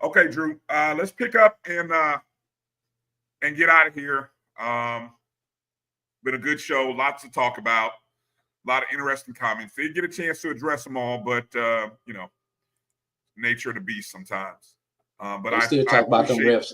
Okay, Drew. Let's pick up and get out of here. Been a good show. Lots to talk about. A lot of interesting comments. Didn't get a chance to address them all, but nature of the beast sometimes. But they still talk about them refs.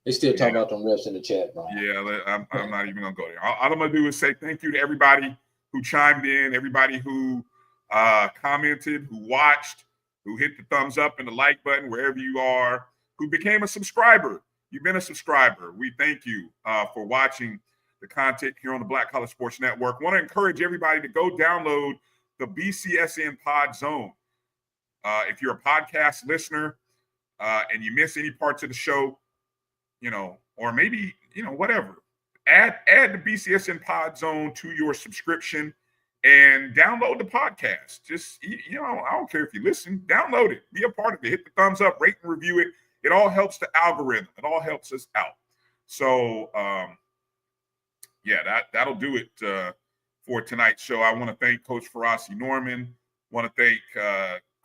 They still talk about them refs in the chat, bro. Yeah, I'm not even gonna go there. All I'm gonna do is say thank you to everybody who chimed in, everybody who commented, who watched, who hit the thumbs up and the like button wherever you are, who became a subscriber. You've been a subscriber. We thank you for watching the content here on the Black College Sports Network. Want to encourage everybody to go download the BCSN Pod Zone. If you're a podcast listener and you miss any parts of the show, or maybe, whatever, add the BCSN Pod Zone to your subscription and download the podcast. Just, you know, I don't care if you listen, download it, be a part of it, hit the thumbs up, rate and review it. It all helps the algorithm. It all helps us out. So, yeah, that'll do it for tonight's show. I want to thank Coach Farasi Norman. Want to thank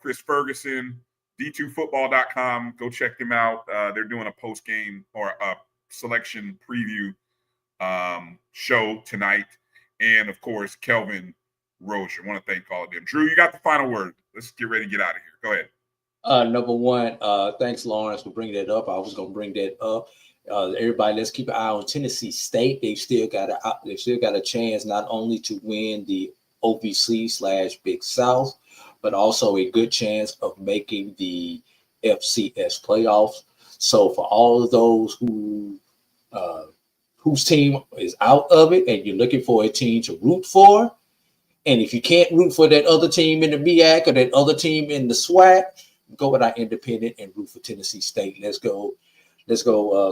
Kris Ferguson, D2football.com. Go check them out. They're doing a post-game or a selection preview show tonight. And, of course, Kelvin Rozier. I want to thank all of them. Drew, you got the final word. Let's get ready to get out of here. Go ahead. Number one, thanks, Lawrence, for bringing that up. I was going to bring that up. Everybody, let's keep an eye on Tennessee State. They've still got a chance not only to win the OVC/Big South, but also a good chance of making the FCS playoffs. So for all of those whose team is out of it and you're looking for a team to root for, and if you can't root for that other team in the MEAC or that other team in the SWAC, go with our independent and root for Tennessee State. Let's go,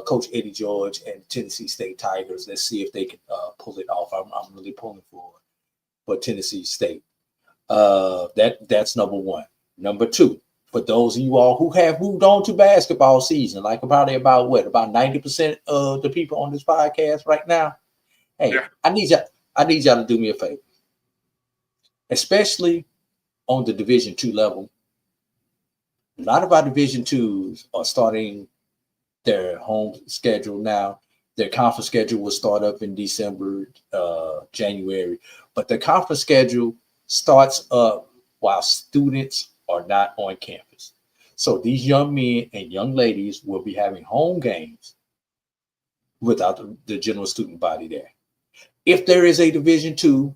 Coach Eddie George and Tennessee State Tigers. Let's see if they can pull it off. I'm really pulling for Tennessee State. That's number one. Number two, for those of you all who have moved on to basketball season, like probably about 90% of the people on this podcast right now. Hey, yeah. I need y'all to do me a favor, especially on the Division II level. A lot of our Division IIs are starting their home schedule now. Their conference schedule will start up in December, January, but the conference schedule starts up while students are not on campus. So these young men and young ladies will be having home games without the general student body there. If there is a Division II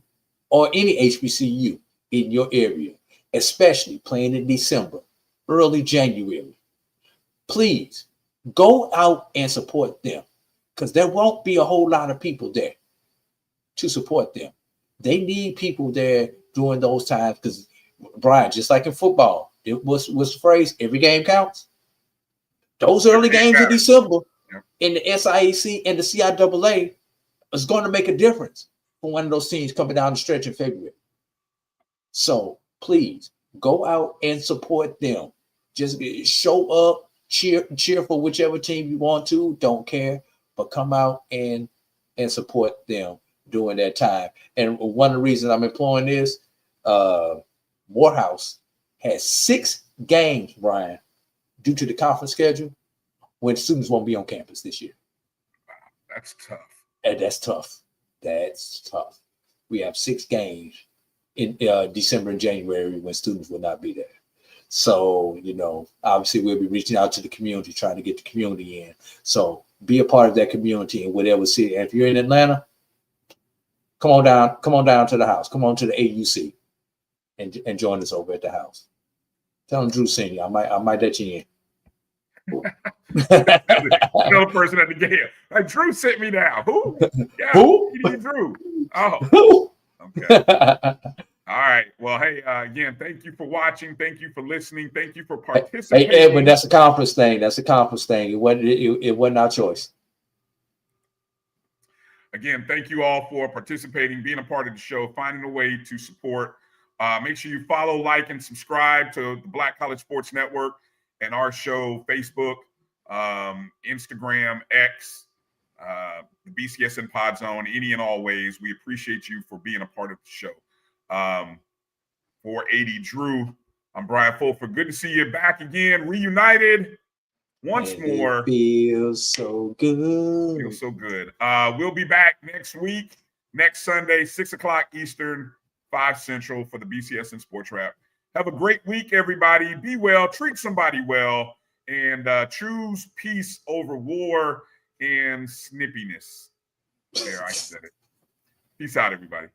or any HBCU in your area, especially playing in December, early January, please go out and support them, because there won't be a whole lot of people there to support them. They need people there during those times, because, Brian, just like in football, what's the phrase? Every game counts. Those early games in December in the SIAC and the CIAA is going to make a difference for one of those teams coming down the stretch in February. So please go out and support them. Just show up, cheer for whichever team you want to. Don't care, but come out and support them during that time. And one of the reasons I'm employing this, Morehouse has 6 games, Brian, due to the conference schedule, when students won't be on campus this year. Wow, that's tough. And that's tough. That's tough. We have 6 games in December and January when students will not be there. So, obviously we'll be reaching out to the community, trying to get the community in. So be a part of that community in whatever city. And if you're in Atlanta, come on down to the house. Come on to the AUC and join us over at the house. Tell them Drew Senior. I might let you in. Tell the person at the game. Like, Drew sent me down. Who? Yeah, who? Drew. Oh. Who? Okay. All right. Well, hey, again, thank you for watching. Thank you for listening. Thank you for participating. Hey, Edwin, that's a conference thing. It wasn't our choice. Again, thank you all for participating, being a part of the show, finding a way to support. Make sure you follow, like, and subscribe to the Black College Sports Network and our show, Facebook, Instagram, X, the BCSN Pod Zone, any and all ways. We appreciate you for being a part of the show. For A.D. Drew, I'm Brian Fulford. Good to see you back again, reunited once more. It feels so good. Feels so good. We'll be back next week, next Sunday, 6 o'clock Eastern, 5 Central for the BCSN SportsWrap. Have a great week, everybody. Be well, treat somebody well, and choose peace over war and snippiness. There, I said it. Peace out, everybody.